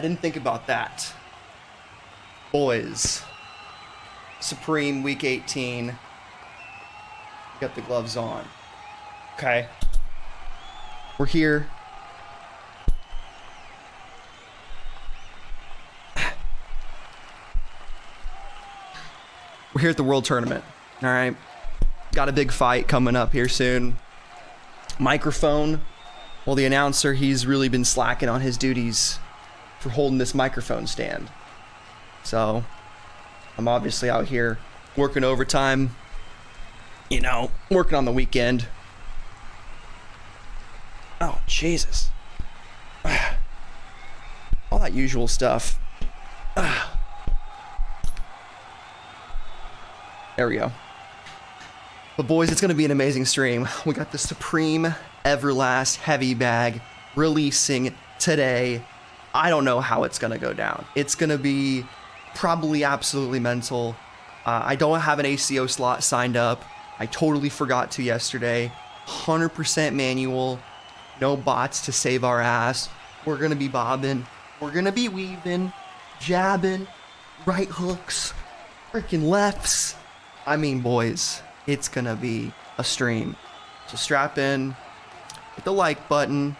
I didn't think about that. Boys. Supreme week 18. Got the gloves on. Okay. We're here. We're here at the World Tournament. All right. Got a big fight coming up here soon. Microphone. Well, the announcer, he's really been slacking on his duties for holding this microphone stand. So, I'm obviously out here working overtime. You know, working on the weekend. Oh, Jesus. All that usual stuff. There we go. But boys, it's going to be an amazing stream. We got the Supreme Everlast heavy bag releasing today. I don't know how it's going to go down. It's going to be probably absolutely mental. I don't have an ACO slot signed up. I totally forgot to yesterday. 100% manual. No bots to save our ass. We're going to be bobbing. We're going to be weaving, jabbing, right hooks, freaking lefts. I mean, boys, it's going to be a stream. So strap in, hit the like button,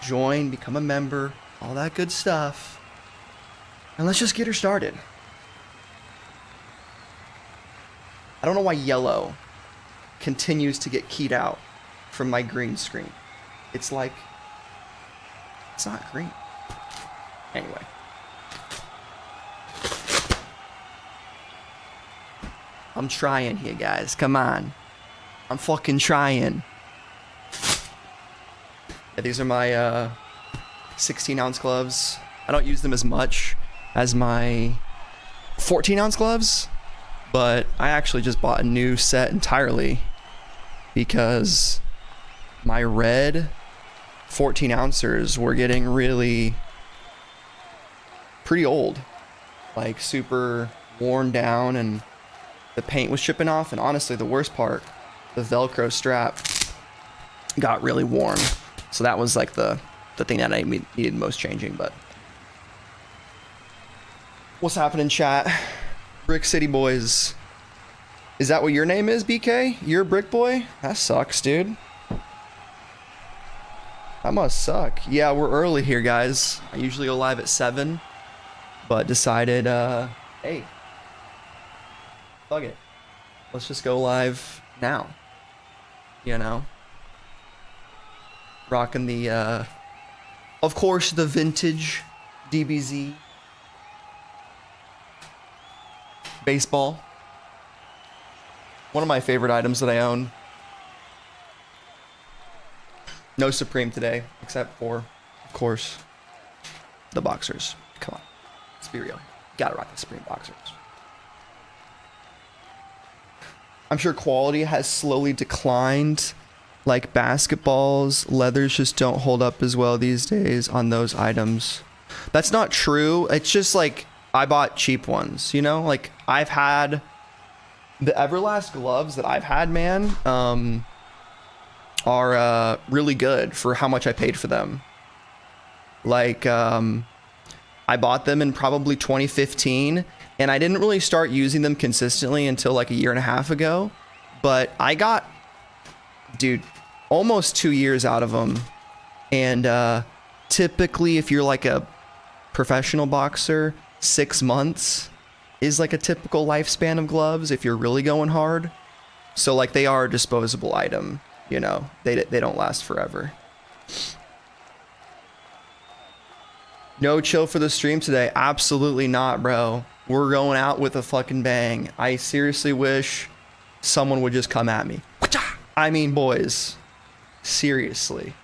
join, become a member, all that good stuff. And let's just get her started. I don't know why yellow continues to get keyed out from my green screen. It's like, it's not green. Anyway. I'm trying here, guys. Come on. I'm fucking trying. Yeah, these are my 16-ounce gloves. I don't use them as much as my 14-ounce gloves, but I actually just bought a new set entirely because my red 14-ouncers were getting really pretty old, like super worn down, and the paint was chipping off. And honestly, the worst part, the Velcro strap got really worn. So that was like the thing that I needed most changing. But what's happening, chat? Brick City Boys. Is that what your name is, BK? You're a brick boy? That sucks, dude. That must suck. Yeah, we're early here, guys. I usually go live at 7, but decided, hey, fuck it. Let's just go live now. You know? Rocking the, of course, the vintage DBZ baseball. One of my favorite items that I own. No Supreme today, except for, of course, the boxers. Come on. Let's be real. Gotta rock the Supreme boxers. I'm sure quality has slowly declined. Like basketballs, leathers just don't hold up as well these days on those items. That's not true. It's just like I bought cheap ones, you know? Like I've had the Everlast gloves that I've had, man, are really good for how much I paid for them. Like I bought them in probably 2015, and I didn't really start using them consistently until like a year and a half ago. But I got, dude, almost 2 years out of them. And typically, if you're like a professional boxer, 6 months is like a typical lifespan of gloves if you're really going hard. So like they are a disposable item, you know, they don't last forever. No chill for the stream today. Absolutely not, bro. We're going out with a fucking bang. I seriously wish someone would just come at me. I mean, boys, seriously.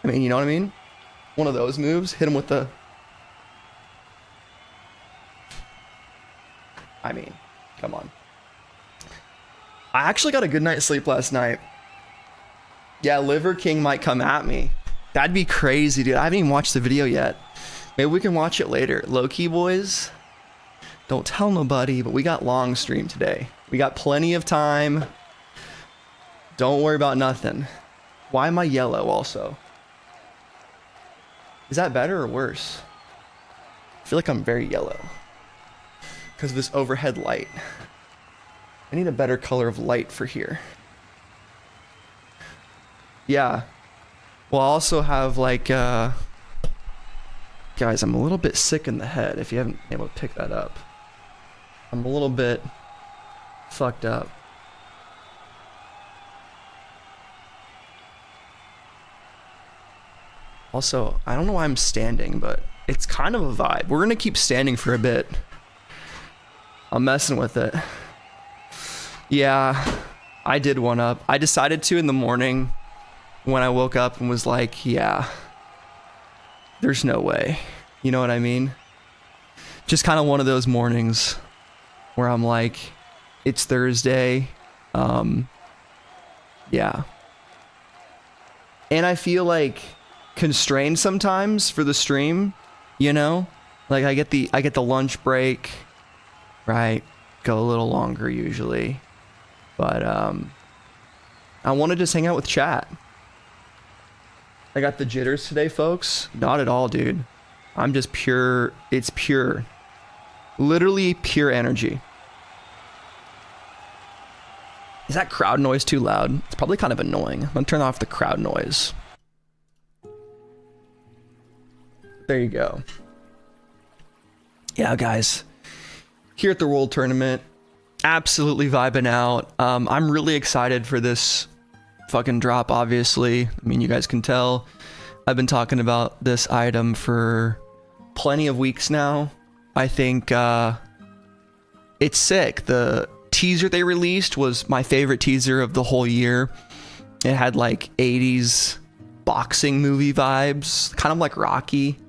I mean, you know what I mean? One of those moves, hit him with the... I mean, come on. I actually got a good night's sleep last night. Yeah, Liver King might come at me. That'd be crazy, dude. I haven't even watched the video yet. Maybe we can watch it later. Low-key, boys. Don't tell nobody, but we got long stream today. We got plenty of time. Don't worry about nothing. Why am I yellow also? Is that better or worse? I feel like I'm very yellow because of this overhead light. I need a better color of light for here. Yeah. We'll also have like, guys, I'm a little bit sick in the head if you haven't been able to pick that up. I'm a little bit fucked up. Also, I don't know why I'm standing, but it's kind of a vibe. We're gonna keep standing for a bit. I'm messing with it. Yeah, I did one up. I decided to in the morning when I woke up and was like, yeah, there's no way. You know what I mean? Just kind of one of those mornings where I'm like, it's Thursday. Yeah. And I feel like constrained sometimes for the stream, you know? Like I get the lunch break, right? Go a little longer usually. But I want to just hang out with chat. I got the jitters today, folks. Not at all, dude. I'm just pure. It's pure. Literally pure energy. Is that crowd noise too loud? It's probably kind of annoying. I'm gonna turn off the crowd noise. There you go. Yeah, guys. Here at the World Tournament, absolutely vibing out. I'm really excited for this fucking drop, obviously. I mean, you guys can tell. I've been talking about this item for plenty of weeks now. I think it's sick. The teaser they released was my favorite teaser of the whole year. It had like 80s boxing movie vibes, kind of like Rocky.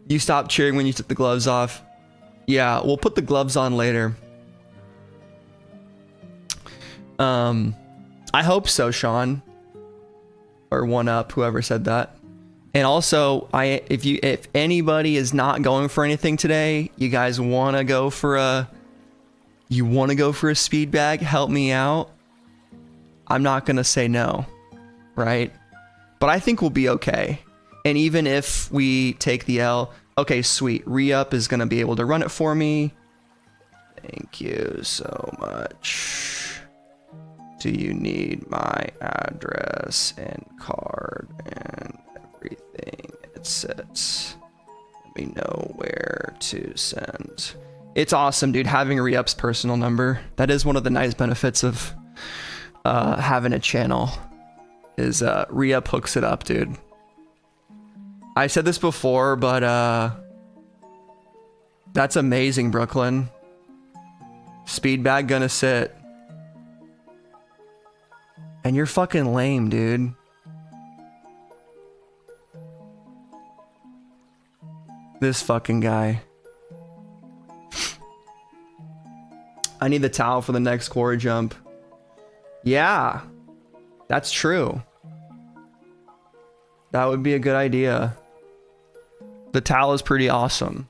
You stopped cheering when you took the gloves off. Yeah, we'll put the gloves on later. I hope so, Sean. Or One Up, whoever said that. And also, if anybody is not going for anything today, you guys want to go for a speed bag, help me out. I'm not going to say no, right? But I think we'll be okay. And even if we take the L, okay, sweet. Re-up is going to be able to run it for me. Thank you so much. Do you need my address and card and everything? It says, let me know where to send. It's awesome, dude. Having a re-up's personal number. That is one of the nice benefits of having a channel. Is re-up hooks it up, dude. I said this before, but that's amazing, Brooklyn. Speedbag gonna sit. And you're fucking lame, dude. This fucking guy. I need the towel for the next core jump. Yeah, that's true. That would be a good idea. The towel is pretty awesome.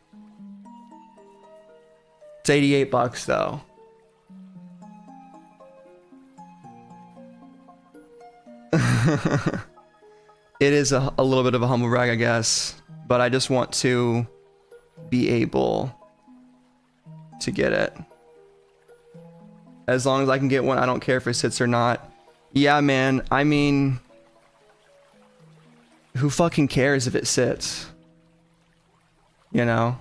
It's $88 though. It is a little bit of a humble brag, I guess, but I just want to be able to get it. As long as I can get one, I don't care if it sits or not. Yeah, man, I mean, who fucking cares if it sits? You know?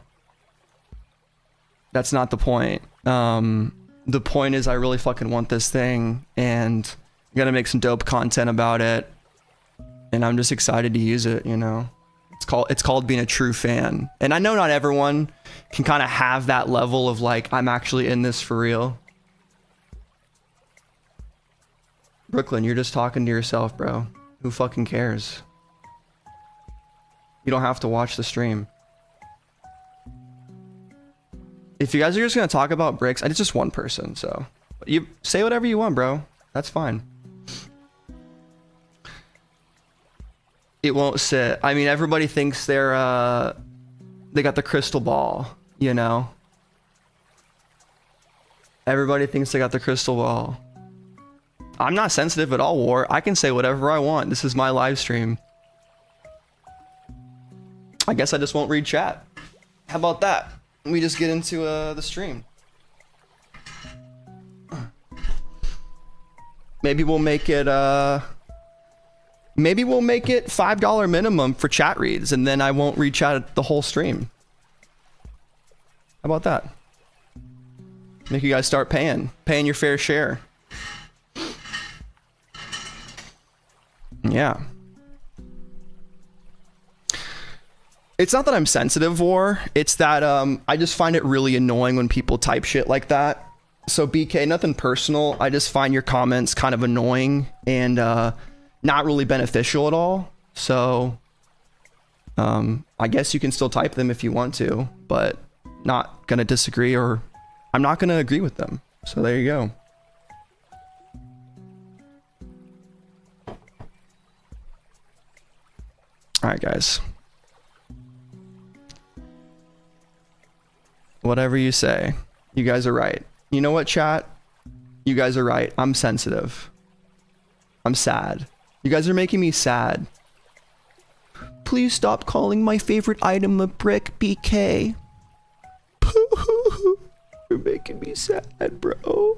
That's not the point. The point is I really fucking want this thing, and I'm gonna make some dope content about it, and I'm just excited to use it, you know? It's called being a true fan. And I know not everyone can kind of have that level of like, I'm actually in this for real. Brooklyn, you're just talking to yourself, bro. Who fucking cares? You don't have to watch the stream. If you guys are just gonna talk about bricks, it's just one person, so you say whatever you want, bro. That's fine. It won't sit. I mean, everybody thinks they got the crystal ball. you know? Everybody thinks I got the crystal ball. I'm not sensitive at all, War. I can say whatever I want. This is my live stream. I guess I just won't read chat. How about that? We just get into the stream. Maybe we'll make it maybe we'll make it $5 minimum for chat reads, and then I won't read chat the whole stream. How about that? Make you guys start paying your fair share. Yeah. It's not that I'm sensitive, War. It's that I just find it really annoying when people type shit like that. So BK, nothing personal. I just find your comments kind of annoying and not really beneficial at all. So I guess you can still type them if you want to, but not gonna disagree, or I'm not gonna agree with them. So there you go. All right, guys. Whatever you say. You guys are right. You know what, chat? You guys are right. I'm sensitive. I'm sad. You guys are making me sad. Please stop calling my favorite item a brick, BK. You're making me sad, bro.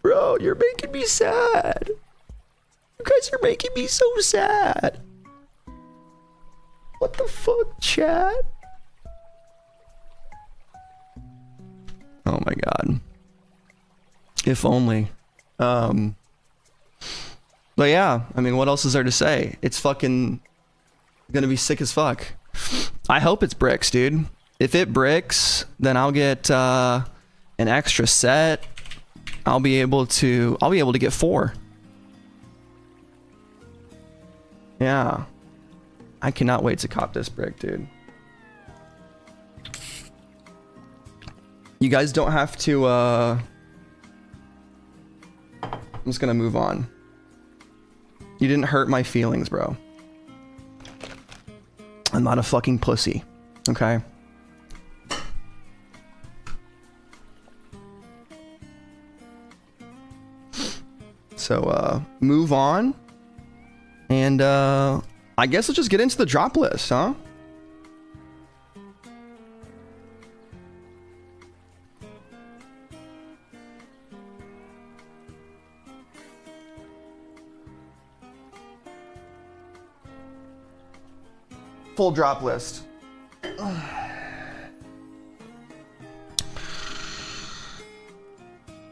Bro, you're making me sad. You guys are making me so sad. What the fuck, chat? Oh my god. If only. But yeah, I mean, what else is there to say? It's fucking gonna be sick as fuck. I hope it's bricks, dude. If it bricks, then I'll get an extra set. I'll be able to get 4. Yeah. I cannot wait to cop this brick, dude. You guys don't have to, I'm just gonna move on. You didn't hurt my feelings, bro. I'm not a fucking pussy, okay? So, move on. And, I guess let's just get into the drop list, huh? Full drop list.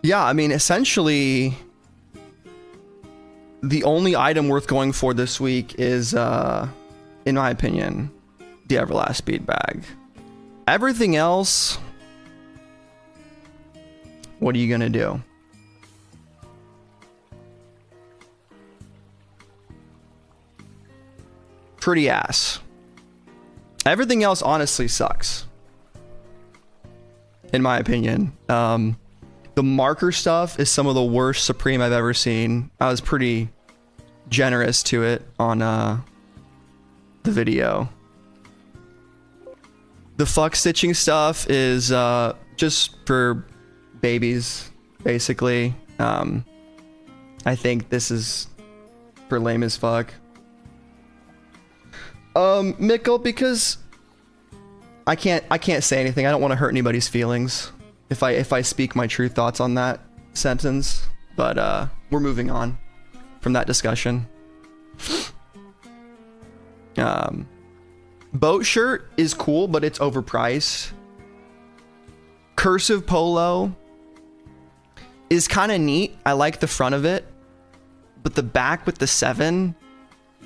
Yeah, I mean, essentially, the only item worth going for this week is, in my opinion, the Everlast Speedbag. Everything else, what are you gonna do? Pretty ass. Everything else honestly sucks, in my opinion. The marker stuff is some of the worst Supreme I've ever seen. I was pretty generous to it on the video. The fuck stitching stuff is just for babies, basically. I think this is for lame as fuck. Mikkel, because I can't say anything. I don't want to hurt anybody's feelings if I speak my true thoughts on that sentence. But we're moving on from that discussion. Boat shirt is cool, but it's overpriced. Cursive polo is kind of neat. I like the front of it, but the back with the 7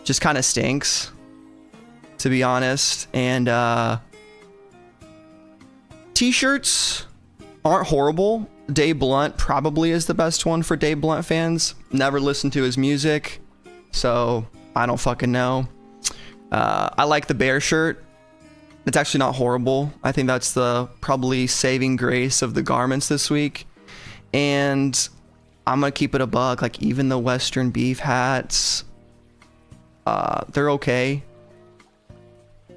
just kind of stinks, to be honest. And t-shirts aren't horrible. Dave Blunt probably is the best one for Dave Blunt fans. Never listened to his music, so I don't fucking know. I like the bear shirt. It's actually not horrible. I think that's the probably saving grace of the garments this week. And I'm gonna keep it a buck. Like, even the Western beef hats, they're okay.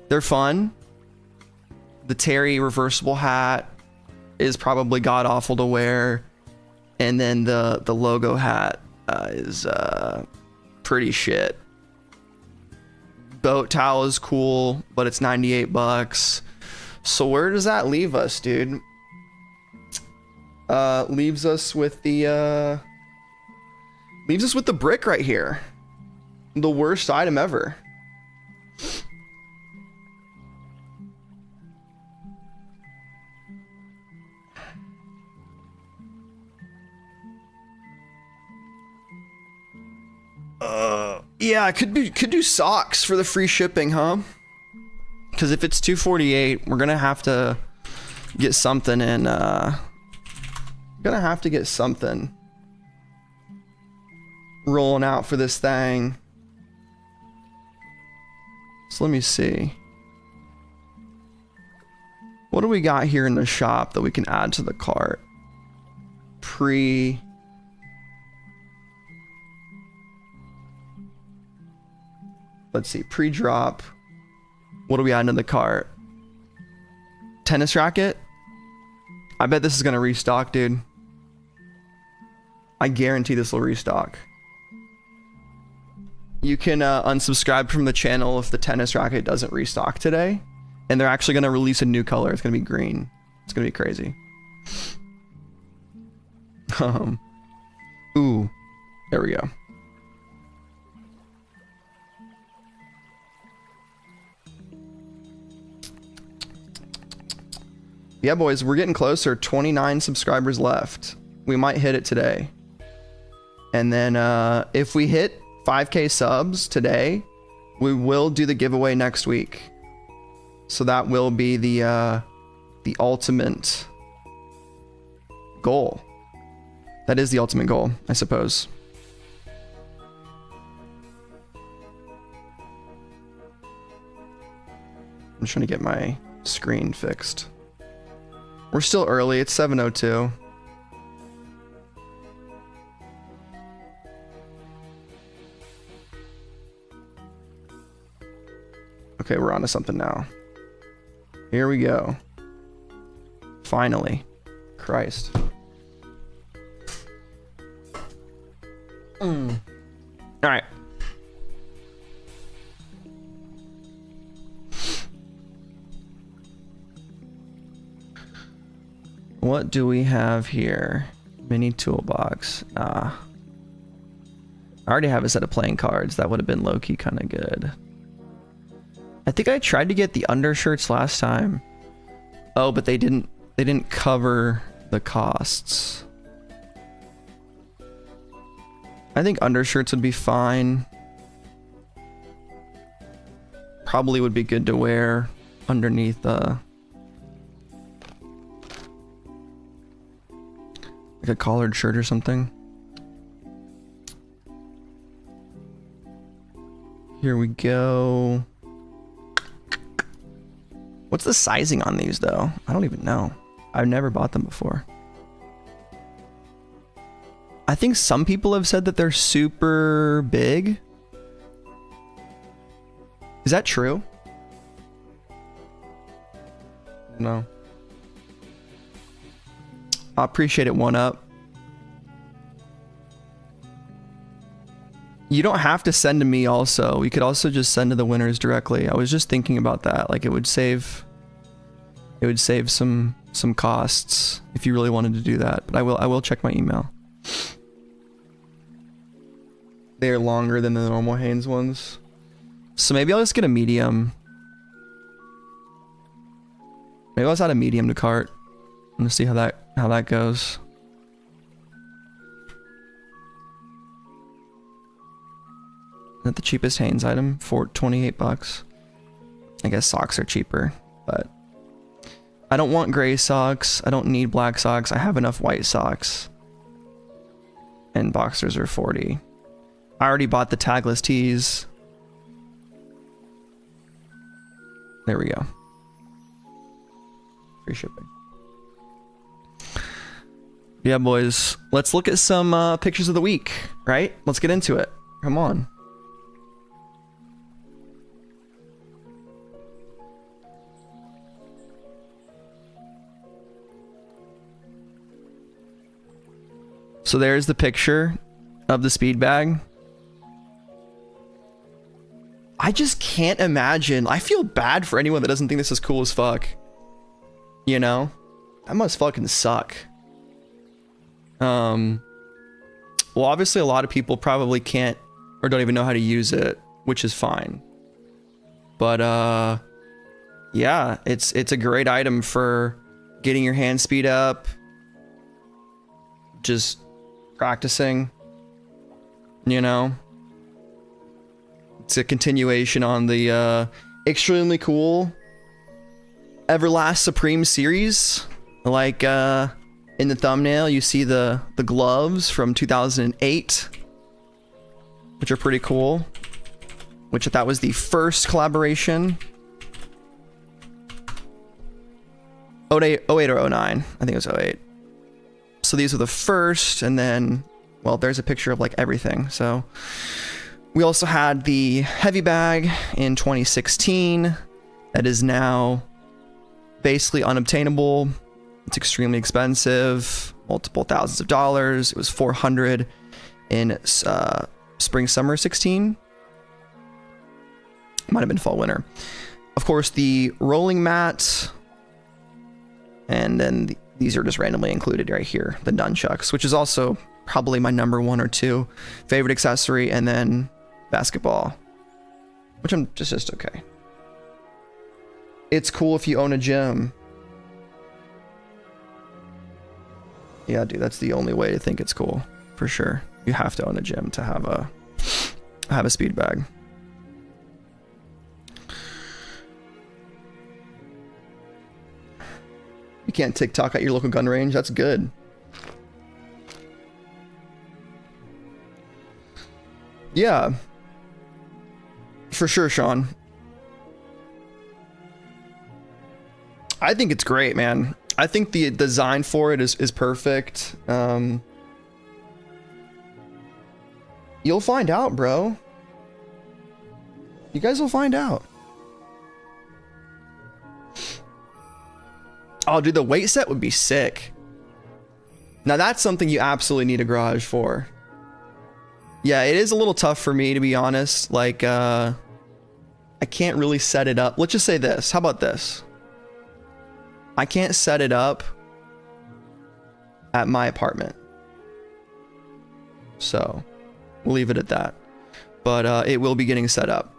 They're fun. The Terry reversible hat is probably god awful to wear, and then the logo hat is pretty shit. Boat towel is cool, but it's 98 bucks. So where does that leave us, dude? Leaves us with the brick right here. The worst item ever. Yeah, I could do socks for the free shipping, huh? Because if it's $248, we're gonna have to get something in. Gonna have to get something rolling out for this thing. So let me see. What do we got here in the shop that we can add to the cart? Let's see, pre-drop. What do we add into the cart? Tennis racket? I bet this is gonna restock, dude. I guarantee this will restock. You can unsubscribe from the channel if the tennis racket doesn't restock today. And they're actually gonna release a new color. It's gonna be green. It's gonna be crazy. Ooh, there we go. Yeah, boys, we're getting closer. 29 subscribers left. We might hit it today. And then if we hit 5K subs today, we will do the giveaway next week. So that will be the ultimate goal. That is the ultimate goal, I suppose. I'm trying to get my screen fixed. We're still early, it's 7:02. Okay, we're on to something now. Here we go. Finally. Christ. All right. What do we have here? Mini toolbox. I already have a set of playing cards. That would have been low-key kind of good. I think I tried to get the undershirts last time. Oh, but they didn't cover the costs. I think undershirts would be fine. Probably would be good to wear underneath like a collared shirt or something. Here we go. What's the sizing on these though? I don't even know. I've never bought them before. I think some people have said that they're super big. Is that true? No. I appreciate it, 1UP. You don't have to send to me also. We could also just send to the winners directly. I was just thinking about that. Like it would save some costs if you really wanted to do that. But I will check my email. They're longer than the normal Hanes ones. So maybe I'll just get a medium. Maybe I'll just add a medium to cart. I'm gonna see how that goes. Is that the cheapest Hanes item for 28 bucks? I guess socks are cheaper, but I don't want gray socks. I don't need black socks. I have enough white socks. And boxers are 40. I already bought the tagless tees. There we go. Free shipping. Yeah, boys. Let's look at some pictures of the week, right? Let's get into it. Come on. So there's the picture of the speed bag. I just can't imagine. I feel bad for anyone that doesn't think this is cool as fuck. You know? That must fucking suck. Well, obviously a lot of people probably can't or don't even know how to use it, which is fine. But yeah, it's a great item for getting your hand speed up, just practicing, you know. It's a continuation on the extremely cool Everlast Supreme series. Like in the thumbnail, you see the gloves from 2008, which are pretty cool. Which I thought was the first collaboration. 08 or 09. I think it was 08. So these are the first, and then, well, there's a picture of like everything. So we also had the heavy bag in 2016 that is now basically unobtainable. It's extremely expensive, multiple thousands of dollars. It was $400 in spring summer 16. Might have been fall winter. Of course, the rolling mat, and then these are just randomly included right here. The nunchucks, which is also probably my number 1 or 2 favorite accessory, and then basketball, which I'm just okay. It's cool if you own a gym. Yeah, dude, that's the only way to think it's cool, for sure. You have to own a gym to have a speed bag. You can't TikTok at your local gun range. That's good. Yeah. For sure, Sean. I think it's great, man. I think the design for it is perfect. You'll find out, bro. You guys will find out. Oh, dude, the weight set would be sick. Now that's something you absolutely need a garage for. Yeah, it is a little tough for me, to be honest. Like, I can't really set it up. Let's just say this. How about this? I can't set it up at my apartment. So, we'll leave it at that. But it will be getting set up.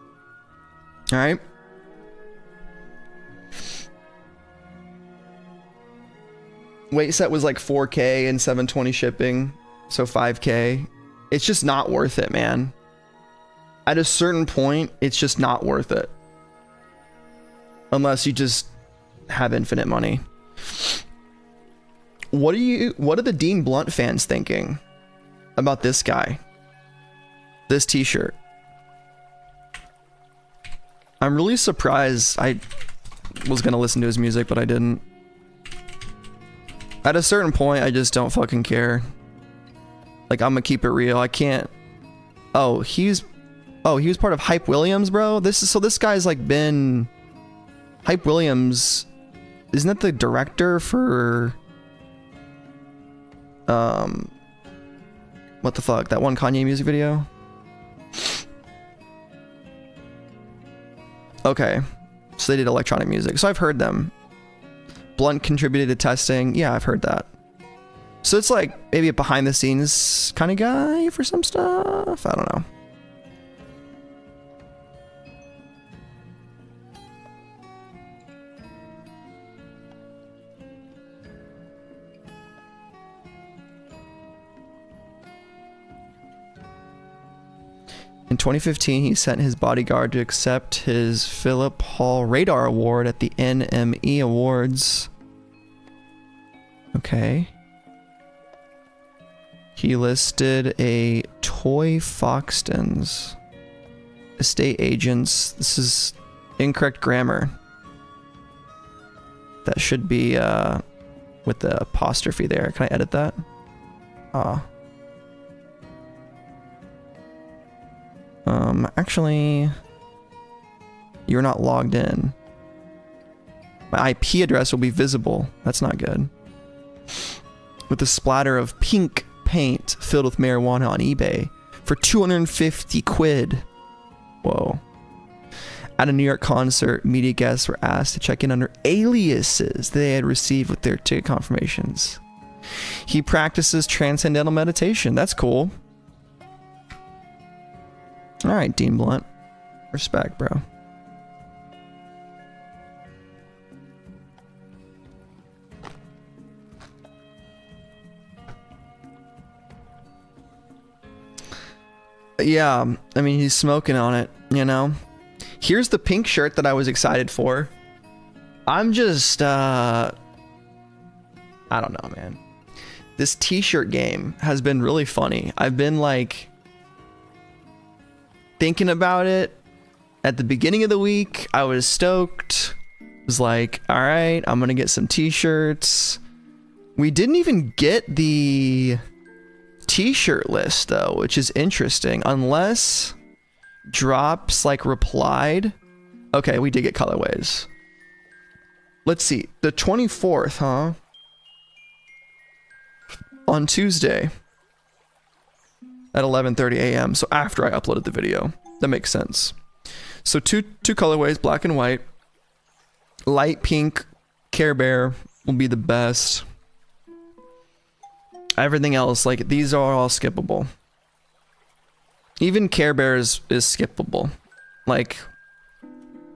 All right? Weight set was like 4K and 720 shipping, so 5K. It's just not worth it, man. At a certain point, it's just not worth it. Unless you just have infinite money. What are the Dean Blunt fans thinking about this guy? This t-shirt. I'm really surprised. I was gonna listen to his music, but I didn't. At a certain point, I just don't fucking care. Like, I'm gonna keep it real. I can't. Oh, he was part of Hype Williams, bro. This guy's like been. Hype Williams, isn't that the director for? What the fuck? That one Kanye music video. Okay, so they did electronic music. So I've heard them. Blunt contributed to testing. Yeah, I've heard that. So it's like maybe a behind the scenes kind of guy for some stuff. I don't know. In 2015, he sent his bodyguard to accept his Philip Hall Radar Award at the NME Awards. Okay. He listed a Toy Foxtons. Estate agents. This is incorrect grammar. That should be with the apostrophe there. Can I edit that? Actually, you're not logged in. My IP address will be visible. That's not good. With a splatter of pink paint filled with marijuana on eBay for 250 quid. Whoa. At a New York concert, media guests were asked to check in under aliases they had received with their ticket confirmations. He practices transcendental meditation. That's cool. All right, Dean Blunt. Respect, bro. Yeah, I mean, he's smoking on it, you know? Here's the pink shirt that I was excited for. I'm just, I don't know, man. This t-shirt game has been really funny. I've been, like, thinking about it. At the beginning of the week, I was stoked. Was like, all right, I'm gonna get some t-shirts. We didn't even get the t-shirt list, though, which is interesting. Unless Drops, like, replied. Okay, we did get colorways. Let's see. The 24th, huh? On Tuesday at 11:30 a.m. So after I uploaded the video. That makes sense. So two colorways, black and white. Light pink Care Bear will be the best. Everything else, like, these are all skippable. Even Care Bear is skippable. Like,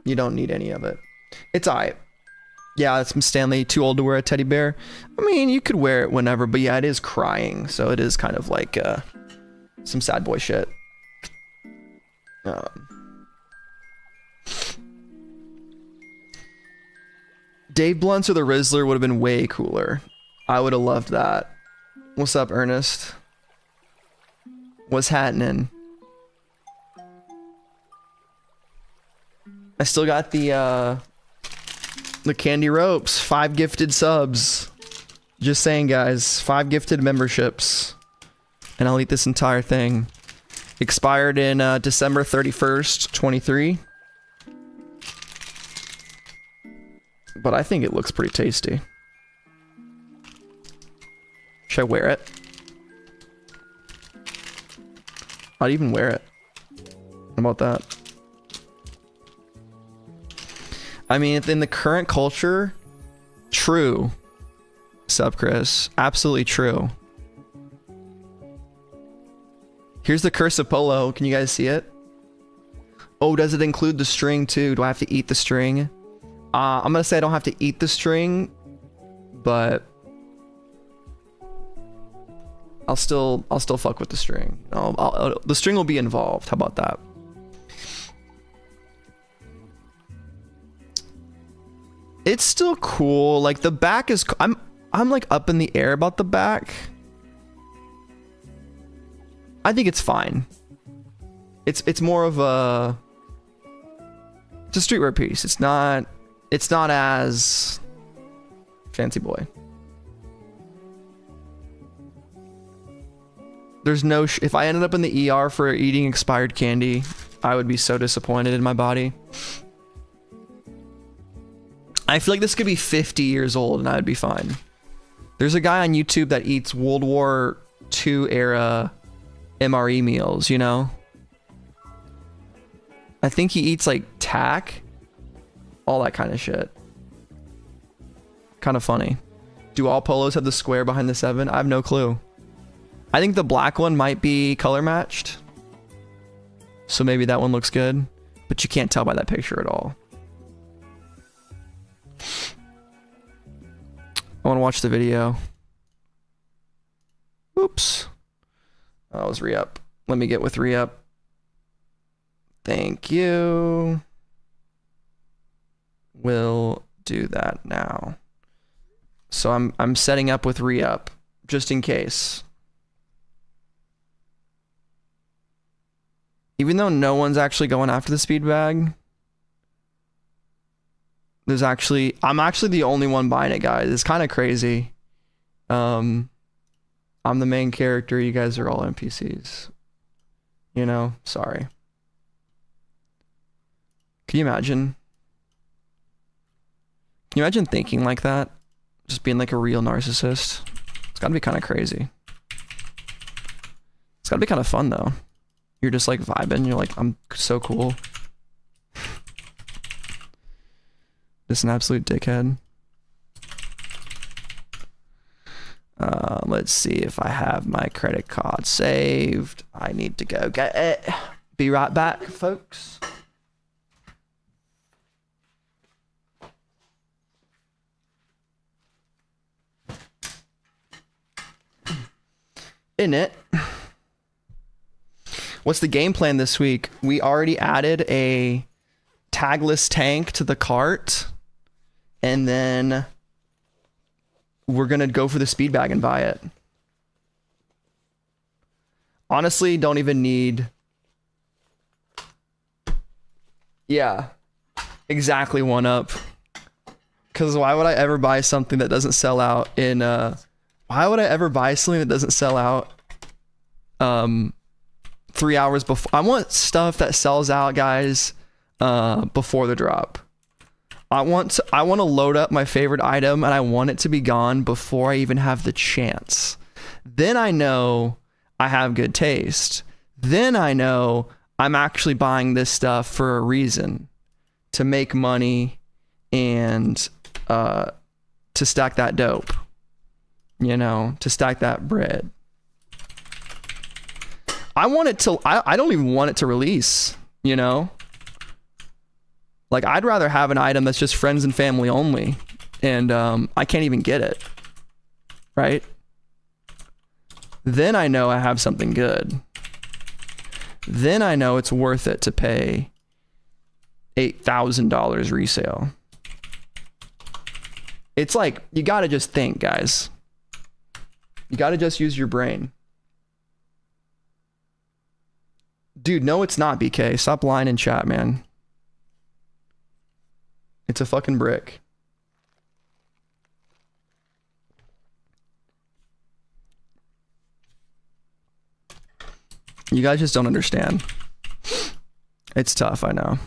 you don't need any of it. It's alright. Yeah, it's Stanley, too old to wear a teddy bear. I mean, you could wear it whenever, but yeah, it is crying, so it is kind of like some sad boy shit. Dave Blunts or the Rizzler would have been way cooler. I would have loved that. What's up, Ernest? What's happening? I still got the candy ropes. 5 gifted subs. Just saying, guys. 5 gifted memberships. And I'll eat this entire thing. Expired in December 31st, 23. But I think it looks pretty tasty. Should I wear it? I'd even wear it. How about that? I mean, in the current culture, true. Sup, Chris? Absolutely true. Here's the Curse of Polo. Can you guys see it? Oh, does it include the string too? Do I have to eat the string? I'm gonna say I don't have to eat the string, but I'll still fuck with the string. The string will be involved. How about that? It's still cool. Like, the back is, I'm like up in the air about the back. I think it's fine. It's more of a, it's a streetwear piece. It's not as fancy boy. There's no if I ended up in the ER for eating expired candy, I would be so disappointed in my body. I feel like this could be 50 years old and I'd be fine. There's a guy on YouTube that eats World War II era MRE meals, you know? I think he eats like tack, all that kind of shit. Kind of funny. Do all polos have the square behind the 7? I have no clue. I think the black one might be color matched. So maybe that one looks good, but you can't tell by that picture at all. I want to watch the video. Oops. Oh, it was re-up. Let me get with re-up. Thank you. We'll do that now. So I'm setting up with re-up just in case. Even though no one's actually going after the Speedbag, I'm actually the only one buying it, guys. It's kind of crazy. I'm the main character. You guys are all NPCs. You know, sorry. Can you imagine? Can you imagine thinking like that? Just being like a real narcissist? It's gotta be kind of crazy. It's gotta be kind of fun though. You're just like vibing. You're like, I'm so cool. Just an absolute dickhead. Let's see if I have my credit card saved. I need to go get it. Be right back, folks. In it. What's the game plan this week? We already added a tagless tank to the cart, and then we're gonna go for the speed bag and buy it. Honestly, don't even need. Yeah, exactly, one up. Because why would I ever buy something that doesn't sell out in why would I ever buy something that doesn't sell out 3 hours before? I want stuff that sells out, guys, before the drop. I want to load up my favorite item and I want it to be gone before I even have the chance. Then I know I have good taste. Then I know I'm actually buying this stuff for a reason, to make money and to stack that dope, you know, to stack that bread. I want it to, I don't even want it to release, you know? Like, I'd rather have an item that's just friends and family only, and I can't even get it, right? Then I know I have something good. Then I know it's worth it to pay $8,000 resale. It's like, you gotta just think, guys. You gotta just use your brain. Dude, no, it's not, BK. Stop lying in chat, man. It's a fucking brick. You guys just don't understand. It's tough, I know.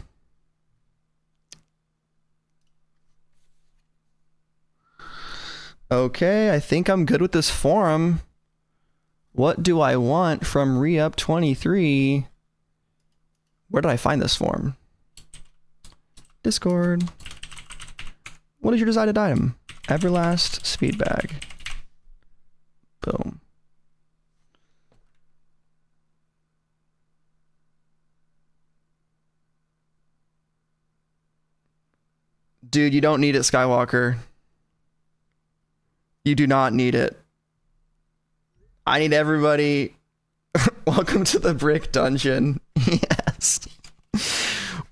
Okay, I think I'm good with this forum. What do I want from Re-Up 23? Where did I find this form? Discord. What is your desired item? Everlast Speedbag. Boom. Dude, you don't need it, Skywalker. You do not need it. I need everybody. Welcome to the Brick Dungeon. Yes.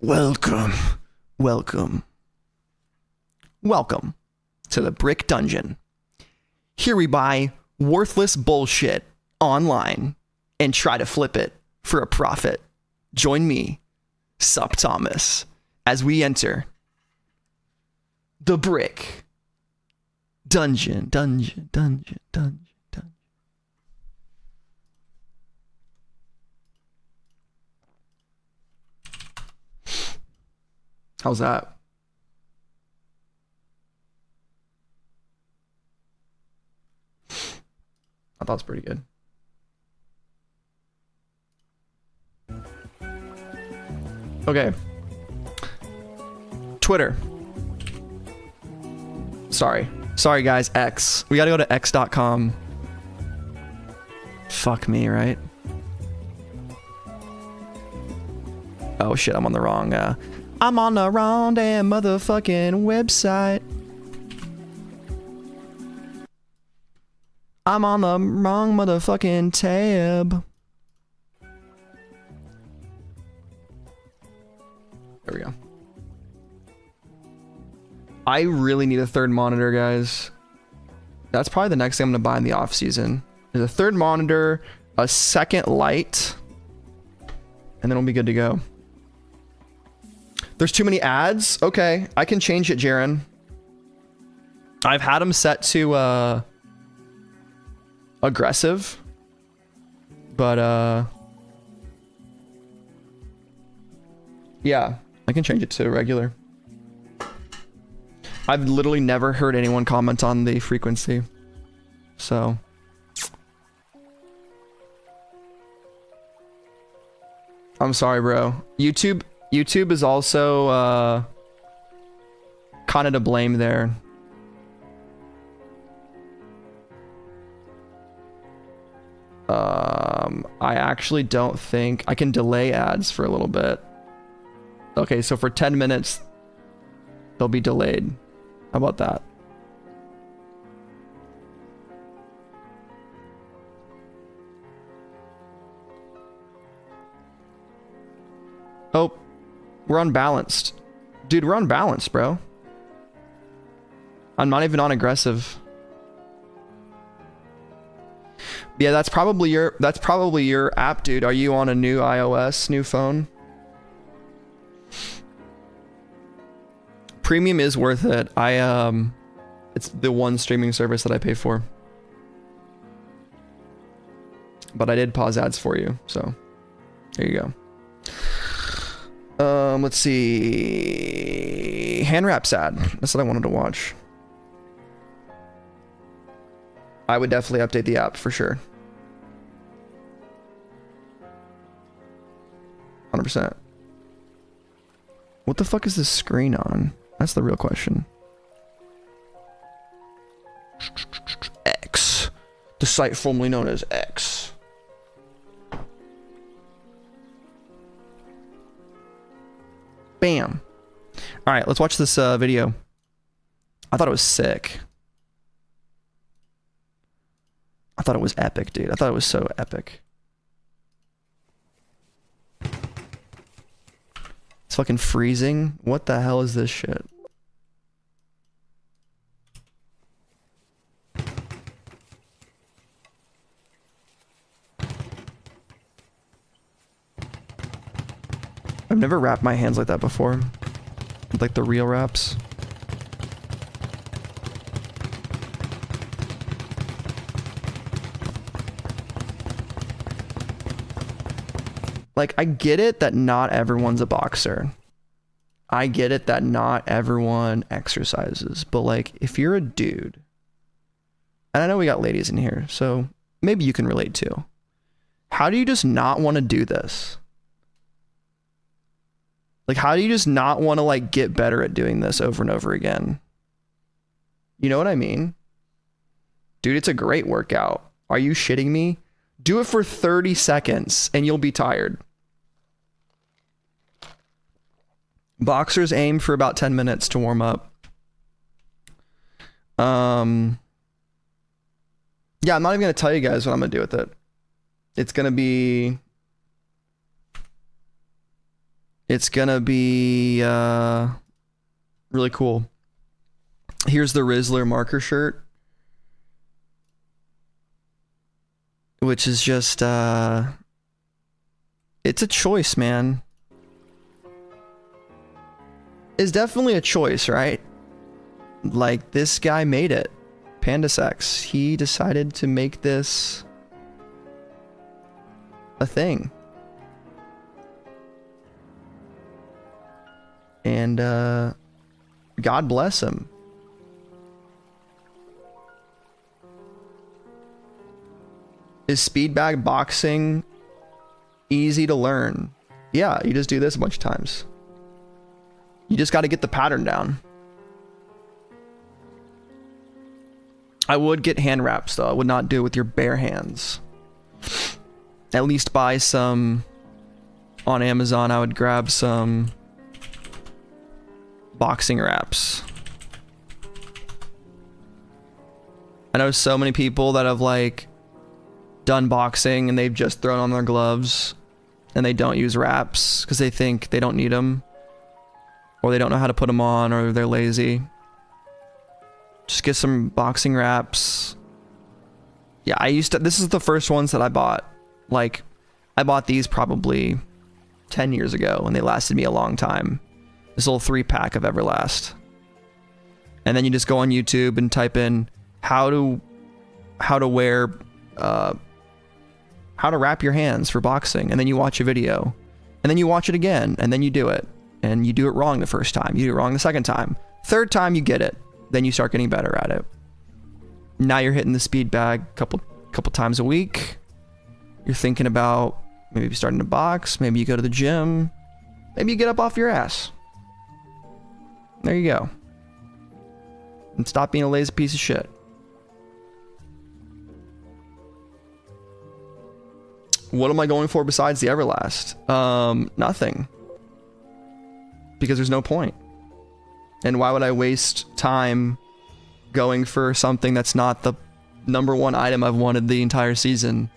Welcome. Welcome. Welcome to the Brick Dungeon. Here we buy worthless bullshit online and try to flip it for a profit. Join me, SupThomas, as we enter the Brick Dungeon. Dungeon. How's that? I thought it was pretty good. Okay. Twitter. Sorry guys, X. We gotta go to x.com. Fuck me, right? Oh shit, I'm on the wrong damn motherfucking website. I'm on the wrong motherfucking tab. There we go. I really need a third monitor, guys. That's probably the next thing I'm gonna buy in the off season. There's a third monitor, a second light, and then we'll be good to go. There's too many ads? Okay, I can change it, Jaren. I've had them set to aggressive, but yeah, I can change it to regular. I've literally never heard anyone comment on the frequency, so I'm sorry, bro. YouTube is also kind of to blame there. I actually don't think I can delay ads for a little bit. Okay, so for 10 minutes, they'll be delayed. How about that? Oh, we're unbalanced. Dude, we're unbalanced, bro. I'm not even on aggressive. Yeah, that's probably your app, dude. Are you on a new iOS, new phone? Premium is worth it. It's the one streaming service that I pay for. But I did pause ads for you, so there you go. Let's see. Hand wraps ad. That's what I wanted to watch. I would definitely update the app for sure. 100%. What the fuck is this screen on? That's the real question. X. The site formerly known as X. Bam. All right, let's watch this video. I thought it was sick. I thought it was epic, dude. I thought it was so epic. It's fucking freezing. What the hell is this shit? I've never wrapped my hands like that before. Like the real wraps. Like, I get it that not everyone's a boxer. I get it that not everyone exercises. But, like, if you're a dude, and I know we got ladies in here, so maybe you can relate too. How do you just not want to do this? Like, how do you just not want to, like, get better at doing this over and over again? You know what I mean? Dude, it's a great workout. Are you shitting me? Do it for 30 seconds and you'll be tired. Boxers aim for about 10 minutes to warm up. Yeah, I'm not even going to tell you guys what I'm going to do with it. It's going to be really cool. Here's the Rizzler marker shirt, which is just it's a choice, man. It's definitely a choice, right? Like, this guy made it. Pandasex. He decided to make this a thing. And God bless him. Is Speedbag boxing easy to learn? Yeah, you just do this a bunch of times. You just got to get the pattern down. I would get hand wraps though. I would not do it with your bare hands. At least buy some on Amazon. I would grab some boxing wraps. I know so many people that have like done boxing and they've just thrown on their gloves and they don't use wraps because they think they don't need them, or they don't know how to put them on, or they're lazy. Just get some boxing wraps. Yeah, this is the first ones that I bought. Like, I bought these probably 10 years ago and they lasted me a long time. This little 3-pack of Everlast. And then you just go on YouTube and type in how to wrap your hands for boxing, and then you watch a video, and then you watch it again, and then you do it, and you do it wrong the first time, you do it wrong the second time, third time you get it, then you start getting better at it. Now you're hitting the speed bag couple times a week. You're thinking about Maybe you start in a box. Maybe you go to the gym. Maybe you get up off your ass. There you go. And stop being a lazy piece of shit. What am I going for besides the Everlast? Nothing. Because there's no point. And why would I waste time going for something that's not the #1 item I've wanted the entire season?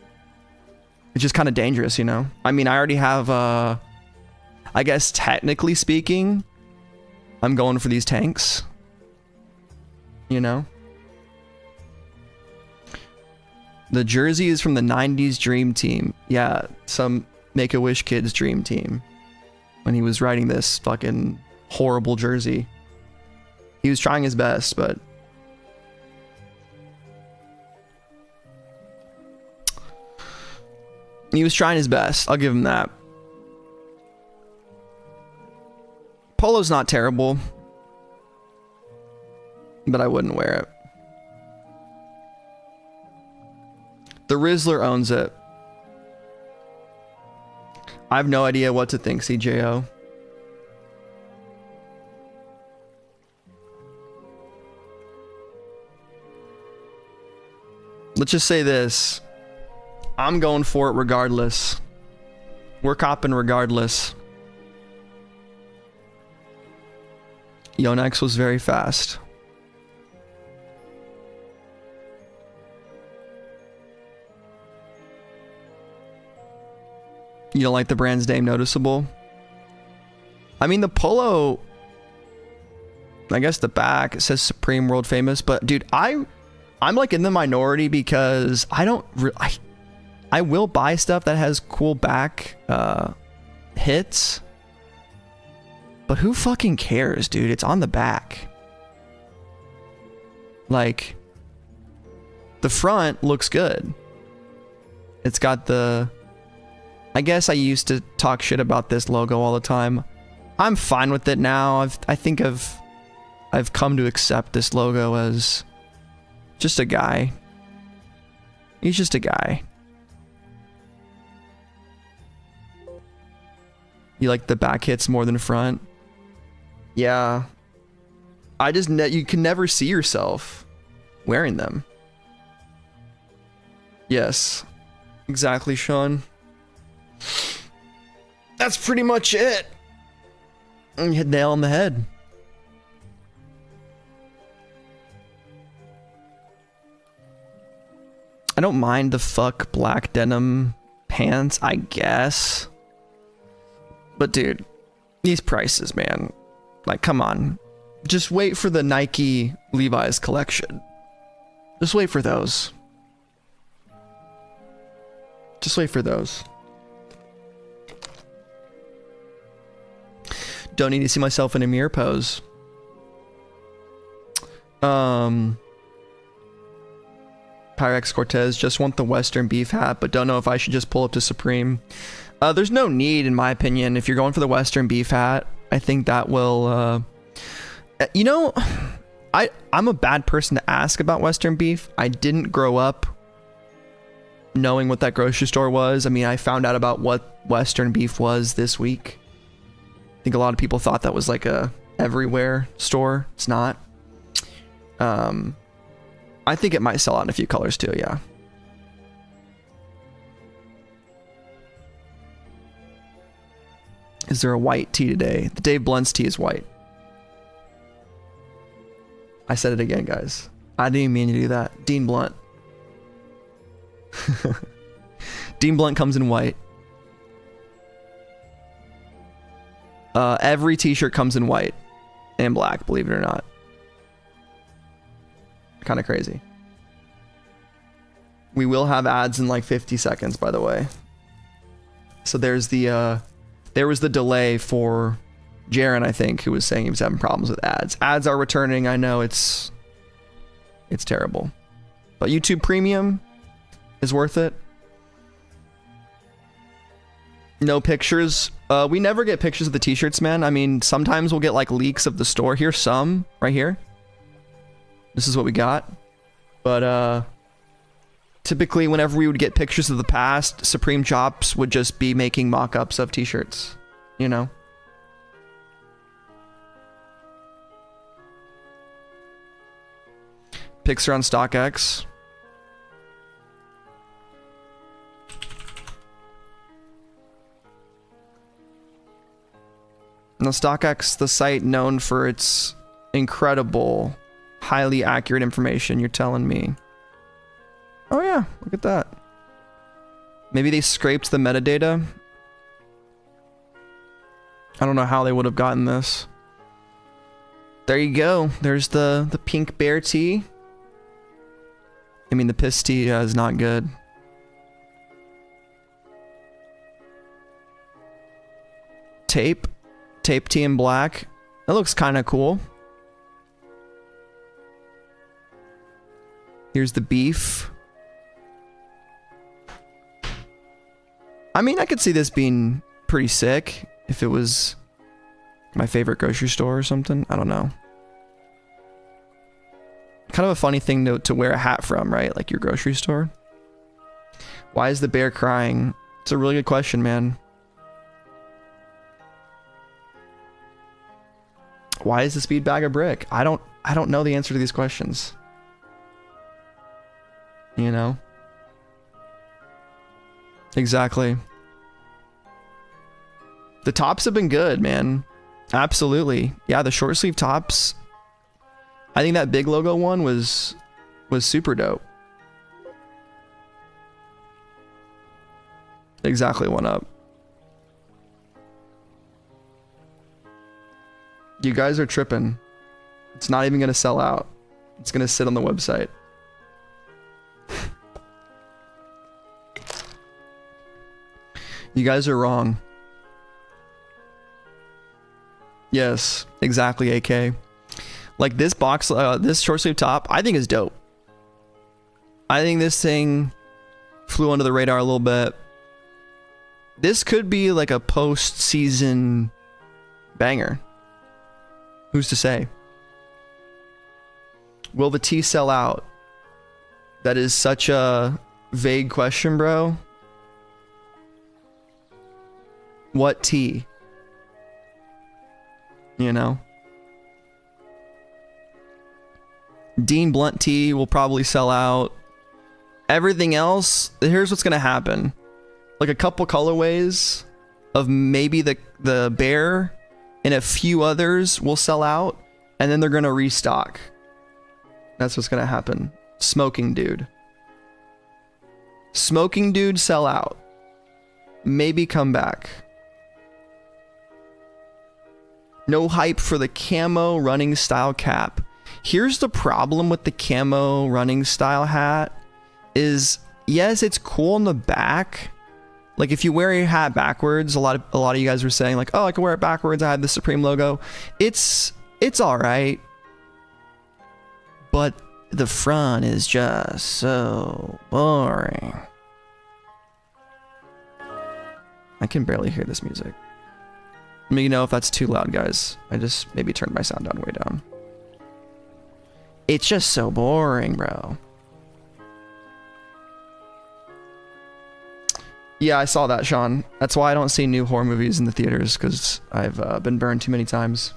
It's just kind of dangerous, you know? I mean, I already have, I guess technically speaking, I'm going for these tanks. You know? The jersey is from the 90s Dream Team. Yeah, some Make-A-Wish kid's dream team. When he was writing this fucking horrible jersey. He was trying his best, but... he was trying his best. I'll give him that. Polo's not terrible. But I wouldn't wear it. The Rizzler owns it. I have no idea what to think, CJO. Let's just say this. I'm going for it regardless. We're copping regardless. Yonex was very fast. You don't like the brand's name noticeable? I mean, the polo... I guess the back, it says Supreme World Famous, but dude, I'm like in the minority because I don't... I will buy stuff that has cool back hits. But who fucking cares, dude? It's on the back. Like, the front looks good. It's got the... I guess I used to talk shit about this logo all the time. I'm fine with it now. I think I've come to accept this logo as just a guy. He's just a guy. You like the back hits more than front? Yeah. You can never see yourself wearing them. Yes. Exactly, Sean. That's pretty much it. You hit nail on the head. I don't mind the fuck black denim pants, I guess. But dude, these prices, man. Like, come on. Just wait for the Nike Levi's collection. Just wait for those. Just wait for those. Don't need to see myself in a mirror pose. Pyrex Cortez, just want the Western beef hat, but don't know if I should just pull up to Supreme. There's no need, in my opinion. If you're going for the Western beef hat, I think that will... you know, I'm a bad person to ask about Western beef. I didn't grow up knowing what that grocery store was. I mean, I found out about what Western beef was this week. I think a lot of people thought that was like a everywhere store. It's not. I think it might sell out in a few colors too, yeah. Is there a white tee today? The Dave Blunt's tee is white. I said it again, guys. I didn't even mean to do that. Dean Blunt. Dean Blunt comes in white. Every t-shirt comes in white and black, believe it or not. Kind of crazy. We will have ads in like 50 seconds, by the way. So there's the there was the delay for Jaren, I think, who was saying he was having problems with ads. Ads are returning. I know it's terrible, but YouTube Premium is worth it. No pictures. We never get pictures of the t-shirts, man. I mean, sometimes we'll get like leaks of the store. Here's some right here. This is what we got. But Typically, whenever we would get pictures of the past, Supreme Chops would just be making mock-ups of t-shirts, you know? Pics are on StockX. Now, StockX, the site known for its incredible, highly accurate information, you're telling me. Oh yeah, look at that. Maybe they scraped the metadata. I don't know how they would have gotten this. There you go. There's the pink bear tee. I mean, the piss tee is not good. Tape tee in black. That looks kind of cool. Here's the beef. I mean, I could see this being pretty sick if it was my favorite grocery store or something. I don't know. Kind of a funny thing to wear a hat from, right? Like your grocery store. Why is the bear crying? It's a really good question, man. Why is the speed bag a brick? I don't know the answer to these questions. You know? Exactly. The tops have been good, man. Absolutely. Yeah, the short sleeve tops. I think that big logo one was super dope. Exactly, one up. You guys are tripping. It's not even gonna sell out. It's gonna sit on the website. You guys are wrong. Yes, exactly, AK. Like this box, this short sleeve top, I think is dope. I think this thing flew under the radar a little bit. This could be like a post-season banger. Who's to say? Will the tee sell out? That is such a vague question, bro. What tee? You know? Dean Blunt tee will probably sell out. Everything else, here's what's gonna happen. Like a couple colorways of maybe the bear and a few others will sell out, and then they're gonna restock. That's what's gonna happen. Smoking Dude. Smoking Dude sell out. Maybe come back. No hype for the camo running style cap. Here's the problem with the camo running style hat is, yes, it's cool on the back. Like if you wear your hat backwards, a lot of you guys were saying like, oh, I can wear it backwards. I had the Supreme logo. It's all right. But the front is just so boring. I can barely hear this music. Let me know if that's too loud, guys. I just maybe turned my sound down way down. It's just so boring, bro. Yeah, I saw that, Sean. That's why I don't see new horror movies in the theaters, because I've been burned too many times.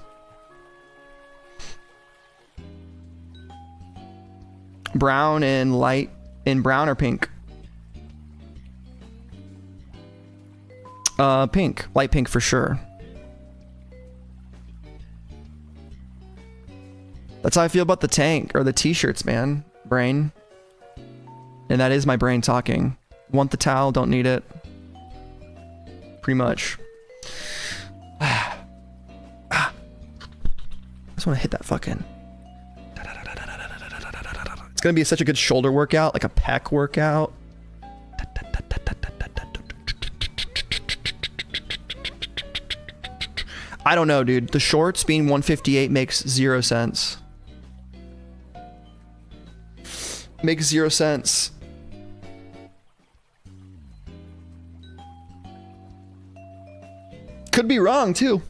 Brown and light in brown or pink? Pink. Light pink for sure. That's how I feel about the tank or the t-shirts, man. Brain. And that is my brain talking. Want the towel, don't need it. Pretty much. I just want to hit that fucking. It's gonna be such a good shoulder workout, like a pec workout. I don't know, dude. The shorts being 158 makes 0 sense. Makes 0 sense. Could be wrong too.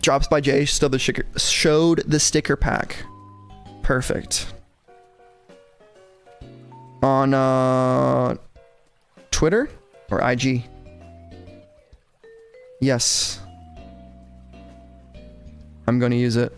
Drops by Jay showed the sticker pack. Perfect. On Twitter or IG? Yes. I'm going to use it.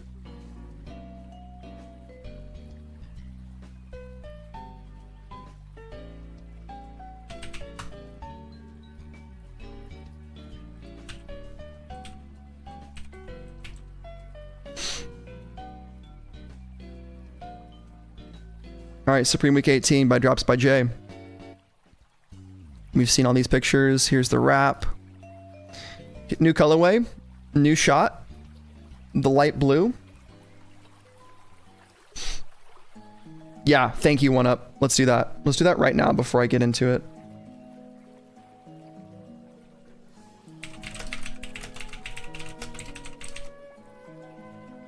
All right, Supreme Week 18 by Drops by Jay. We've seen all these pictures. Here's the wrap. New colorway, new shot, the light blue. Yeah, thank you, 1UP. Let's do that. Let's do that right now before I get into it.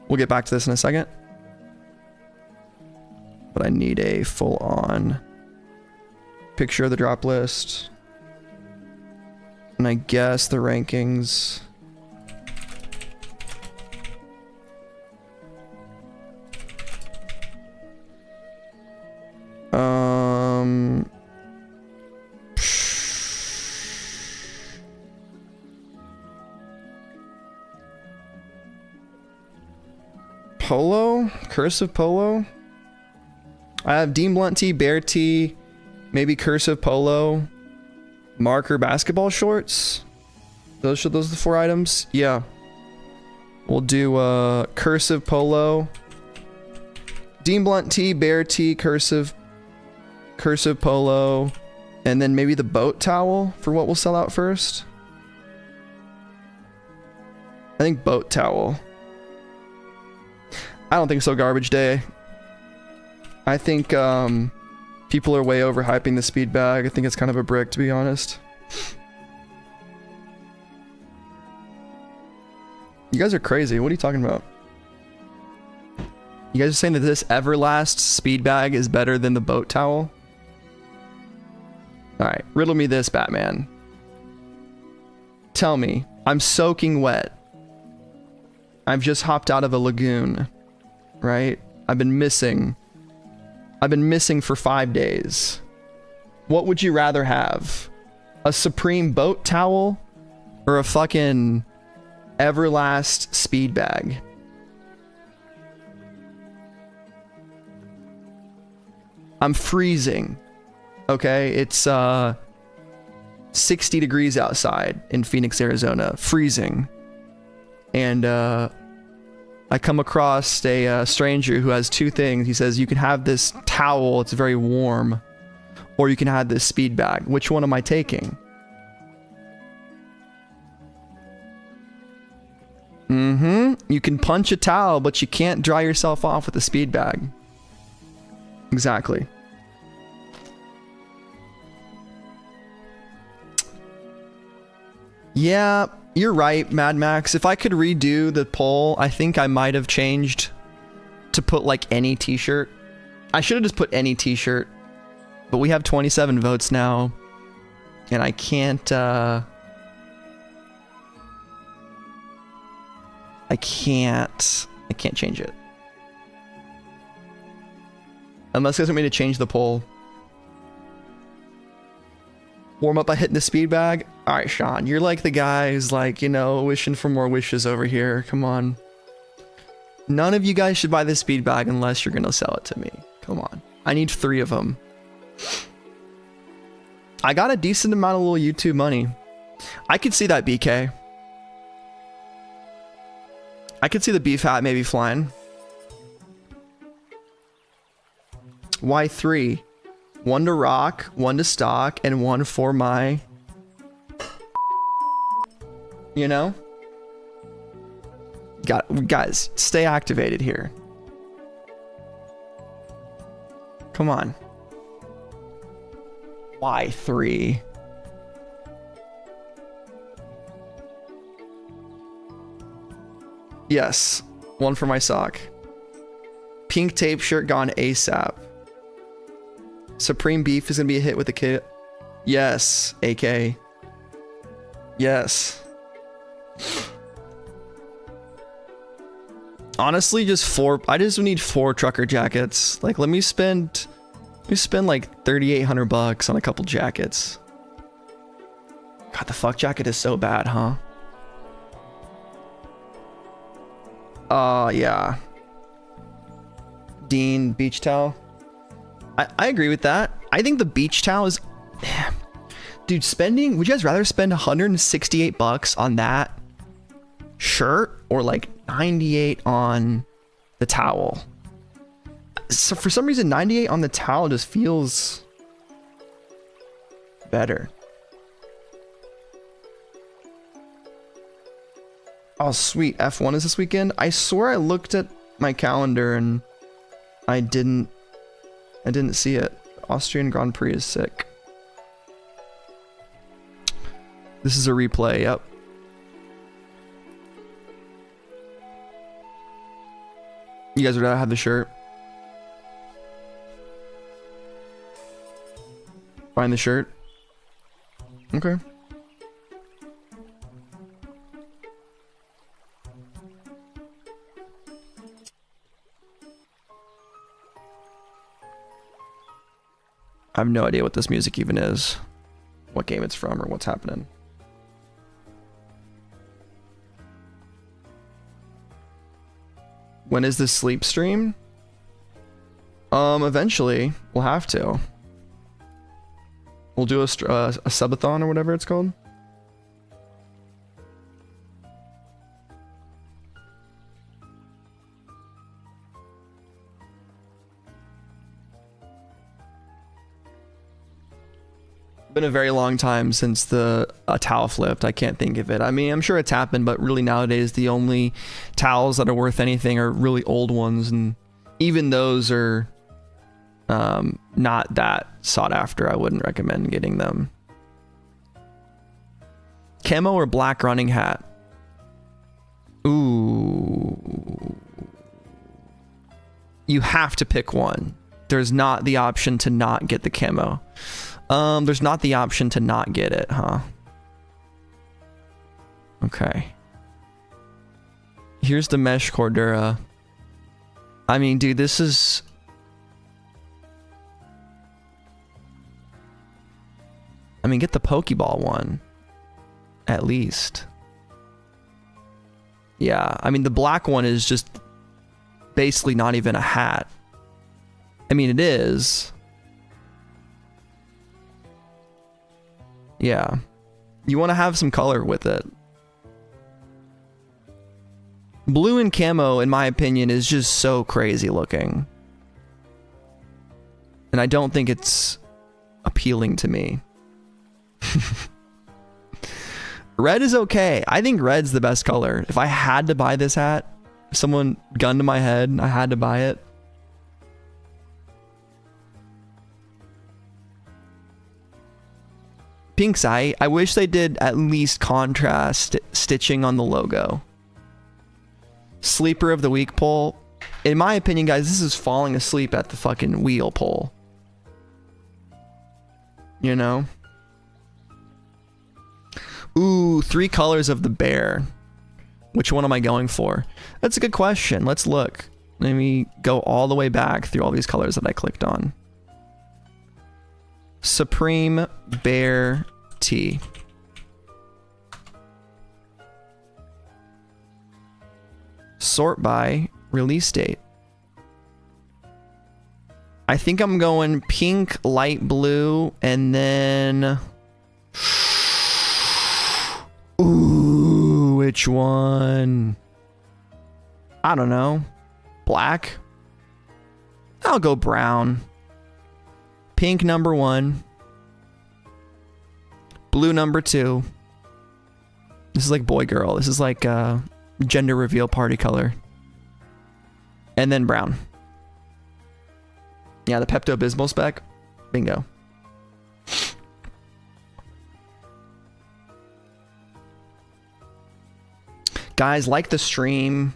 We'll get back to this in a second. But I need a full-on picture of the drop list. And I guess the rankings. Polo? Cursive polo? I have Dean Blunt tee, Bear tee, maybe cursive polo, marker basketball shorts. Those are the 4 items. Yeah. We'll do cursive polo, Dean Blunt tee, Bear tee, cursive polo, and then maybe the boat towel for what we'll sell out first. I think boat towel. I don't think so, Garbage Day. I think people are way overhyping the speed bag. I think it's kind of a brick, to be honest. You guys are crazy. What are you talking about? You guys are saying that this Everlast speed bag is better than the boat towel? Alright, riddle me this, Batman. Tell me, I'm soaking wet. I've just hopped out of a lagoon, right? I've been missing for 5 days. What would you rather have? A Supreme boat towel or a fucking Everlast speed bag? I'm freezing. Okay, it's 60 degrees outside in Phoenix, Arizona. Freezing. And I come across a stranger who has 2 things. He says, you can have this towel, it's very warm, or you can have this speed bag. Which one am I taking? You can punch a towel, but you can't dry yourself off with a speed bag. Exactly. Yeah, you're right, Mad Max. If I could redo the poll, I think I might have changed to put like any t-shirt. I should have just put any t-shirt, but we have 27 votes now, and I can't change it. Unless you guys want me to change the poll. Warm up by hitting the speed bag. All right, Sean, you're like the guy who's like, you know, wishing for more wishes over here. Come on. None of you guys should buy this speed bag unless you're going to sell it to me. Come on. I need 3 of them. I got a decent amount of little YouTube money. I could see that, BK. I could see the beef hat maybe flying. Why 3? 1 to rock, 1 to stock, and 1 for my... You know? Guys, stay activated here. Come on. Why 3? Yes, 1 for my sock. Pink tape shirt gone ASAP. Supreme beef is gonna be a hit with the kit. Yes, AK. Yes. Honestly, just 4. I just need 4 trucker jackets. Like, let me spend like 3,800 bucks on a couple jackets. God, the fuck jacket is so bad, huh? Yeah. Dean, beach towel. I agree with that. I think the beach towel is... Dude, spending... Would you guys rather spend 168 bucks on that shirt or like 98 on the towel? So for some reason, 98 on the towel just feels better. Oh, sweet. F1 is this weekend? I swear I looked at my calendar and I didn't see it. Austrian Grand Prix is sick. This is a replay, yep. You guys would rather have the shirt? Find the shirt? Okay. I have no idea what this music even is, what game it's from, or what's happening. When is this sleep stream? Eventually, we'll have to. We'll do a subathon or whatever it's called. Been a very long time since a towel flipped. I can't think of it. I mean, I'm sure it's happened, but really nowadays the only towels that are worth anything are really old ones, and even those are not that sought after. I wouldn't recommend getting them. Camo or black running hat? Ooh. You have to pick one. There's not the option to not get the camo. There's not the option to not get it, huh? Okay. Here's the mesh Cordura. I mean, dude, this is... I mean, get the Pokeball one. At least. Yeah, I mean, the black one is just basically not even a hat. I mean, it is... Yeah. You want to have some color with it. Blue and camo, in my opinion, is just so crazy looking. And I don't think it's appealing to me. Red is okay. I think red's the best color. If I had to buy this hat, if someone gun to my head, I had to buy it. Pink's eye. I wish they did at least contrast stitching on the logo. Sleeper of the week poll. In my opinion, guys, this is falling asleep at the fucking wheel poll. You know? Ooh, 3 colors of the bear. Which one am I going for? That's a good question. Let's look. Let me go all the way back through all these colors that I clicked on. Supreme Bear Tee. Sort by release date. I think I'm going pink, light blue, and then... Ooh, which one? I don't know. Black? I'll go brown. Pink number 1. Blue number 2. This is like boy girl. This is like gender reveal party color. And then brown. Yeah, the Pepto-Bismol spec. Bingo. Guys, like the stream.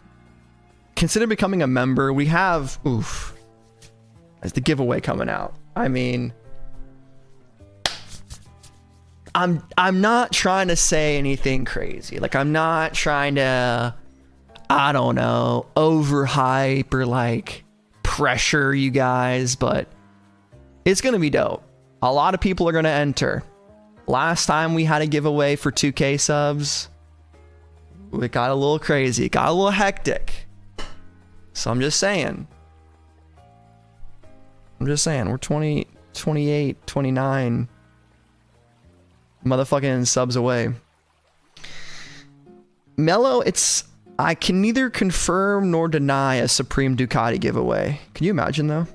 Consider becoming a member. We have... Oof. There's the giveaway coming out. I mean, I'm not trying to say anything crazy. Like, I'm not trying to I don't know, overhype or like pressure you guys, but it's going to be dope. A lot of people are going to enter. Last time we had a giveaway for 2K subs, it got a little crazy. It got a little hectic. So I'm just saying. We're 20, 28, 29 motherfucking subs away. Mello, I can neither confirm nor deny a Supreme Ducati giveaway. Can you imagine though?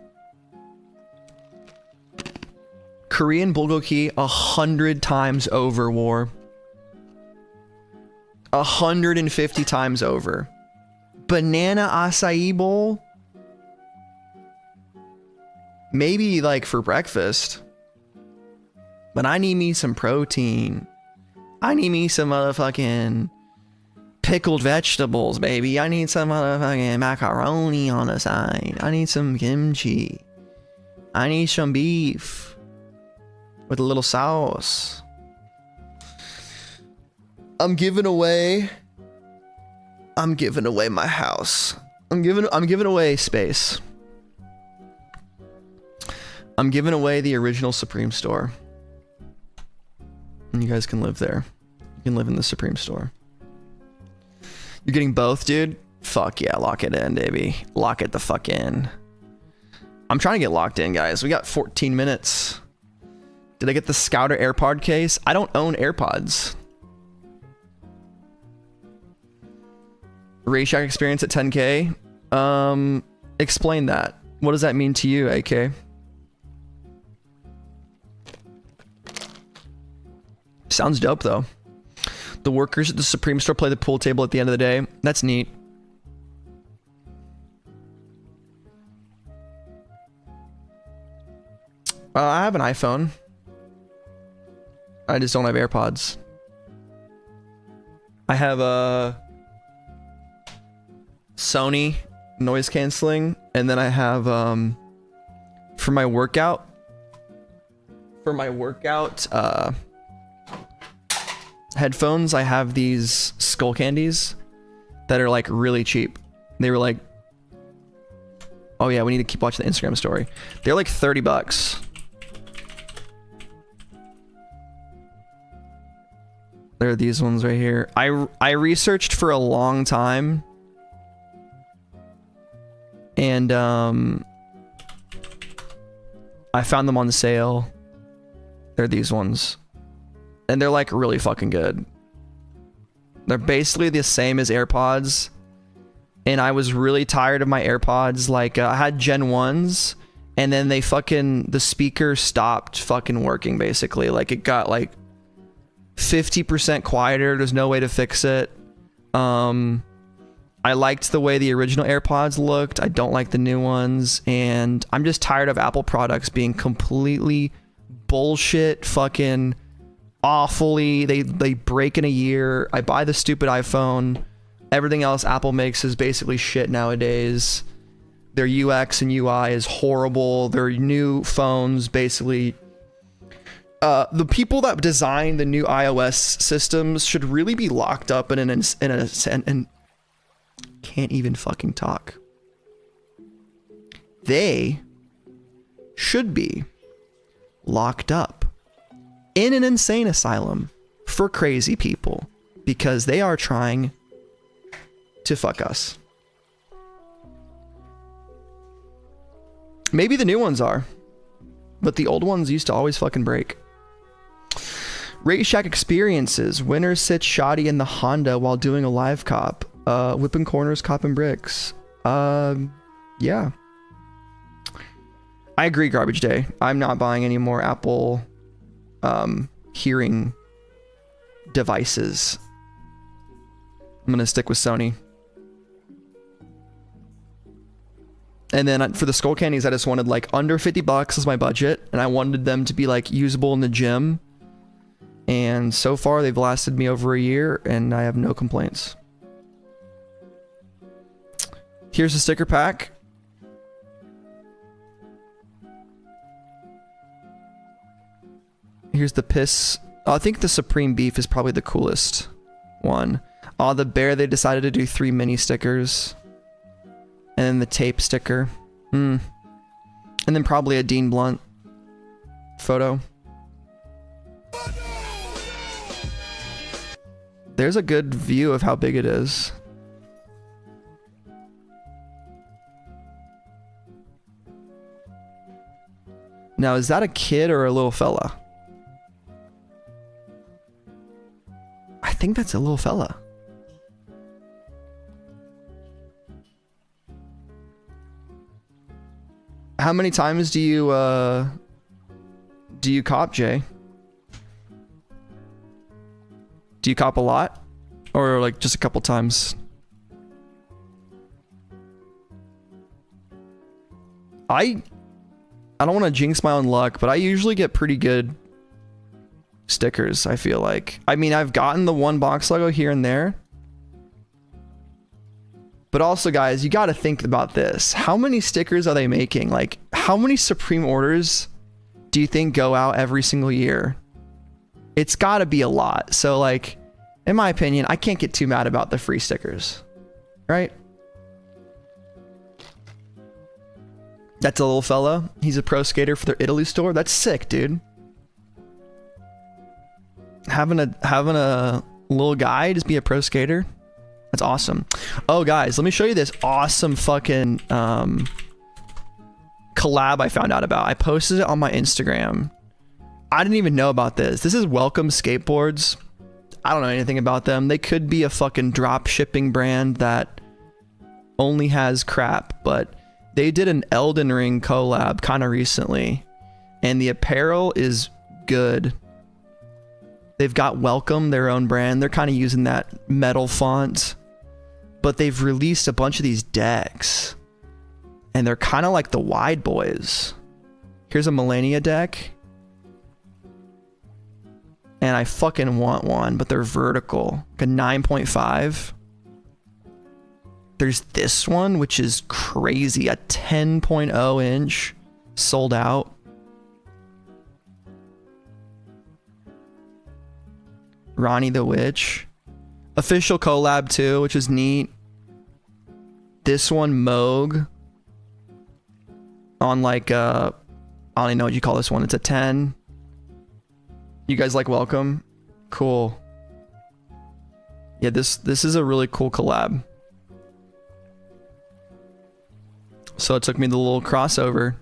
Korean Bulgogi 100 times over, War. 150 times over. Banana acai bowl? Maybe like for breakfast. But I need me some protein. I need me some motherfucking pickled vegetables, baby. I need some motherfucking macaroni on the side. I need some kimchi. I need some beef with a little sauce. I'm giving away my house. I'm giving away space. I'm giving away the original Supreme store. And you guys can live there. You can live in the Supreme store. You're getting both, dude? Fuck yeah, lock it in, baby. Lock it the fuck in. I'm trying to get locked in, guys. We got 14 minutes. Did I get the Scouter AirPod case? I don't own AirPods. Rayshack experience at 10K? Explain that. What does that mean to you, AK? Sounds dope, though. The workers at the Supreme store play the pool table at the end of the day. That's neat. I have an iPhone. I just don't have AirPods. I have a Sony noise canceling, and then I have for my workout headphones, I have these Skull Candies that are like really cheap. They were like, oh yeah, we need to keep watching the Instagram story. They're like $30. There are these ones right here. I researched for a long time, and I found them on sale. They're these ones, and they're like really fucking good. They're basically the same as AirPods, and I was really tired of my AirPods. Like I had Gen 1s, and then the speaker stopped fucking working, basically. Like it got like 50% quieter. There's no way to fix it. I liked the way the original AirPods looked. I don't like the new ones, and I'm just tired of Apple products being completely bullshit, fucking awfully. They break in a year. I buy the stupid iPhone. Everything else Apple makes is basically shit nowadays. Their UX and UI is horrible. Their new phones basically. The people that design the new iOS systems should really be locked up in an can't even fucking talk. They should be locked up in an insane asylum for crazy people because they are trying to fuck us. Maybe the new ones are, but the old ones used to always fucking break. Rayshack experiences. Winner sits shoddy in the Honda while doing a live cop. Whipping corners, copping bricks. Yeah. I agree, Garbage Day. I'm not buying any more Apple hearing devices. I'm gonna stick with Sony. And then for the Skull Candies, I just wanted like under $50 is my budget, and I wanted them to be like usable in the gym. And so far, they've lasted me over a year, and I have no complaints. Here's the sticker pack. Here's the piss. I think the Supreme Beef is probably the coolest one. Oh, the bear, they decided to do 3 mini stickers. And then the tape sticker. And then probably a Dean Blunt photo. There's a good view of how big it is. Now, is that a kid or a little fella? I think that's a little fella. How many times do you cop, Jay? Do you cop a lot? Or like just a couple times? I don't want to jinx my own luck, but I usually get pretty good stickers, I feel like. I mean, I've gotten the one box logo here and there. But also, guys, you got to think about this. How many stickers are they making? Like, how many Supreme orders do you think go out every single year? It's got to be a lot. So, like, in my opinion, I can't get too mad about the free stickers. Right? That's a little fella. He's a pro skater for their Italy store. That's sick, dude. Having a little guy just be a pro skater. That's awesome. Oh, guys, let me show you this awesome fucking collab I found out about. I posted it on my Instagram. I didn't even know about this. This is Welcome Skateboards. I don't know anything about them. They could be a fucking drop shipping brand that only has crap, but they did an Elden Ring collab kind of recently, and the apparel is good. They've got Welcome, their own brand. They're kind of using that metal font, but they've released a bunch of these decks, and they're kind of like the Wide Boys. Here's a Millennia deck, and I fucking want one, but they're vertical, like a 9.5. There's this one, which is crazy, a 10.0 inch, sold out. Ronnie the Witch. Official collab too, which is neat. This one, Moog. On like, I don't even know what you call this one. It's a 10. You guys like Welcome? Cool. Yeah, this is a really cool collab. So it took me the little crossover.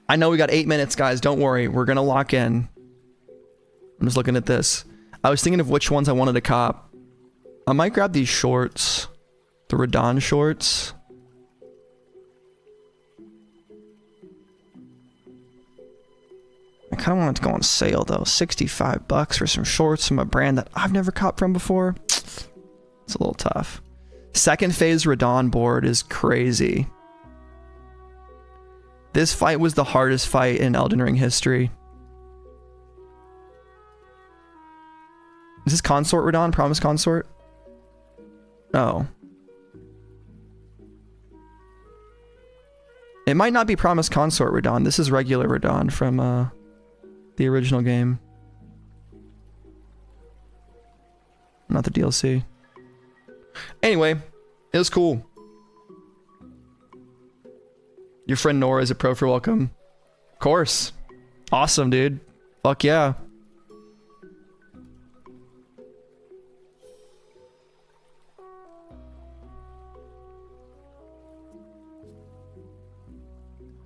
I know we got 8 minutes, guys. Don't worry. We're going to lock in. I'm just looking at this. I was thinking of which ones I wanted to cop. I might grab these shorts. The Radon shorts. I kind of want it to go on sale, though. $65 for some shorts from a brand that I've never copped from before. It's a little tough. Second phase Radon board is crazy. This fight was the hardest fight in Elden Ring history. Is this Consort Radon? Promise Consort? Oh. It might not be Promise Consort Radon. This is regular Radon from the original game. Not the DLC. Anyway, it was cool. Your friend Nora is a pro for Welcome. Of course. Awesome, dude. Fuck yeah.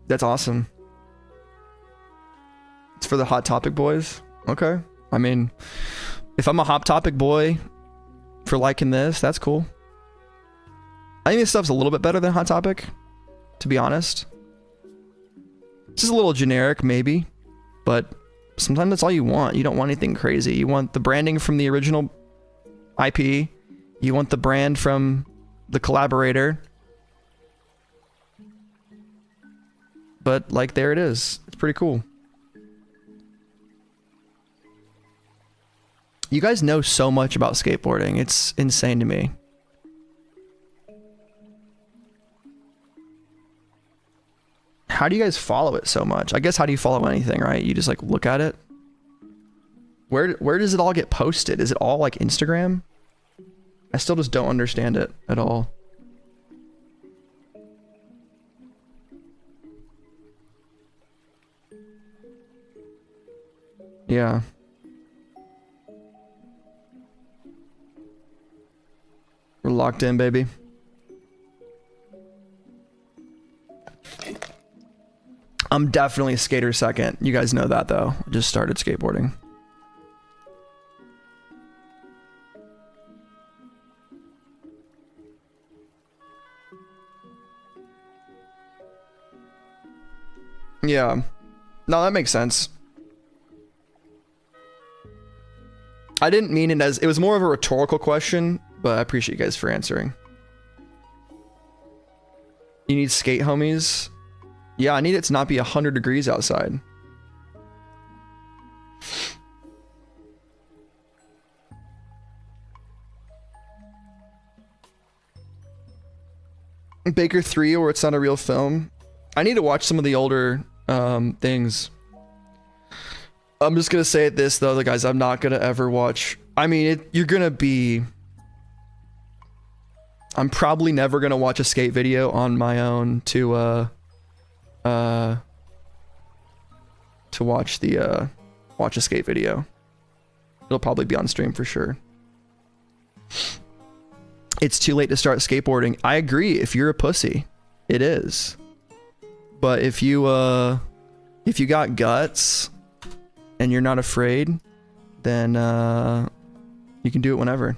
That's awesome. It's for the Hot Topic boys. Okay. I mean, if I'm a Hot Topic boy for liking this, that's cool. I think this stuff's a little bit better than Hot Topic, to be honest. It's just a little generic, maybe, but sometimes that's all you want. You don't want anything crazy. You want the branding from the original IP. You want the brand from the collaborator. But, like, there it is. It's pretty cool. You guys know so much about skateboarding. It's insane to me. How do you guys follow it so much? I guess how do you follow anything, right? You just, like, look at it. Where does it all get posted? Is it all, like, Instagram? I still just don't understand it at all. Yeah. We're locked in, baby. I'm definitely a skater second. You guys know that though. I just started skateboarding. Yeah. No, that makes sense. I didn't mean it as... It was more of a rhetorical question, but I appreciate you guys for answering. You need skate homies? Yeah, I need it to not be 100 degrees outside. Baker 3, or it's not a real film. I need to watch some of the older things. I'm just gonna say it this though, guys. I'm not gonna ever watch. I mean, you're gonna be. I'm probably never gonna watch a skate video on my own to watch the watch a skate video. It'll probably be on stream for sure. It's too late to start skateboarding. I agree. If you're a pussy, it is. But if you got guts and you're not afraid, then you can do it whenever.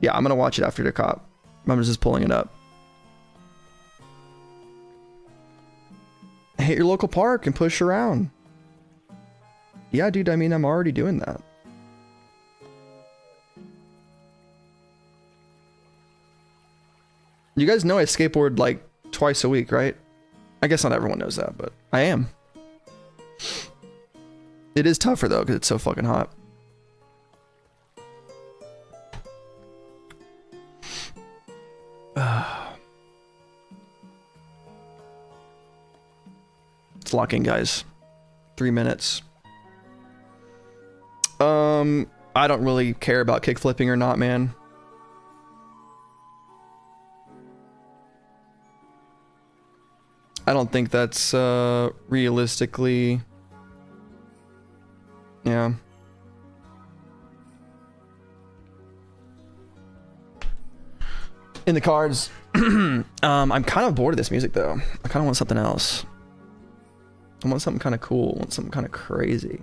Yeah, I'm gonna watch it after the cop. I'm just pulling it up. Hit your local park and push around. Yeah, dude, I mean, I'm already doing that. You guys know I skateboard like twice a week, right? I guess not everyone knows that, but I am. It is tougher though, because it's so fucking hot. Let's lock in, guys. 3 minutes. I don't really care about kick flipping or not, man. I don't think that's realistically. Yeah. In the cards. I'm kind of bored of this music though. I kind of want something else. I want something kind of cool. I want something kind of crazy.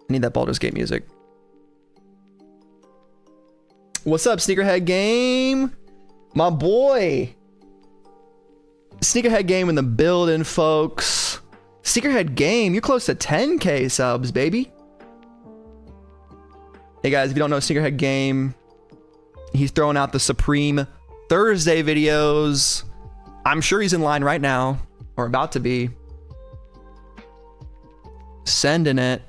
I need that Baldur's Gate music. What's up, Sneakerhead Game? My boy. Sneakerhead Game in the building, folks. Sneakerhead Game, you're close to 10K subs, baby. Hey guys, if you don't know Sneakerhead Game, he's throwing out the Supreme Thursday videos. I'm sure he's in line right now, or about to be. Sending it.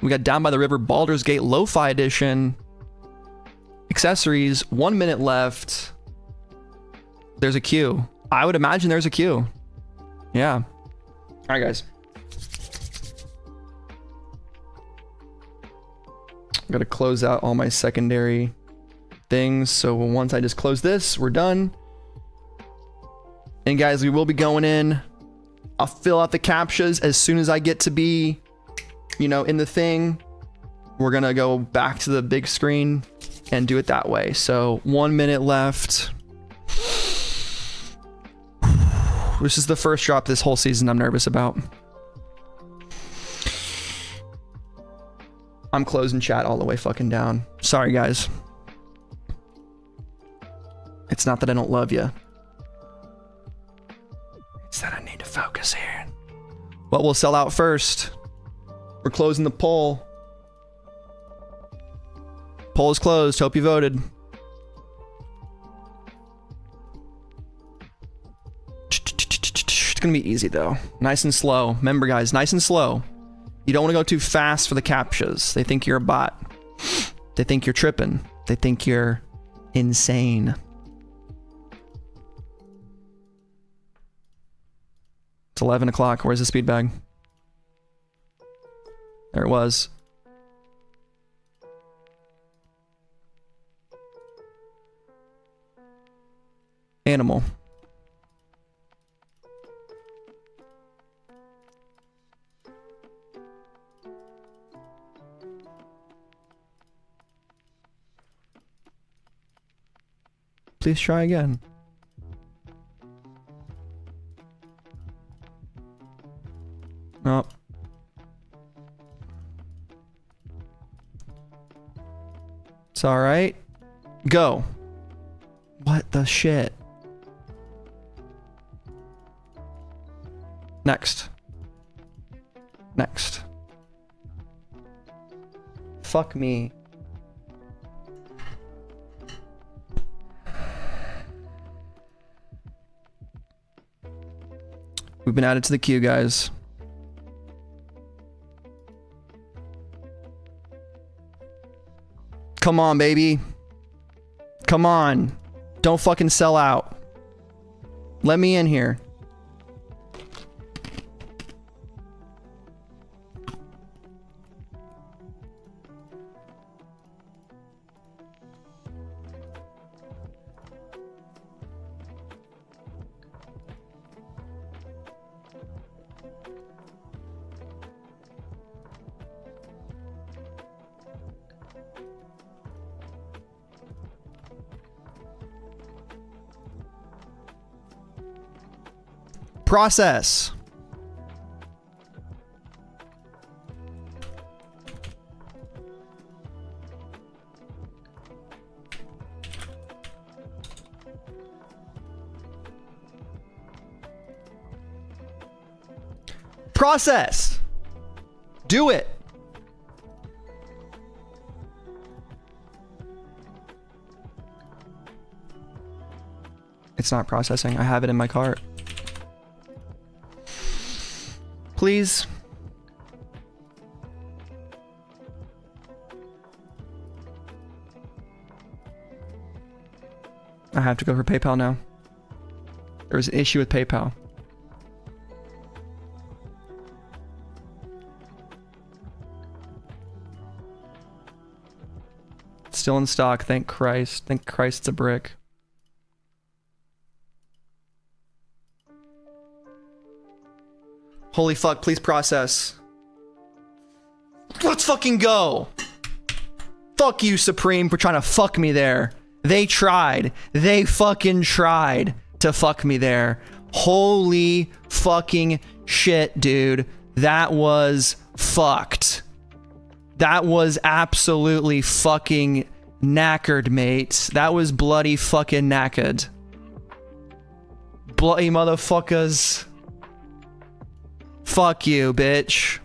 We got Down by the River Baldur's Gate Lo-Fi Edition. Accessories, 1 minute left. There's a queue. I would imagine there's a queue. Yeah. All right, guys. I'm gonna close out all my secondary things. So once I just close this, we're done. And guys, we will be going in. I'll fill out the captchas as soon as I get to be, you know, in the thing. We're gonna go back to the big screen and do it that way. So 1 minute left. This is the first drop this whole season I'm nervous about. I'm closing chat all the way fucking down. Sorry, guys. It's not that I don't love you. It's that I need to focus here. What will sell out first? We're closing the poll. Poll is closed. Hope you voted. It's gonna be easy though. Nice and slow. Remember, guys, nice and slow. You don't want to go too fast for the captchas. They think you're a bot. They think you're tripping. They think you're insane. It's 11 o'clock. Where's the speed bag? There it was. Animal. Please try again. Nope. It's all right. Go. What the shit? Next. Next. Fuck me. We've been added to the queue, guys. Come on, baby. Come on. Don't fucking sell out. Let me in here. Process. Process. Do it. It's not processing. I have it in my cart. Please. I have to go for PayPal now. There was an issue with PayPal. Still in stock, thank Christ. Thank Christ it's a brick. Holy fuck, please process. Let's fucking go. Fuck you, Supreme, for trying to fuck me there. They tried. They fucking tried to fuck me there. Holy fucking shit, dude. That was fucked. That was absolutely fucking knackered, mates. That was bloody fucking knackered. Bloody motherfuckers. Fuck you, bitch.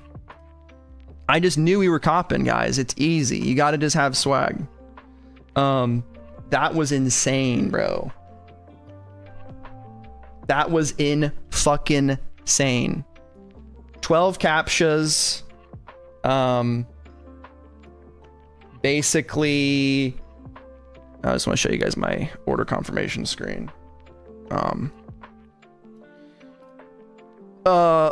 I just knew we were copping, guys. It's easy. You gotta just have swag. That was insane, bro. That was in fucking insane. 12 captchas. Basically, I just want to show you guys my order confirmation screen.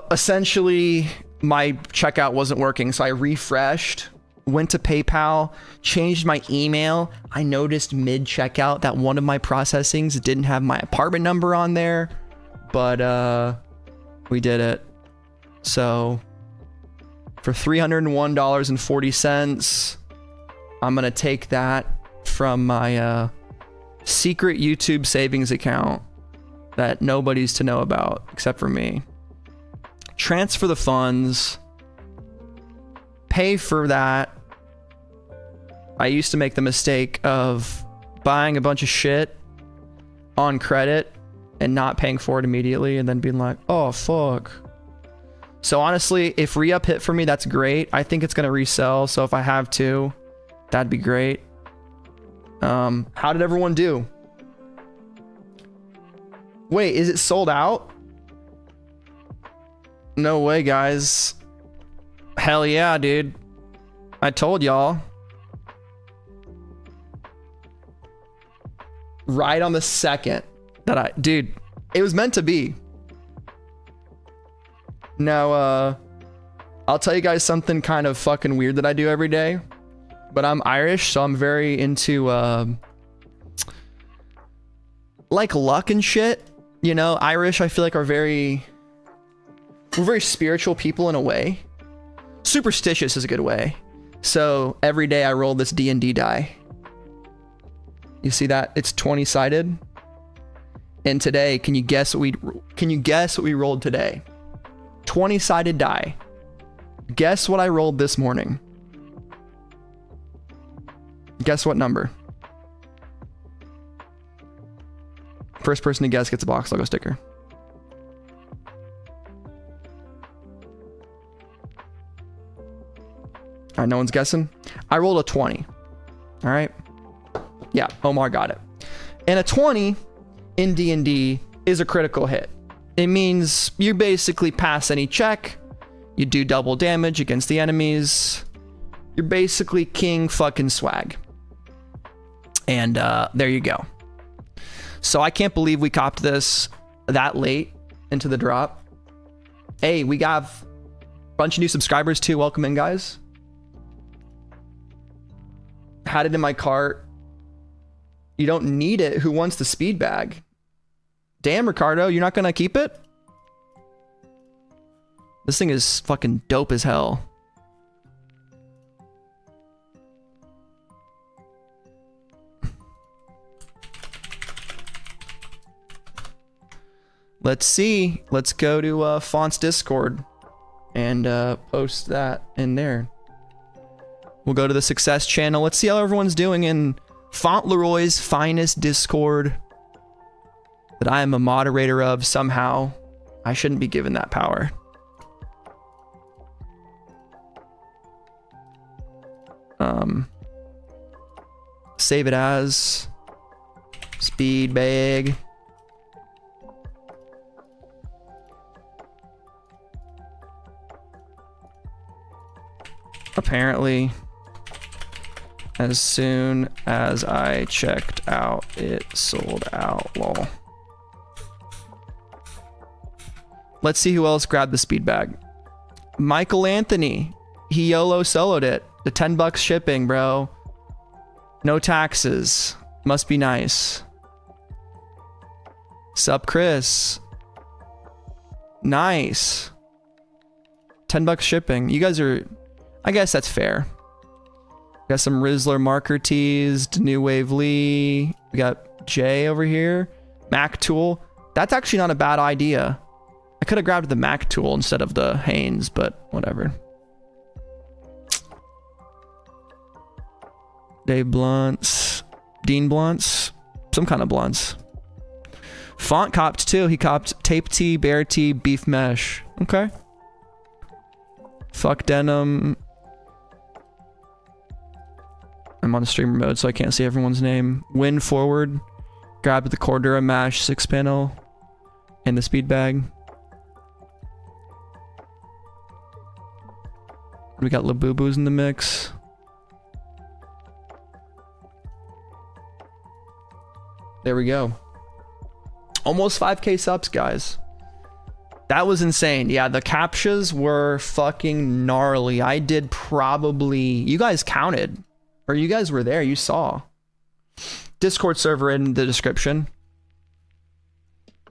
Essentially, my checkout wasn't working, so I refreshed, went to PayPal, changed my email. I noticed mid-checkout that one of my processings didn't have my apartment number on there, but we did it. So for $301.40, I'm gonna take that from my secret YouTube savings account that nobody's to know about except for me. Transfer the funds, pay for that. I used to make the mistake of buying a bunch of shit on credit and not paying for it immediately and then being like, oh fuck. So honestly, if re-up hit for me, that's great. I think it's gonna resell, so if I have to, that'd be great. How did everyone do? Wait, is it sold out? No way, guys. Hell yeah, dude. I told y'all. right on the second that dude, it was meant to be. Now, I'll tell you guys something kind of fucking weird that I do every day, but I'm Irish, so I'm very into, like luck and shit. You know, Irish, I feel like we're very spiritual people in a way. Superstitious is a good way. So every day I roll this D&D die. You see that? It's 20-sided. And today, can you guess what we rolled today? 20-sided die. Guess what I rolled this morning? Guess what number? First person to guess gets a box logo sticker. All right, no one's guessing. I rolled a 20. All right. Yeah, Omar got it. And a 20 in D&D is a critical hit. It means you basically pass any check. You do double damage against the enemies. You're basically king fucking swag. And there you go. So I can't believe we copped this that late into the drop. Hey, we got a bunch of new subscribers too. Welcome in, guys. Had it in my cart. You don't need it. Who wants the speed bag? Damn, Ricardo, you're not gonna keep it? This thing is fucking dope as hell. Let's see. Let's go to Font's Discord and post that in there. We'll go to the success channel. Let's see how everyone's doing in Font Leroy's finest Discord that I am a moderator of somehow. I shouldn't be given that power. Save it as Speedbag. Apparently, as soon as I checked out, it sold out. Lol. Let's see who else grabbed the speed bag. Michael Anthony. He YOLO soloed it. The $10 shipping, bro. No taxes. Must be nice. Sup, Chris. Nice. $10 shipping. You guys are... I guess that's fair. Got some Rizzler marker teased. New Wave Lee. We got Jay over here. Mac Tool. That's actually not a bad idea. I could have grabbed the Mac Tool instead of the Hanes, but whatever. Dave Blunts. Dean Blunts. Some kind of blunts. Font copped too. He copped Tape Tee, Bear Tee, Beef Mesh. Okay. Fuck Denim. I'm on streamer mode, so I can't see everyone's name. Win Forward. Grabbed the Cordura Mash 6-panel. And the speed bag. We got Labubu's in the mix. There we go. Almost 5K subs, guys. That was insane. Yeah, the captchas were fucking gnarly. I did probably... You guys counted. Or you guys were there. You saw. Discord server in the description.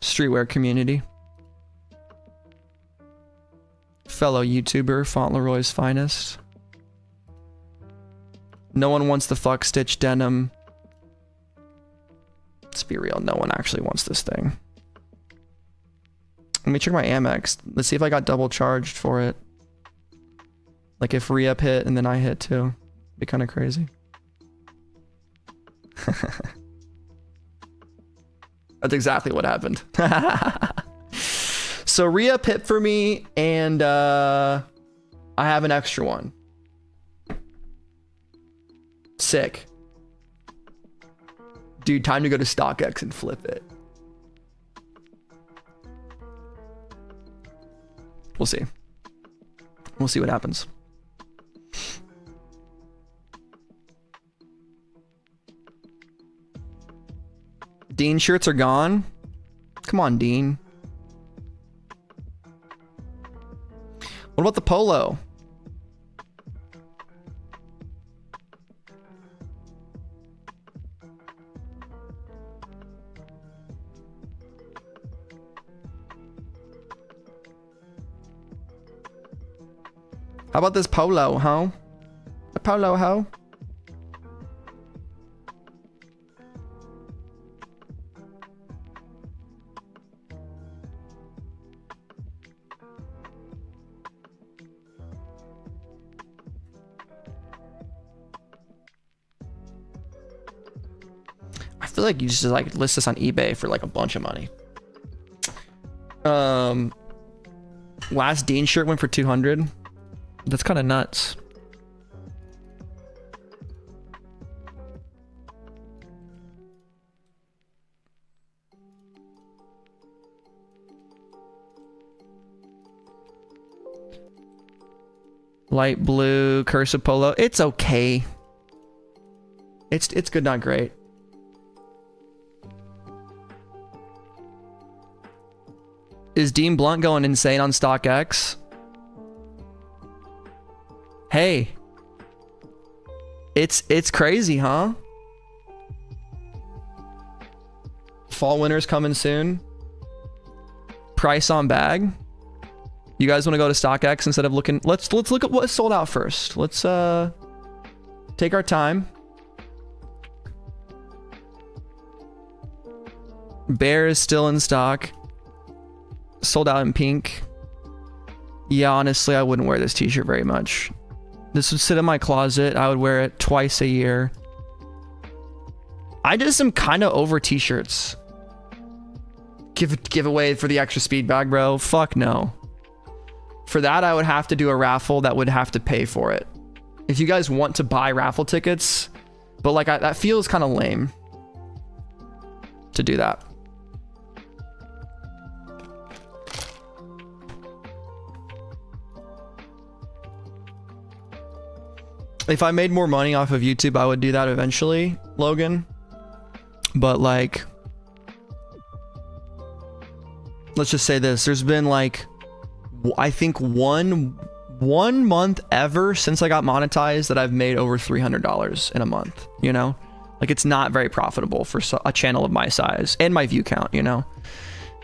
Streetwear community. Fellow YouTuber, Font Leroy's finest. No one wants the fuck stitch denim. Let's be real. No one actually wants this thing. Let me check my Amex. Let's see if I got double charged for it. Like if re-up hit and then I hit too. Be kind of crazy. That's exactly what happened. So re-up hit for me, and I have an extra one. Sick. Dude, time to go to StockX and flip it. We'll see. We'll see what happens. Dean shirts are gone. Come on, Dean. What about the polo? How about this polo, huh? The polo, huh? I feel like you just like list this on eBay for like a bunch of money. Last Dean shirt went for 200. That's kind of nuts. Light blue cursive polo. It's okay. It's good, not great. Is Dean Blunt going insane on StockX? Hey. It's crazy, huh? Fall winter's coming soon. Price on bag. You guys want to go to StockX instead of looking? Let's look at what sold out first. Let's take our time. Bear is still in stock. Sold out in pink. Yeah, honestly, I wouldn't wear this t-shirt very much. This would sit in my closet. I would wear it twice a year. I just am kind of over t-shirts. Give away for the extra speed bag, bro. Fuck no. For that, I would have to do a raffle that would have to pay for it. If you guys want to buy raffle tickets, but like that feels kind of lame to do that. If I made more money off of YouTube, I would do that eventually, Logan. But like, let's just say this. There's been like, I think one month ever since I got monetized that I've made over $300 in a month, you know? Like, it's not very profitable for a channel of my size and my view count, you know?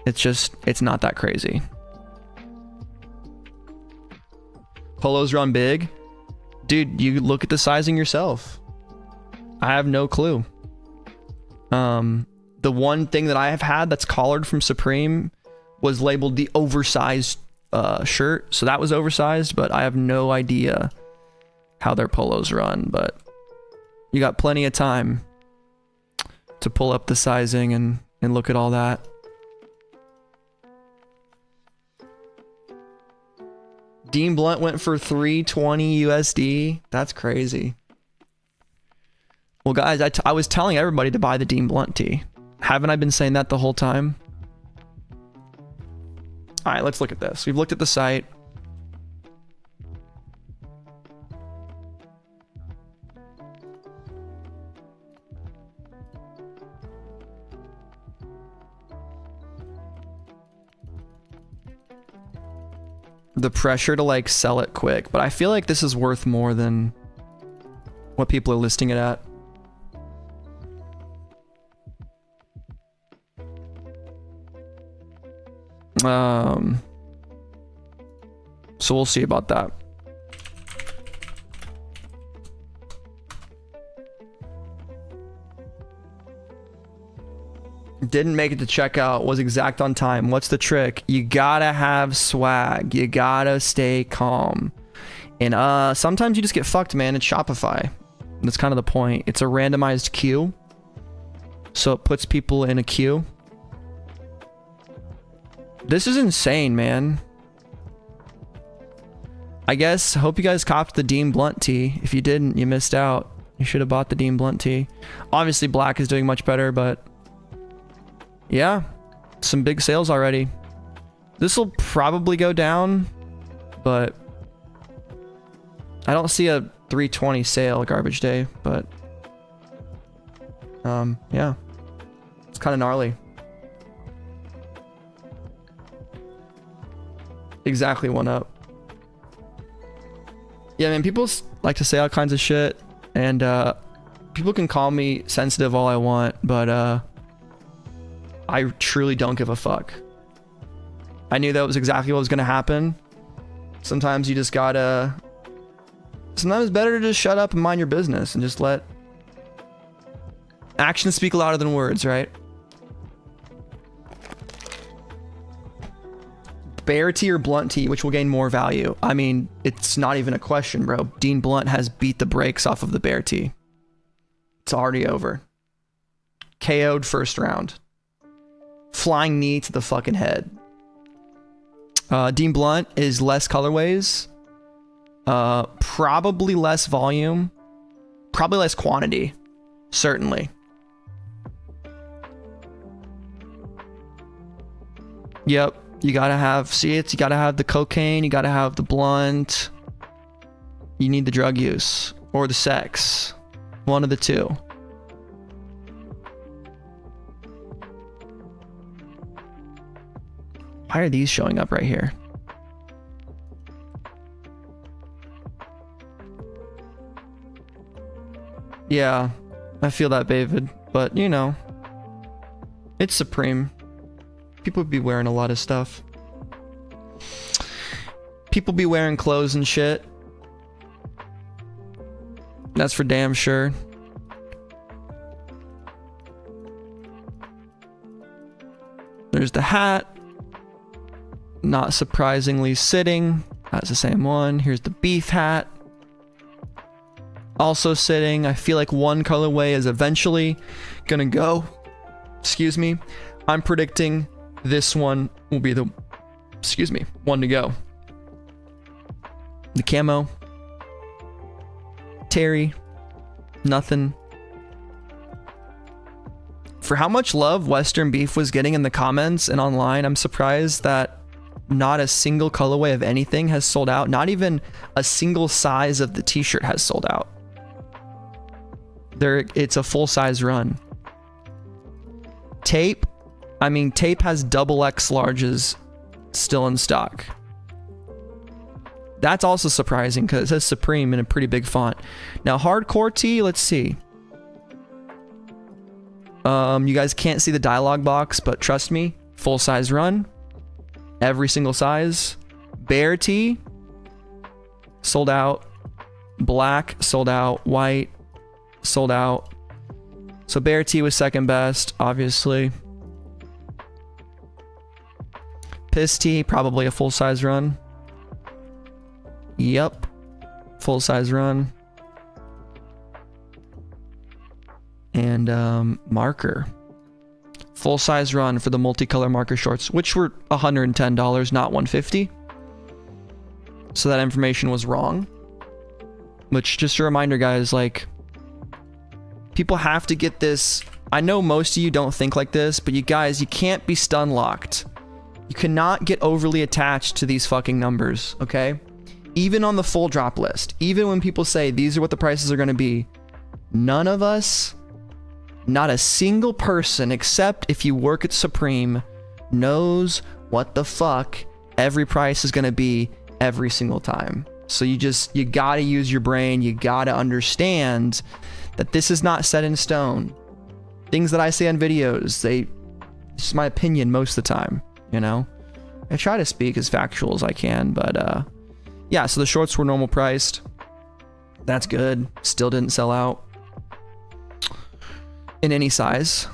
It's not that crazy. Polos run big. Dude, you look at the sizing yourself. I have no clue. The one thing that I have had that's collared from Supreme was labeled the oversized shirt. So that was oversized, but I have no idea how their polos run. But you got plenty of time to pull up the sizing and look at all that. Dean Blunt went for $320 USD. That's crazy. Well, guys, I was telling everybody to buy the Dean Blunt tee. Haven't I been saying that the whole time? All right, let's look at this. We've looked at the site. The pressure to like sell it quick, but I feel like this is worth more than what people are listing it at. So we'll see about that. Didn't make it to checkout, was exact on time. What's the trick? You gotta have swag. You gotta stay calm. And sometimes you just get fucked, man. It's Shopify. That's kind of the point. It's a randomized queue. So it puts people in a queue. This is insane, man. I guess, hope you guys copped the Dean Blunt tee. If you didn't, you missed out. You should have bought the Dean Blunt tee. Obviously, black is doing much better, but yeah, some big sales already. This will probably go down, but I don't see a 320 sale garbage day, but yeah, kind of gnarly. Exactly 1UP. Yeah, man, people like to say all kinds of shit, and people can call me sensitive all I want, but I truly don't give a fuck. I knew that was exactly what was gonna happen. Sometimes you just gotta... Sometimes it's better to just shut up and mind your business and just let actions speak louder than words, right? Bare tee or blunt tee, which will gain more value? I mean, it's not even a question, bro. Dean Blunt has beat the brakes off of the bare tee. It's already over. KO'd first round. Flying knee to the fucking head. Dean Blunt is less colorways. Probably less volume. Probably less quantity. Certainly. Yep. You gotta have, see it, you gotta have the cocaine, you gotta have the blunt. You need the drug use. Or the sex. One of the two. Why are these showing up right here? Yeah, I feel that, David. But, you know, it's Supreme. People be wearing a lot of stuff. People be wearing clothes and shit. That's for damn sure. There's the hat. Not surprisingly sitting. That's the same one. Here's the beef hat. Also sitting. I feel like one colorway is eventually gonna go. Excuse me. I'm predicting this one will be the, excuse me, one to go. The camo. Terry. Nothing. For how much love Western Beef was getting in the comments and online, I'm surprised that not a single colorway of anything has sold out. Not even a single size of the t-shirt has sold out. It's a full size run. Tape. I mean, tape has double X larges still in stock. That's also surprising because it says Supreme in a pretty big font. Now, hardcore tee, let's see. You guys can't see the dialogue box, but trust me, full size run. Every single size. Bare tee, sold out. Black, sold out. White, sold out. So bare tee was second best, obviously. Piss tee, probably a full size run. Yep. Full size run. And marker. Full size run for the multicolor marker shorts, which were $110, not $150. So that information was wrong. Which, just a reminder, guys, like, people have to get this. I know most of you don't think like this, but you guys, you can't be stun locked. You cannot get overly attached to these fucking numbers, okay? Even on the full drop list, even when people say these are what the prices are going to be, none of us, not a single person, except if you work at Supreme, knows what the fuck every price is going to be every single time. So you gotta use your brain. You gotta understand that this is not set in stone. Things that I say on videos, it's just my opinion most of the time, you know? I try to speak as factual as I can, but yeah, so the shorts were normal priced. That's good. Still didn't sell out in any size.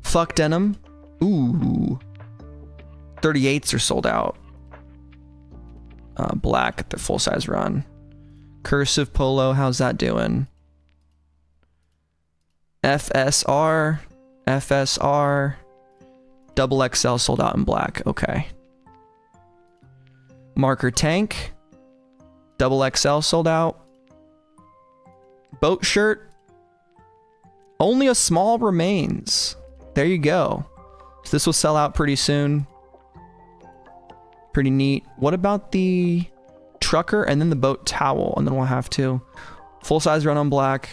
Fuck denim. Ooh. 38s are sold out. Black at the full size run. Cursive polo, how's that doing? FSR. Double XL sold out in black. Okay. Marker tank. Double XL sold out. Boat shirt. Only a small remains. There you go. So this will sell out pretty soon. Pretty neat. What about the trucker and then the boat towel? And then we'll have to full size run on black,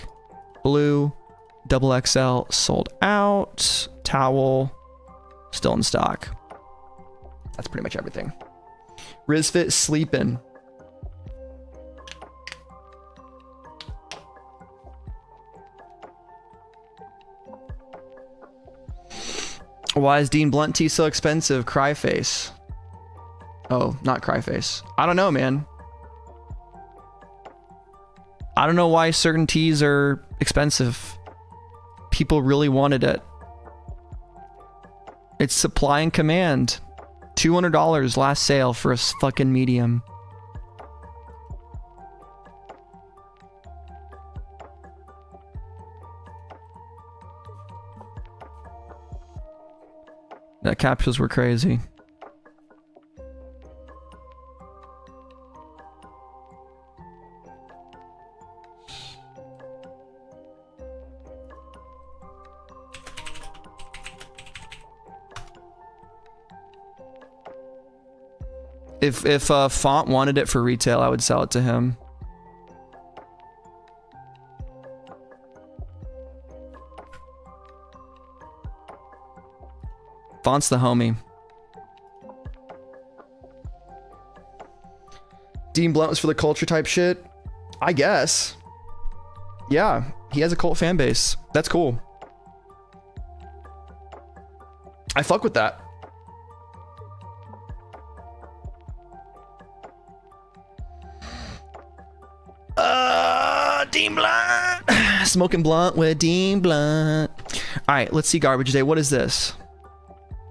blue, Double XL sold out. Towel still in stock. That's pretty much everything. Rizfit sleeping. Why is Dean Blunt tea so expensive? Cryface. Oh, not Cryface. I don't know, man. I don't know why certain teas are expensive. People really wanted it. It's supply and command. $200 last sale for a fucking medium. That capsules were crazy. If Font wanted it for retail, I would sell it to him. Font's the homie. Dean Blunt was for the culture type shit? I guess. Yeah, he has a cult fan base. That's cool. I fuck with that. Dean Blunt. Smoking blunt with Dean Blunt. All right, let's see garbage day. What is this?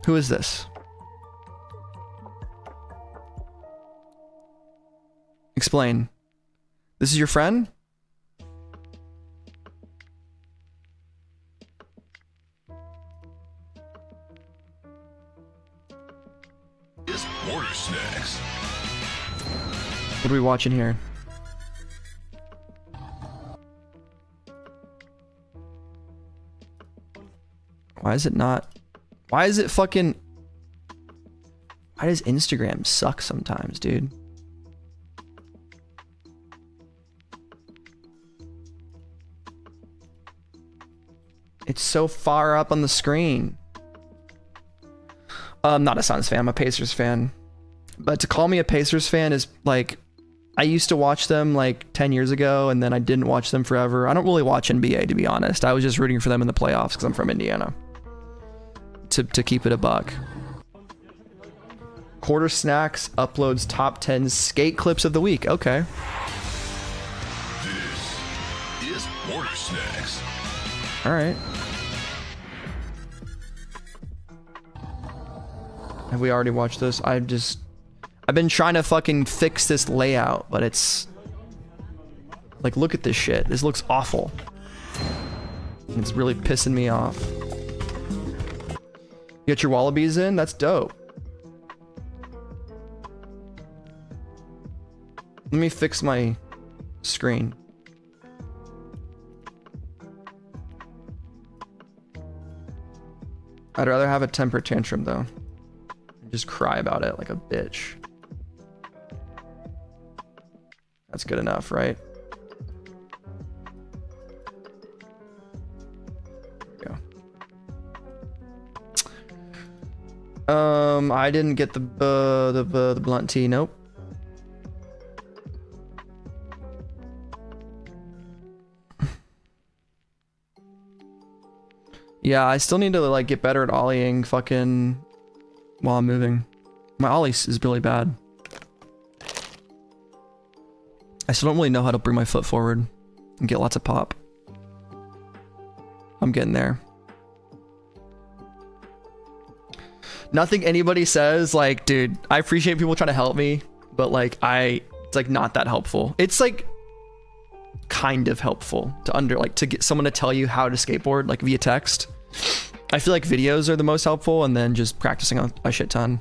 Who is this? Explain. This is your friend? It's Mortar Snacks. What are we watching here? Why is it not? Why is it fucking... Why does Instagram suck sometimes, dude? It's so far up on the screen. I'm not a Suns fan, I'm a Pacers fan. But to call me a Pacers fan is like... I used to watch them like 10 years ago, and then I didn't watch them forever. I don't really watch NBA, to be honest. I was just rooting for them in the playoffs because I'm from Indiana. To keep it a buck. Quarter Snacks uploads top 10 skate clips of the week. Okay. This is Mortar Snacks. All right. Have we already watched this? I've been trying to fucking fix this layout, but it's like, look at this shit. This looks awful. It's really pissing me off. You got your wallabies in? That's dope. Let me fix my screen. I'd rather have a temper tantrum though. Just cry about it like a bitch. That's good enough, right? I didn't get the blunt tea. Nope. Yeah, I still need to like get better at ollieing fucking while I'm moving. My ollie is really bad. I still don't really know how to bring my foot forward and get lots of pop. I'm getting there. Nothing anybody says, like, dude, I appreciate people trying to help me, but like, it's like not that helpful. It's like kind of helpful to get someone to tell you how to skateboard, like via text. I feel like videos are the most helpful, and then just practicing a shit ton.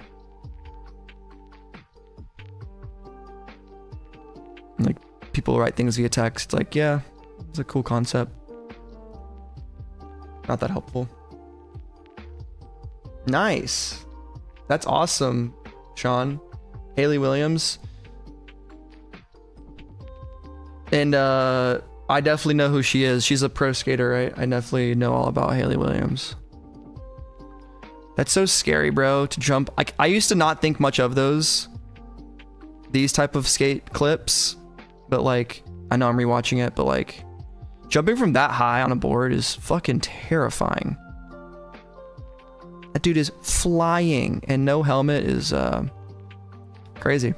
Like, people write things via text. It's like, yeah, it's a cool concept. Not that helpful. Nice. That's awesome, Sean. Haley Williams. And I definitely know who she is. She's a pro skater, right? I definitely know all about Haley Williams. That's so scary, bro, to jump. Like, I used to not think much of these type of skate clips, but like, I know I'm rewatching it, but like, jumping from that high on a board is fucking terrifying. That dude is flying, and no helmet is crazy.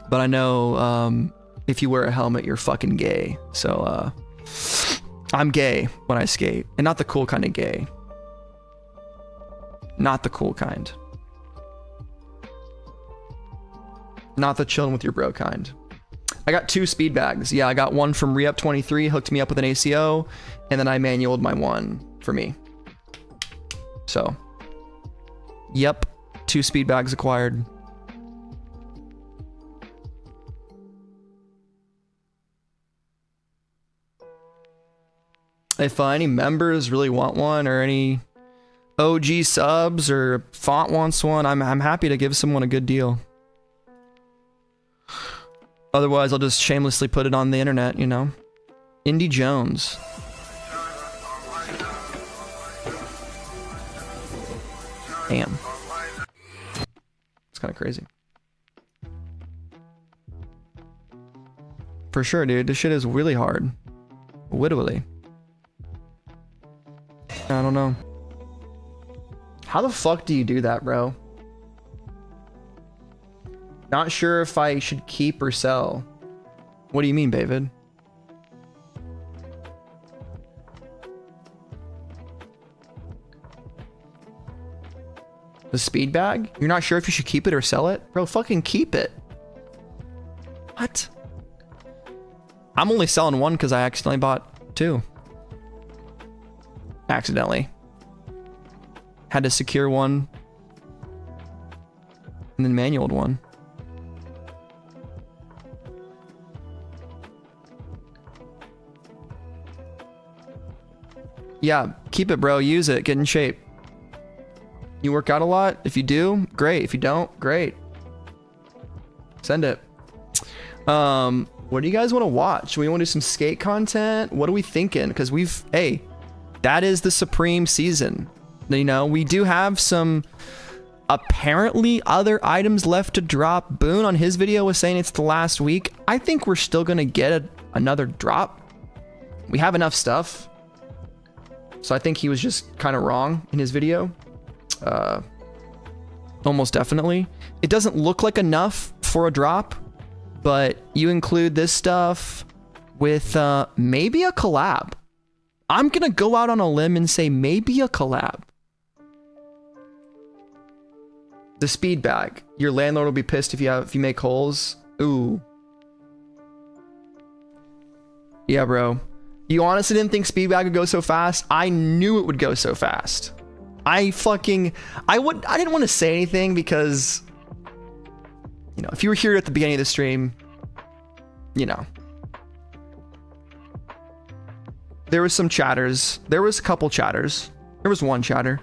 But I know if you wear a helmet, you're fucking gay. So I'm gay when I skate, and not the cool kind of gay. Not the cool kind. Not the chilling with your bro kind. I got 2 speed bags. Yeah, I got one from Reup 23, hooked me up with an ACO, and then I manualed my one for me. So, yep, 2 speed bags acquired. If any members really want one, or any OG subs or Font wants one, I'm happy to give someone a good deal. Otherwise, I'll just shamelessly put it on the internet, you know? Indy Jones. Damn. It's kind of crazy. For sure, dude. This shit is really hard. Literally. I don't know. How the fuck do you do that, bro? Not sure if I should keep or sell. What do you mean, David? The speed bag? You're not sure if you should keep it or sell it? Bro, fucking keep it. What? I'm only selling one because I accidentally bought 2. Accidentally. Had to secure one. And then manualed one. Yeah, keep it, bro. Use it. Get in shape. You work out a lot? If you do, great. If you don't, great. Send it. What do you guys want to watch? We want to do some skate content? What are we thinking? Because hey, that is the Supreme season. You know, we do have some apparently other items left to drop. Boone on his video was saying it's the last week. I think we're still going to get another drop. We have enough stuff. So I think he was just kind of wrong in his video. Almost definitely. It doesn't look like enough for a drop, but you include this stuff with maybe a collab. I'm going to go out on a limb and say maybe a collab. The speed bag. Your landlord will be pissed if you make holes. Ooh. Yeah, bro. You honestly didn't think Speedbag would go so fast? I knew it would go so fast. I didn't want to say anything because, you know, if you were here at the beginning of the stream, you know, there was some chatters. There was a couple chatters. There was one chatter.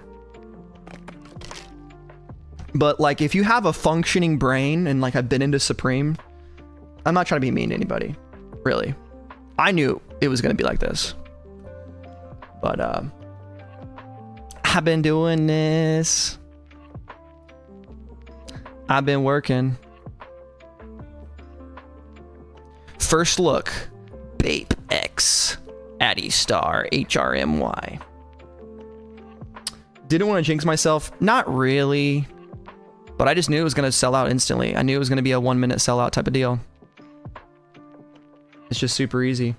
But like, if you have a functioning brain and like I've been into Supreme, I'm not trying to be mean to anybody, really. I knew it was going to be like this. But I've been doing this. I've been working. First look. Bape X. Addy Star. HRMY. Didn't want to jinx myself. Not really. But I just knew it was going to sell out instantly. I knew it was going to be a 1 minute sellout type of deal. It's just super easy.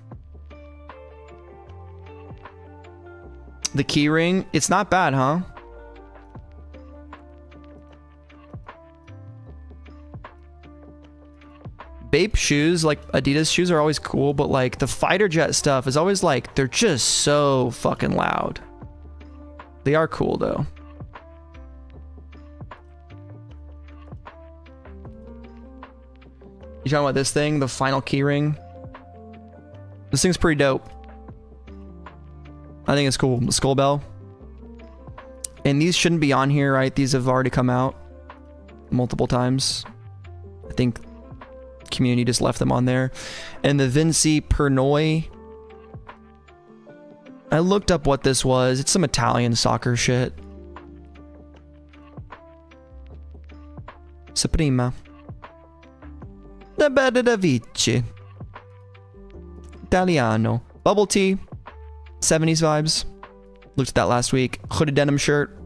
The key ring, it's not bad, huh? Bape shoes, like Adidas shoes, are always cool, but like the fighter jet stuff is always like, they're just so fucking loud. They are cool though. You talking about this thing, the final key ring? This thing's pretty dope. I think it's cool. The skull bell. And these shouldn't be on here, right? These have already come out multiple times. I think community just left them on there. And the Vinci Pernoy, I looked up what this was. It's some Italian soccer shit. Suprema. Da Bada da Vici. Italiano. Bubble tea. 70s vibes. Looked at that last week. Hooded denim shirt.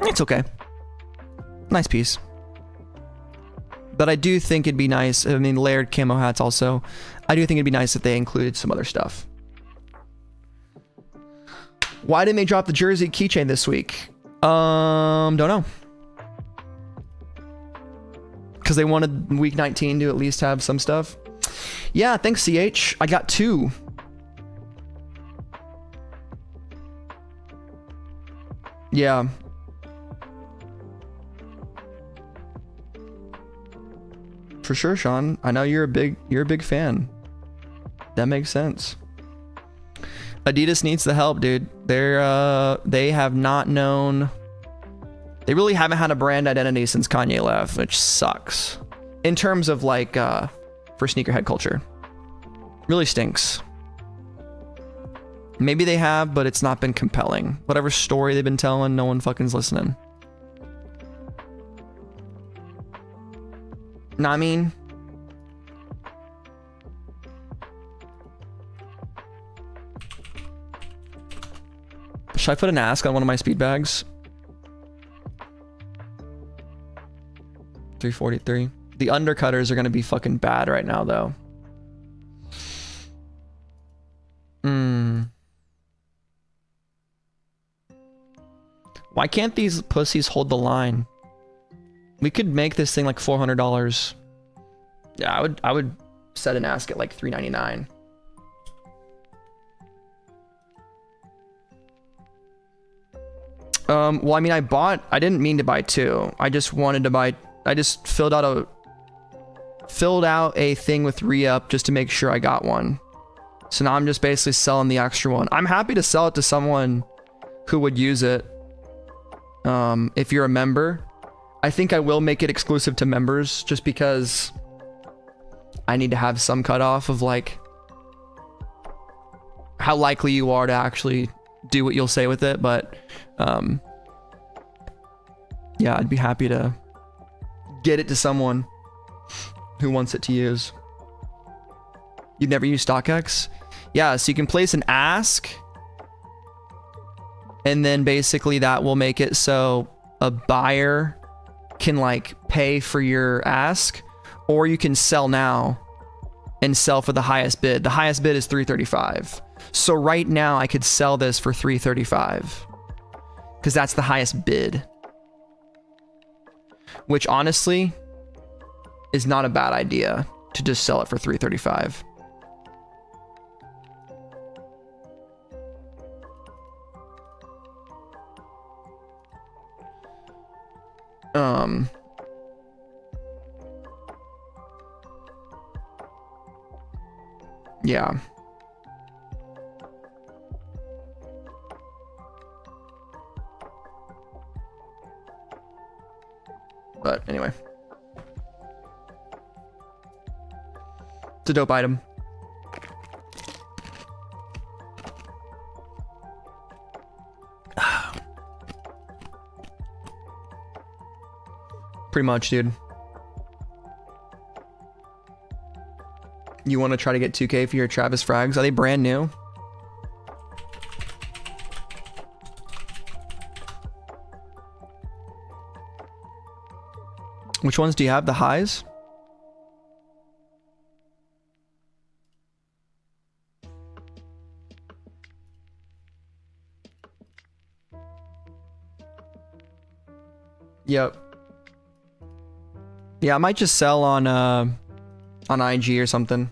It's okay. Nice piece. But I do think it'd be nice. I mean, layered camo hats also. I do think it'd be nice if they included some other stuff. Why didn't they drop the jersey keychain this week? Don't know. Because they wanted week 19 to at least have some stuff. Yeah, thanks, CH. I got 2. Yeah. For sure, Sean. I know you're a big fan. That makes sense. Adidas needs the help, dude. They have not known. They really haven't had a brand identity since Kanye left, which sucks. In terms of like for sneakerhead culture. Really stinks. Maybe they have, but it's not been compelling. Whatever story they've been telling, no one fucking's listening. Know what I mean? Should I put an ask on one of my speed bags? 343. The undercutters are gonna be fucking bad right now, though. Why can't these pussies hold the line? We could make this thing like $400. Yeah, I would set an ask at like $399. Well, I mean, I didn't mean to buy 2. I just wanted to buy, I just filled out a thing with re-up just to make sure I got one. So now I'm just basically selling the extra one. I'm happy to sell it to someone who would use it. If you're a member, I think I will make it exclusive to members just because I need to have some cutoff of like how likely you are to actually do what you'll say with it. But, yeah, I'd be happy to get it to someone who wants it to use. You've never used StockX? Yeah, so you can place an ask, and then basically that will make it so a buyer can like pay for your ask, or you can sell now and sell for the highest bid. The highest bid is $335. So right now I could sell this for $335 because that's the highest bid, which honestly is not a bad idea to just sell it for $335. Yeah. But anyway. It's a dope item. Pretty much, dude. You want to try to get 2K for your Travis frags? Are they brand new? Which ones do you have? The highs? Yep. Yeah, I might just sell on IG or something.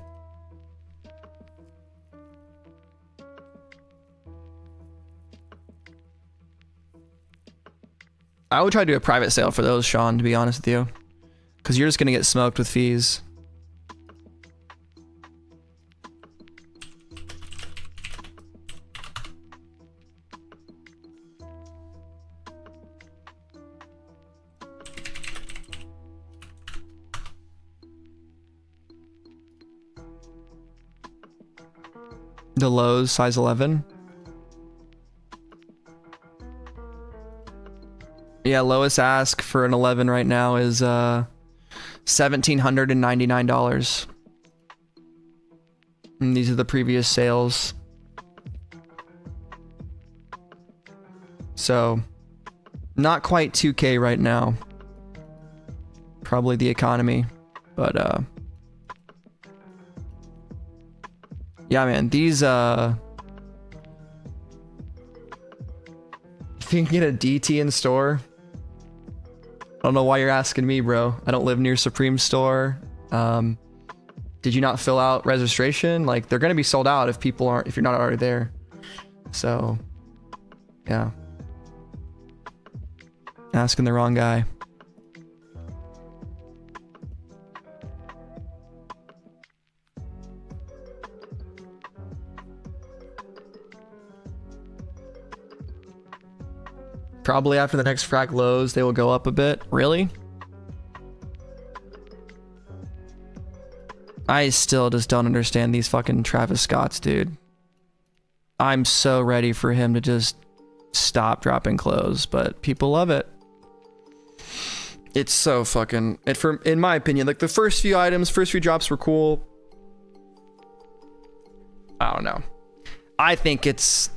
I would try to do a private sale for those, Sean, to be honest with you. Because you're just going to get smoked with fees. The lows, size 11. Yeah, lowest ask for an 11 right now is $1,799. And these are the previous sales. So, not quite 2K right now. Probably the economy, but yeah, man, these if you can get a DT in store, I don't know why you're asking me, bro. I don't live near Supreme store. Did you not fill out registration? Like, they're gonna be sold out if you're not already there. So, yeah. Asking the wrong guy. Probably after the next frag lows, they will go up a bit. Really? I still just don't understand these fucking Travis Scotts, dude. I'm so ready for him to just stop dropping clothes, but people love it. It's so fucking... in my opinion, like the first few drops were cool. I don't know. I think it's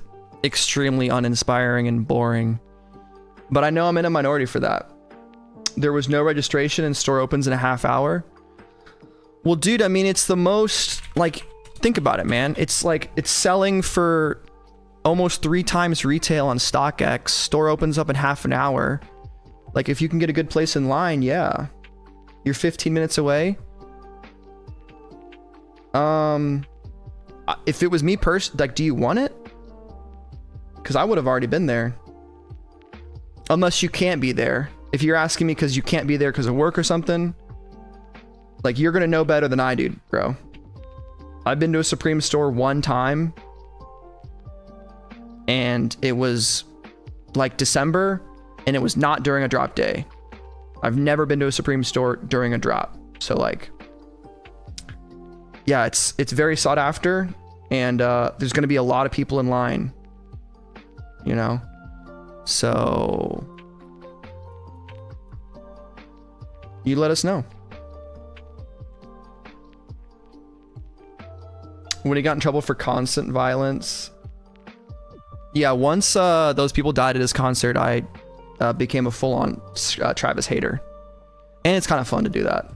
extremely uninspiring and boring. But I know I'm in a minority for that. There was no registration and store opens in a half hour. Well, dude, I mean, it's the most, like, think about it, man. It's like, it's selling for almost 3 times retail on StockX. Store opens up in half an hour. Like, if you can get a good place in line, yeah. You're 15 minutes away. If it was me like, do you want it? Because I would have already been there. Unless you can't be there. If you're asking me because you can't be there because of work or something, like, you're gonna know better than I do, bro. I've been to a Supreme store one time, and it was like December, and it was not during a drop day. I've never been to a Supreme store during a drop. So, like, yeah, it's very sought after, and there's gonna be a lot of people in line, you know? So you let us know. When he got in trouble for constant violence. Yeah, once those people died at his concert, I became a full-on Travis hater. And it's kind of fun to do that.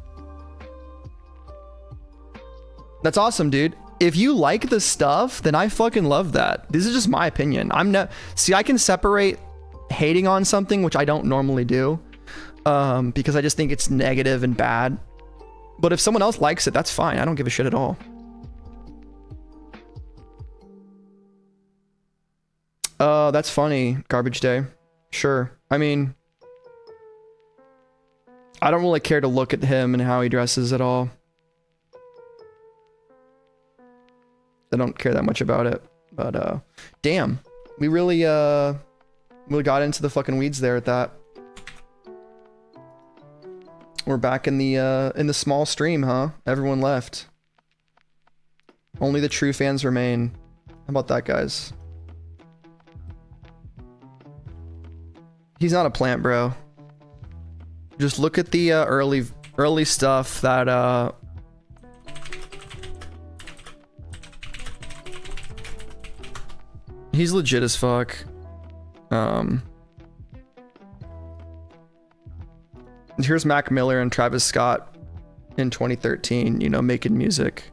That's awesome, dude. If you like the stuff, then I fucking love that. This is just my opinion. See, I can separate hating on something, which I don't normally do, because I just think it's negative and bad. But if someone else likes it, that's fine. I don't give a shit at all. That's funny. Garbage day. Sure. I mean, I don't really care to look at him and how he dresses at all. I don't care that much about it. But, damn. We really got into the fucking weeds there at that. We're back in the small stream, huh? Everyone left. Only the true fans remain. How about that, guys? He's not a plant, bro. Just look at the early stuff that he's legit as fuck. Here's Mac Miller and Travis Scott in 2013, you know, making music.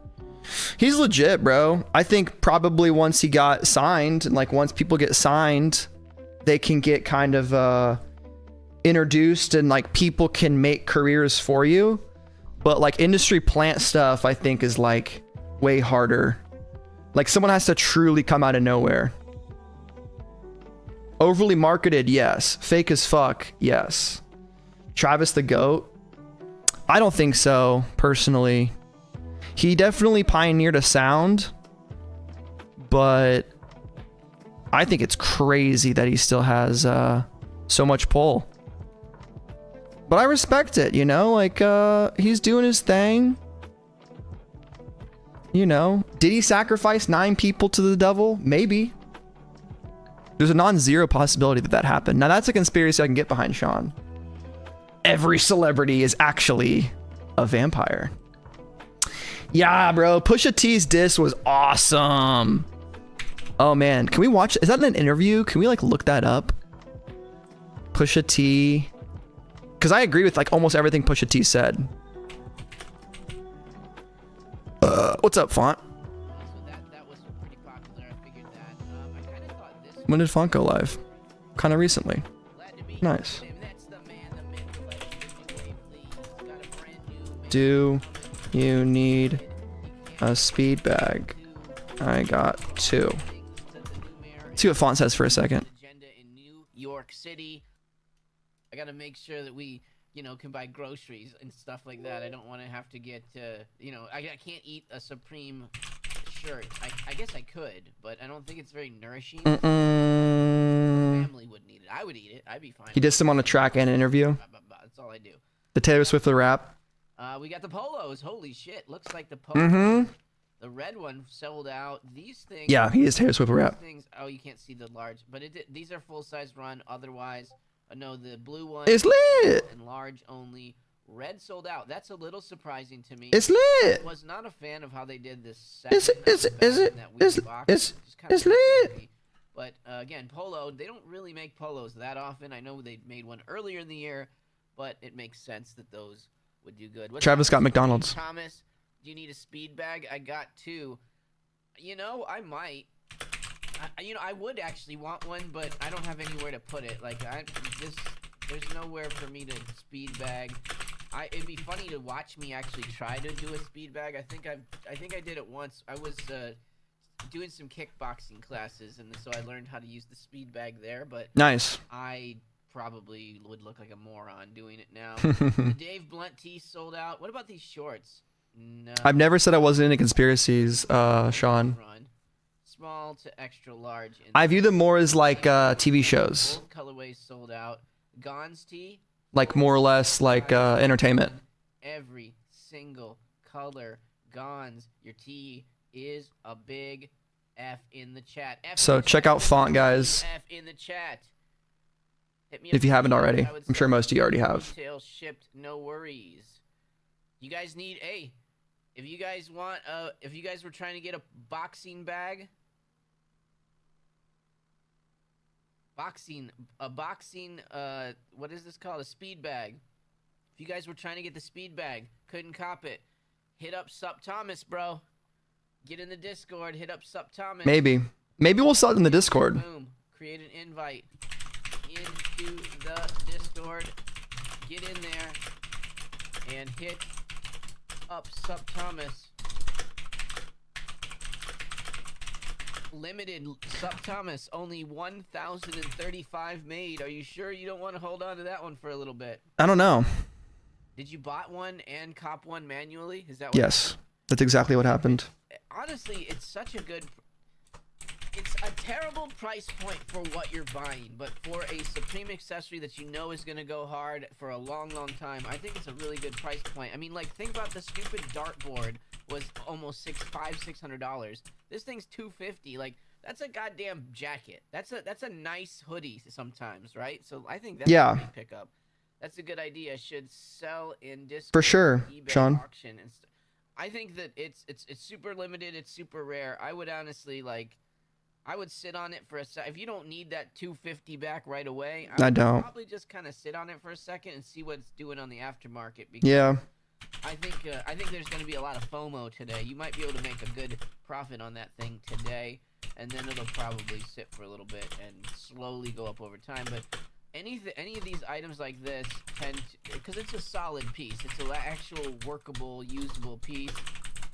He's legit, bro. I think probably once he got signed, and like once people get signed, they can get kind of introduced, and like people can make careers for you. But like industry plant stuff, I think is like way harder. Like someone has to truly come out of nowhere. Overly marketed, yes. Fake as fuck, yes. Travis the GOAT? I don't think so, personally. He definitely pioneered a sound, but I think it's crazy that he still has so much pull. But I respect it, you know? Like, he's doing his thing. You know, did he sacrifice 9 people to the devil? Maybe. There's a non-zero possibility that that happened. Now that's a conspiracy I can get behind, Sean. Every celebrity is actually a vampire. Yeah, bro. Pusha T's diss was awesome. Oh man, can we watch? Is that an interview? Can we like look that up? Pusha T. Because I agree with like almost everything Pusha T said. What's up, Font? That was pretty popular. I figured that. I kind of thought this. When did Font go live? Kind of recently. Glad to be Nice. him. That's the man, the myth, the legend, Disney Wave, please. Got a brand new Do you need a speed bag? I got 2. Let's see what Font says for a second. Agenda in New York City. I got to make sure that we, you know, can buy groceries and stuff like that. I don't want to have to get, you know, I can't eat a Supreme shirt. I guess I could, but I don't think it's very nourishing. Family wouldn't eat it. I would eat it. I'd be fine. He dissed him on a track and an interview. That's all I do. The Taylor Swift of the rap. We got the polos. Holy shit. Looks like the polos. The red one sold out. These things. Yeah, he is Taylor Swift of rap. Things, oh, you can't see the large, but these are full size run. Otherwise, no, the blue one. It's lit. And large only. Red sold out. That's a little surprising to me. It's lit. Was not a fan of how they did this. It's lit. But again, polo. They don't really make polos that often. I know they made one earlier in the year, but it makes sense that those would do good. What's Travis up, got McDonald's. Thomas, do you need a speed bag? I got 2. You know, I might. You know, I would actually want one, but I don't have anywhere to put it. Like, there's nowhere for me to speed bag. It'd be funny to watch me actually try to do a speed bag. I think I did it once. I was doing some kickboxing classes, and so I learned how to use the speed bag there. But Nice. I probably would look like a moron doing it now. The Dave Blunt tee sold out. What about these shorts? No. I've never said I wasn't into conspiracies, Sean. Run. Small to extra large. I view them more as like TV shows. Both colorways sold out. Gon's tee. Like more or less like entertainment. Every single color. Gon's. Your tee is a big F in the chat. So check out Font, guys. F in the chat. Hit me up If you haven't already. I would I'm sure say most of you already have. Retail shipped, no worries. You guys need if you guys want if you guys were trying to get a boxing bag, what is this called? A speed bag. If you guys were trying to get the speed bag, couldn't cop it, hit up SupThomas, bro. Get in the Discord, hit up SupThomas. Maybe we'll sell it in the Discord. Boom. Create an invite into the Discord. Get in there and hit up SupThomas. Limited SupThomas, only 1,035 made. Are you sure you don't want to hold on to that one for a little bit? I don't know. Did you bought one and cop one manually? Is that what Yes, that's exactly what happened. Honestly, it's such a good... It's a terrible price point for what you're buying, but for a Supreme accessory that you know is going to go hard for a long, long time, I think it's a really good price point. I mean, like, think about the stupid dartboard was almost $600. This thing's $250. Like, that's a goddamn jacket. That's a nice hoodie sometimes, right? So I think that's a good pickup. That's a good idea. Should sell in Discord, For sure, eBay, Sean. auction, and I think that it's super limited. It's super rare. I would honestly I would sit on it for a sec. If you don't need that 250 back right away, I don't. Probably just kind of sit on it for a second and see what it's doing on the aftermarket. Because Yeah. I think there's going to be a lot of FOMO today. You might be able to make a good profit on that thing today, and then it'll probably sit for a little bit and slowly go up over time. But any of these items like this because it's a solid piece. It's an actual workable, usable piece.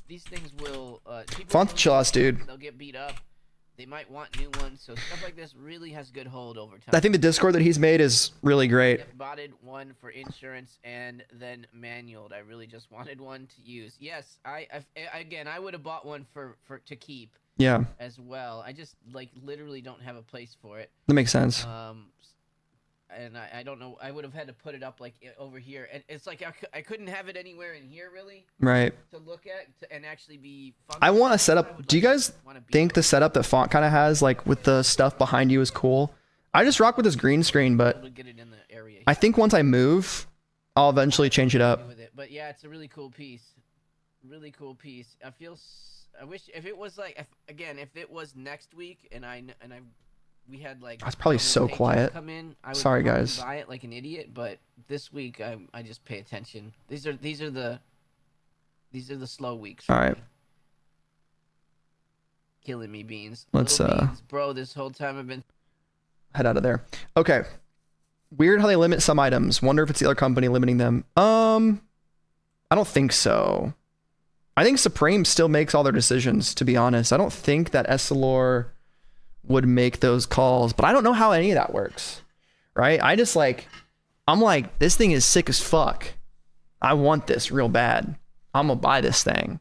These things will Font chill ass, dude. They'll get beat up. They might want new ones, so stuff like this really has good hold over time. I think the Discord that he's made is really great. I bought one for insurance and then manualed. I really just wanted one to use. Yes, I would have bought one for to keep. Yeah. As well. I just literally don't have a place for it. That makes sense. and I don't know. I would have had to put it up like over here, and it's like I couldn't have it anywhere in here really Right. to look at and actually be. I want to set I up. would Do you like guys wanna be think the setup that Font kind of has, like with the stuff behind you, is cool? I just rock with this green screen, but able to get it in the area I think once I move, I'll eventually change it up. with it. But yeah, it's a really cool piece. Really cool piece. I wish if it was like if it was next week and we had like That's probably a so paycheck quiet. come in, I would Sorry, probably guys. buy it like an idiot, but this week I just pay attention. These are the slow weeks. for All right. me. Killing me, Beans. Let's, Little Beans, bro, this whole time I've been Head out of there. Okay. Weird how they limit some items. Wonder if it's the other company limiting them. I don't think so. I think Supreme still makes all their decisions, to be honest. I don't think that Essilor would make those calls, but I don't know how any of that works. Right? I'm like, this thing is sick as fuck. I want this real bad. I'm gonna buy this thing.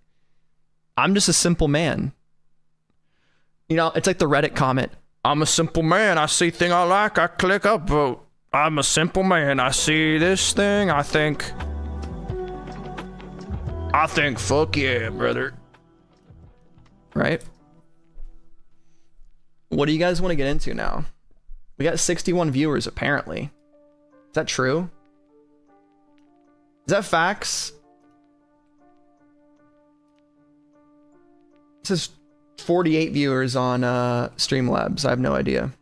I'm just a simple man. You know, it's like the Reddit comment. I'm a simple man. I see thing I like, I click upvote. I'm a simple man. I see this thing, I think fuck yeah, brother. Right? What do you guys want to get into now? We got 61 viewers apparently. Is that true? Is that facts? It says 48 viewers on Streamlabs. I have no idea.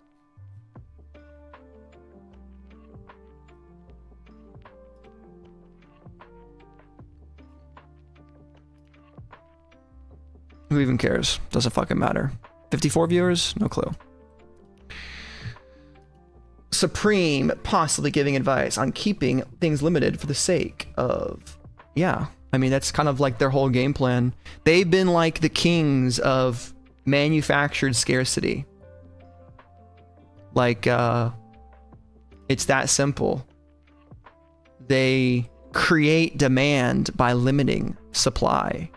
Who even cares? Doesn't fucking matter. 54 viewers? No clue. Supreme possibly giving advice on keeping things limited for the sake of... Yeah. I mean, that's kind of like their whole game plan. They've been like the kings of manufactured scarcity. Like, it's that simple. They create demand by limiting supply,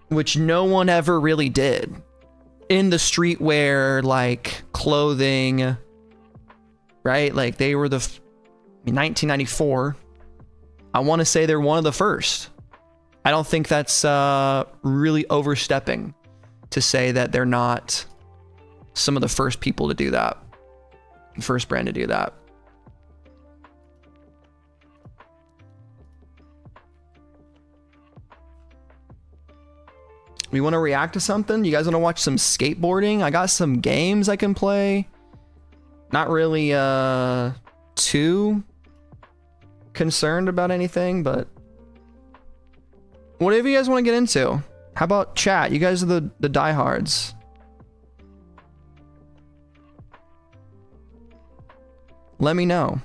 which no one ever really did. In the streetwear, like clothing, right? Like they were 1994. I want to say they're one of the first. I don't think that's really overstepping to say that they're not some of the first people to do that. First brand to do that. We want to react to something? You guys want to watch some skateboarding? I got some games I can play. Not really too concerned about anything, but whatever you guys want to get into. How about chat? You guys are the diehards. Let me know.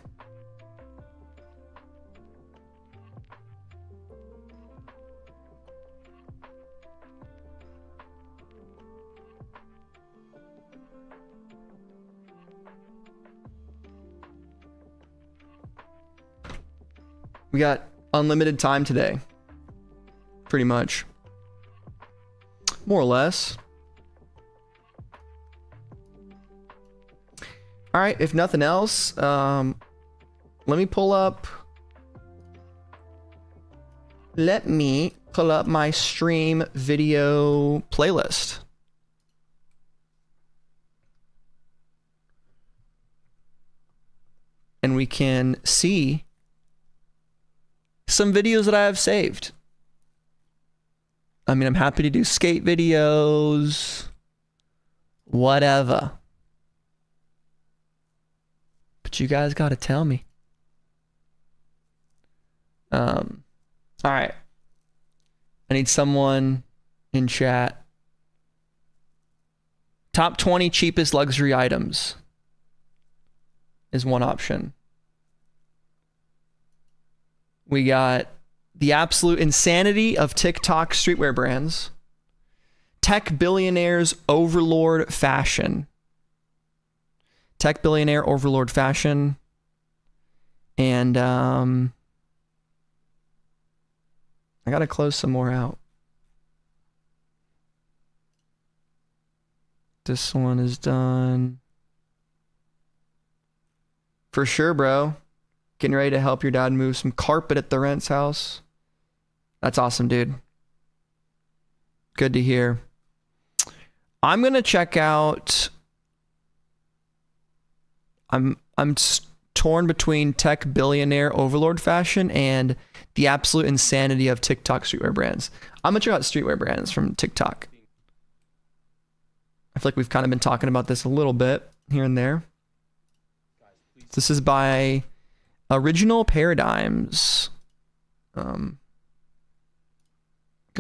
We got unlimited time today. Pretty much. More or less. All right, if nothing else, let me pull up my stream video playlist. And we can see some videos that I have saved. I mean, I'm happy to do skate videos, whatever. But you guys got to tell me. All right. I need someone in chat. Top 20 cheapest luxury items is one option. We got the absolute insanity of TikTok streetwear brands. Tech billionaires overlord fashion. Tech billionaire overlord fashion. And I gotta close some more out. This one is done. For sure, bro. Getting ready to help your dad move some carpet at the rent's house. That's awesome, dude. Good to hear. I'm gonna check out. I'm torn between tech billionaire overlord fashion and the absolute insanity of TikTok streetwear brands. I'm gonna check out streetwear brands from TikTok. I feel like we've kind of been talking about this a little bit here and there. This is by Original Paradigms. Go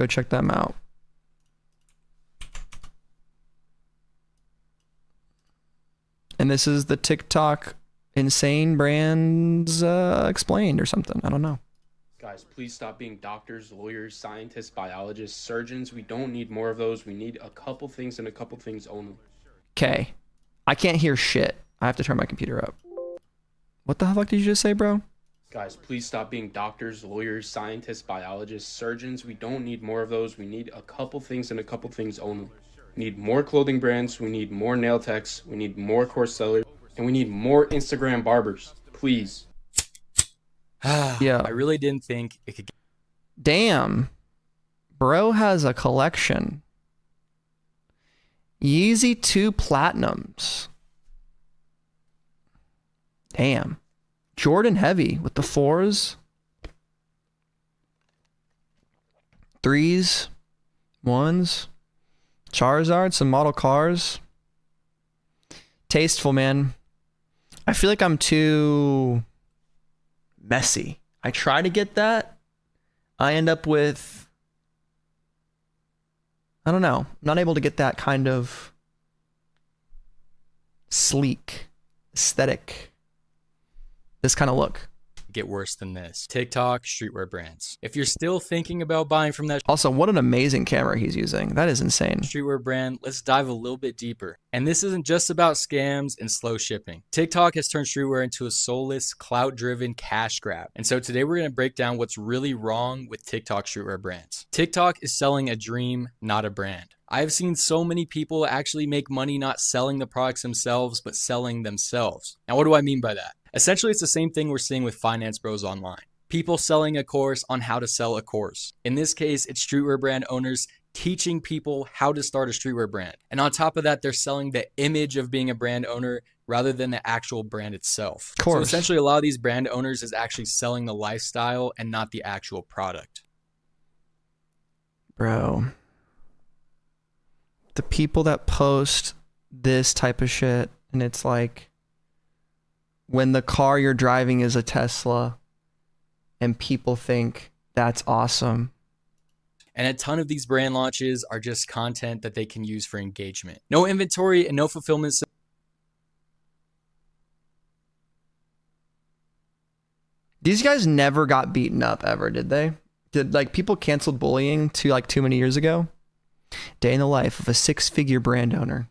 check them out. And this is the TikTok insane brands explained or something. I don't know. Guys, please stop being doctors, lawyers, scientists, biologists, surgeons. We don't need more of those. We need a couple things and a couple things only. Okay. I can't hear shit. I have to turn my computer up. What the fuck did you just say, bro? Guys, please stop being doctors, lawyers, scientists, biologists, surgeons. We don't need more of those. We need a couple things and a couple things only. We need more clothing brands. We need more nail techs. We need more course sellers. And we need more Instagram barbers. Please. Yeah. I really didn't think it could get... Damn. Bro has a collection. Yeezy 2 Platinums. Damn. Jordan heavy with the 4s. 3s. 1s. Charizard, some model cars. Tasteful, man. I feel like I'm too messy. I try to get that. I end up with, I don't know, not able to get that kind of sleek, aesthetic, this kind of look. Get worse than this. TikTok streetwear brands. If you're still thinking about buying from that Also, what an amazing camera he's using. That is insane. streetwear brand, let's dive a little bit deeper. And this isn't just about scams and slow shipping. TikTok has turned streetwear into a soulless, clout-driven cash grab. And so today we're going to break down what's really wrong with TikTok streetwear brands. TikTok is selling a dream, not a brand. I've seen so many people actually make money not selling the products themselves, but selling themselves. Now, what do I mean by that? Essentially, it's the same thing we're seeing with finance bros online. People selling a course on how to sell a course. In this case, it's streetwear brand owners teaching people how to start a streetwear brand. And on top of that, they're selling the image of being a brand owner rather than the actual brand itself. Of course. So essentially, a lot of these brand owners is actually selling the lifestyle and not the actual product. Bro. The people that post this type of shit, and it's like, when the car you're driving is a Tesla and people think that's awesome. And a ton of these brand launches are just content that they can use for engagement. No inventory and no fulfillment. These guys never got beaten up ever, did they? Did like people canceled bullying too many years ago? Day in the life of a 6-figure brand owner.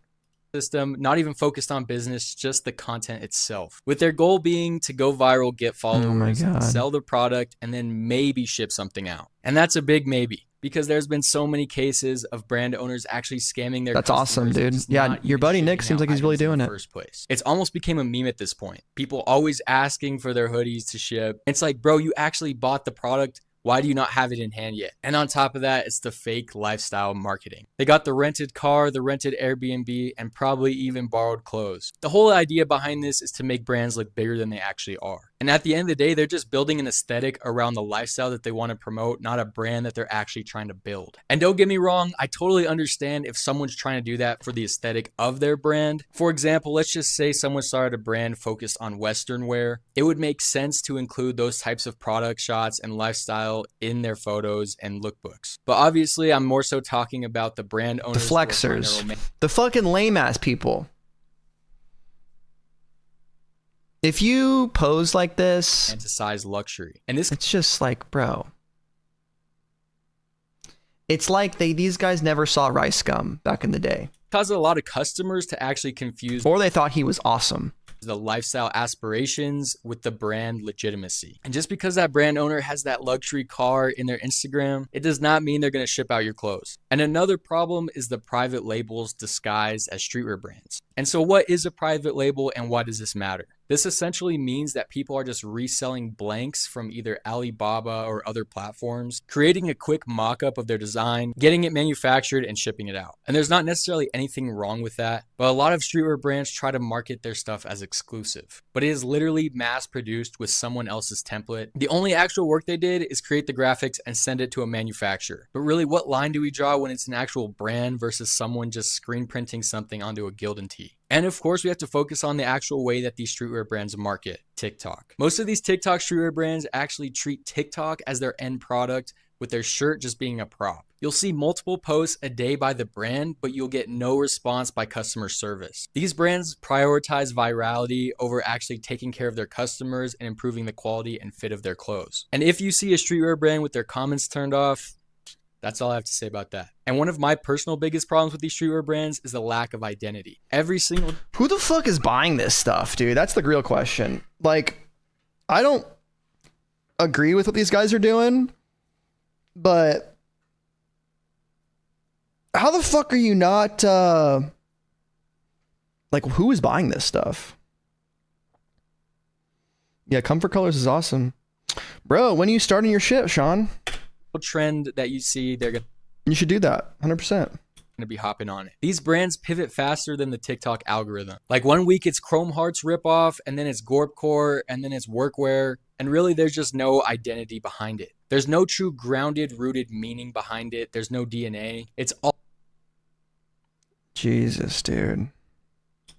System, not even focused on business, just the content itself. With their goal being to go viral, get followers, sell the product, and then maybe ship something out. And that's a big maybe, because there's been so many cases of brand owners actually scamming their That's awesome, dude. Yeah, your buddy Nick seems like he's really doing it. First place. It's almost became a meme at this point. People always asking for their hoodies to ship. It's like, bro, you actually bought the product. Why do you not have it in hand yet? And on top of that, it's the fake lifestyle marketing. They got the rented car, the rented Airbnb, and probably even borrowed clothes. The whole idea behind this is to make brands look bigger than they actually are. And at the end of the day, they're just building an aesthetic around the lifestyle that they want to promote, not a brand that they're actually trying to build. And don't get me wrong, I totally understand if someone's trying to do that for the aesthetic of their brand. For example, let's just say someone started a brand focused on Western wear. It would make sense to include those types of product shots and lifestyle in their photos and lookbooks. But obviously, I'm more so talking about the brand owners. The flexers. The fucking lame ass people. If you pose like this, fantasize luxury. And this, it's just like, bro. It's like these guys never saw Rice Gum back in the day. Caused a lot of customers to actually confuse, or they thought he was awesome, the lifestyle aspirations with the brand legitimacy. And just because that brand owner has that luxury car in their Instagram, it does not mean they're going to ship out your clothes. And another problem is the private labels disguised as streetwear brands. And so what is a private label and why does this matter? This essentially means that people are just reselling blanks from either Alibaba or other platforms, creating a quick mock-up of their design, getting it manufactured, and shipping it out. And there's not necessarily anything wrong with that, but a lot of streetwear brands try to market their stuff as exclusive. But it is literally mass-produced with someone else's template. The only actual work they did is create the graphics and send it to a manufacturer. But really, what line do we draw when it's an actual brand versus someone just screen printing something onto a Gildan tee? And of course, we have to focus on the actual way that these streetwear brands market, TikTok. Most of these TikTok streetwear brands actually treat TikTok as their end product, with their shirt just being a prop. You'll see multiple posts a day by the brand, but you'll get no response by customer service. These brands prioritize virality over actually taking care of their customers and improving the quality and fit of their clothes. And if you see a streetwear brand with their comments turned off, that's all I have to say about that. And one of my personal biggest problems with these streetwear brands is the lack of identity. Who the fuck is buying this stuff, dude? That's the real question. Like, I don't agree with what these guys are doing, but how the fuck are you not, like, who is buying this stuff? Yeah, Comfort Colors is awesome. Bro, when are you starting your shit, Sean? Trend that you see, You should do that, 100%. To be hopping on it. These brands pivot faster than the TikTok algorithm. Like one week it's Chrome Hearts ripoff, and then it's Gorpcore, and then it's workwear, and really there's just no identity behind it. There's no true grounded, rooted meaning behind it. There's no DNA. It's Jesus, dude.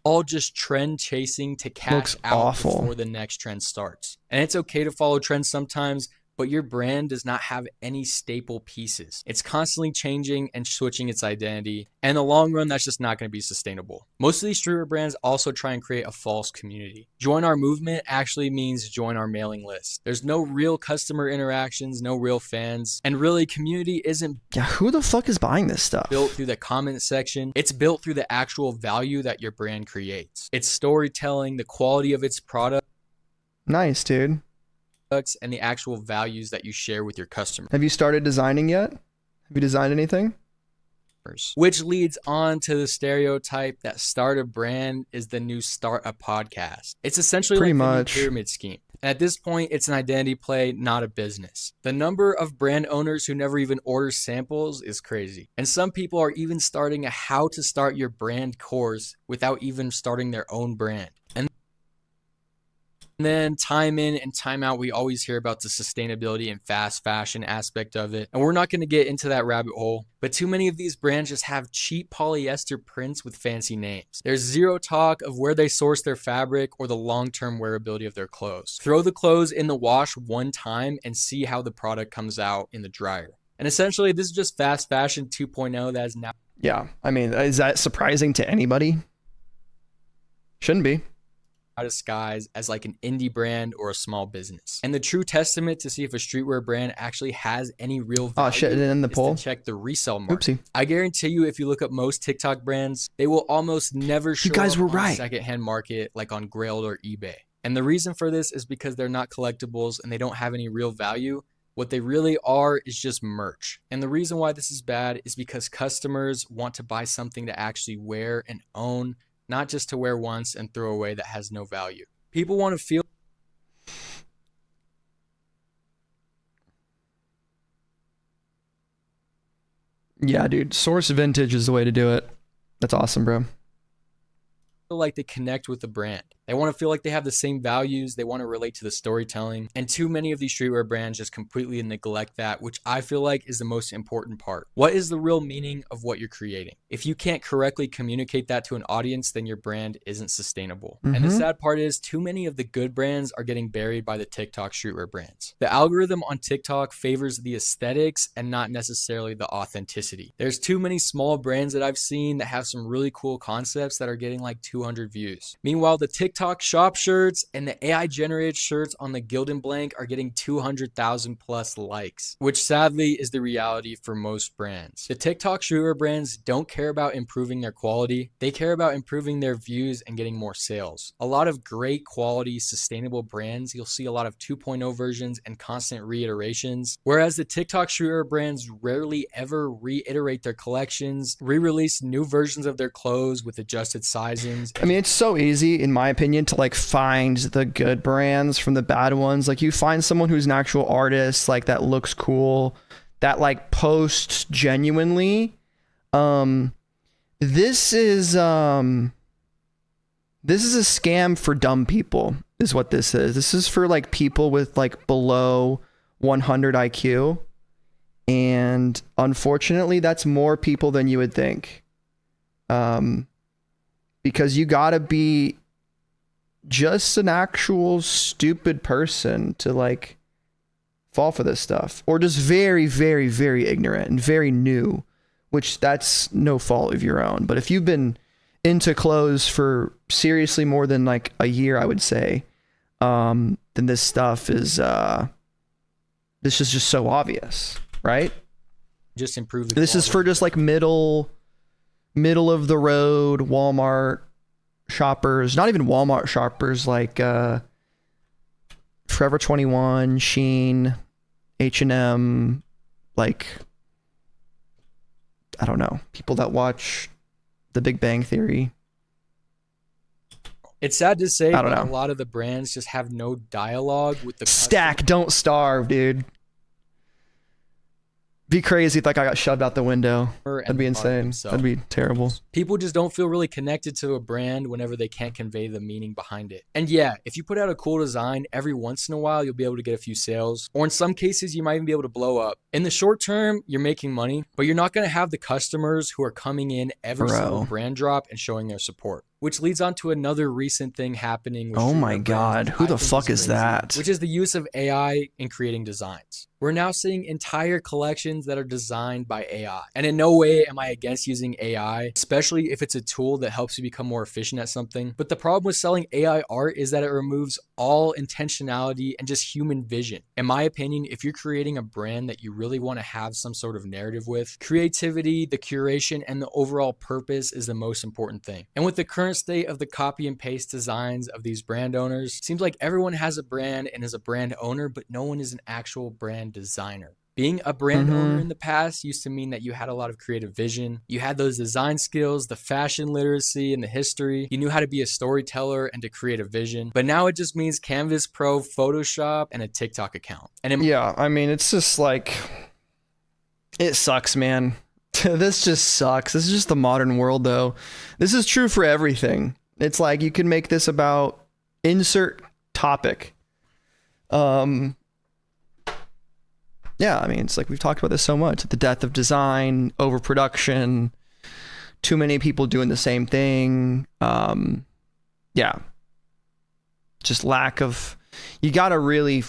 all just trend chasing to cash Looks out awful before the next trend starts. And it's okay to follow trends sometimes, but your brand does not have any staple pieces. It's constantly changing and switching its identity. And in the long run, that's just not going to be sustainable. Most of these streetwear brands also try and create a false community. Join our movement actually means join our mailing list. There's no real customer interactions, no real fans. And really, community isn't who the fuck is buying this stuff? built through the comment section. It's built through the actual value that your brand creates. It's storytelling, the quality of its product, Nice, dude. and the actual values that you share with your customers. Have you started designing yet? Have you designed anything? Which leads on to the stereotype that start a brand is the new start a podcast. It's essentially Pretty like the new much. pyramid scheme. At this point, it's an identity play, not a business. The number of brand owners who never even order samples is crazy. And some people are even starting a how to start your brand course without even starting their own brand. And then time in and time out, we always hear about the sustainability and fast fashion aspect of it. And we're not going to get into that rabbit hole, but too many of these brands just have cheap polyester prints with fancy names. There's zero talk of where they source their fabric or the long-term wearability of their clothes. Throw the clothes in the wash one time and see how the product comes out in the dryer. And essentially, this is just fast fashion 2.0 that is now I mean, is that surprising to anybody? Shouldn't be. disguised as like an indie brand or a small business. And the true testament to see if a streetwear brand actually has any real value Oh shit, it didn't end the is poll. to check the resale market. Oopsie. I guarantee you, if you look up most TikTok brands, they will almost never show guys up were on right. the secondhand market like on Grailed or eBay. And the reason for this is because they're not collectibles and they don't have any real value. What they really are is just merch. And the reason why this is bad is because customers want to buy something to actually wear and own, not just to wear once and throw away that has no value. People want to feel Yeah, dude. Source vintage is the way to do it. That's awesome, bro. like they connect with the brand. They want to feel like they have the same values. They want to relate to the storytelling. And too many of these streetwear brands just completely neglect that, which I feel like is the most important part. What is the real meaning of what you're creating? If you can't correctly communicate that to an audience, then your brand isn't sustainable. And the sad part is too many of the good brands are getting buried by the TikTok streetwear brands. The algorithm on TikTok favors the aesthetics and not necessarily the authenticity. There's too many small brands that I've seen that have some really cool concepts that are getting like 200 views. Meanwhile, the TikTok shop shirts and the AI generated shirts on the Gildan blank are getting 200,000 plus likes, which sadly is the reality for most brands. The TikTok streetwear brands don't care about improving their quality. They care about improving their views and getting more sales. A lot of great quality, sustainable brands, you'll see a lot of 2.0 versions and constant reiterations, whereas the TikTok streetwear brands rarely ever reiterate their collections, re-release new versions of their clothes with adjusted sizings. I mean, it's so easy, in my opinion, opinion, to like find the good brands from the bad ones. Like you find someone who's an actual artist, like that looks cool, that like posts genuinely. This is a scam for dumb people is what this is. This is for like people with like below 100 IQ. And unfortunately, that's more people than you would think. Because you gotta be just an actual stupid person to like fall for this stuff, or just very, very, very ignorant and very new, which that's no fault of your own. But if you've been into clothes for seriously more than like a year, I would say, then this stuff is this is just so obvious, right? Just improve the This is for quality. just like middle of the road Walmart shoppers, not even Walmart shoppers, like Forever 21, Shein, H&M, like I don't know, people that watch The Big Bang Theory. It's sad to say, I don't but know. a lot of the brands just have no dialogue with the Stack, don't starve, dude. Be crazy if like I got shoved out the window. customer That'd and be the product insane. themselves. That'd be terrible. People just don't feel really connected to a brand whenever they can't convey the meaning behind it. And yeah, if you put out a cool design, every once in a while, you'll be able to get a few sales. Or in some cases, you might even be able to blow up. In the short term, you're making money, but you're not going to have the customers who are coming in every single brand drop and showing their support. Which leads on to another recent thing happening with Oh streetwear my brands, God, which who I the think fuck is crazy, that? Which is the use of AI in creating designs. We're now seeing entire collections that are designed by AI. And in no way am I against using AI, especially if it's a tool that helps you become more efficient at something. But the problem with selling AI art is that it removes all intentionality and just human vision. In my opinion, if you're creating a brand that you really want to have some sort of narrative with, creativity, the curation, and the overall purpose is the most important thing. And with the current state of the copy and paste designs of these brand owners, seems like everyone has a brand and is a brand owner, but no one is an actual brand designer. Being a brand owner in the past used to mean that you had a lot of creative vision. You had those design skills, the fashion literacy, and the history. You knew how to be a storyteller and to create a vision. But now it just means Canvas Pro, Photoshop, and a TikTok account. And Yeah, I mean, it's just like, it sucks, man. This just sucks. This is just the modern world, though. This is true for everything. It's like you can make this about insert topic. Yeah, I mean, it's like we've talked about this so much. The death of design, overproduction, too many people doing the same thing. Yeah. Just lack of... You got to really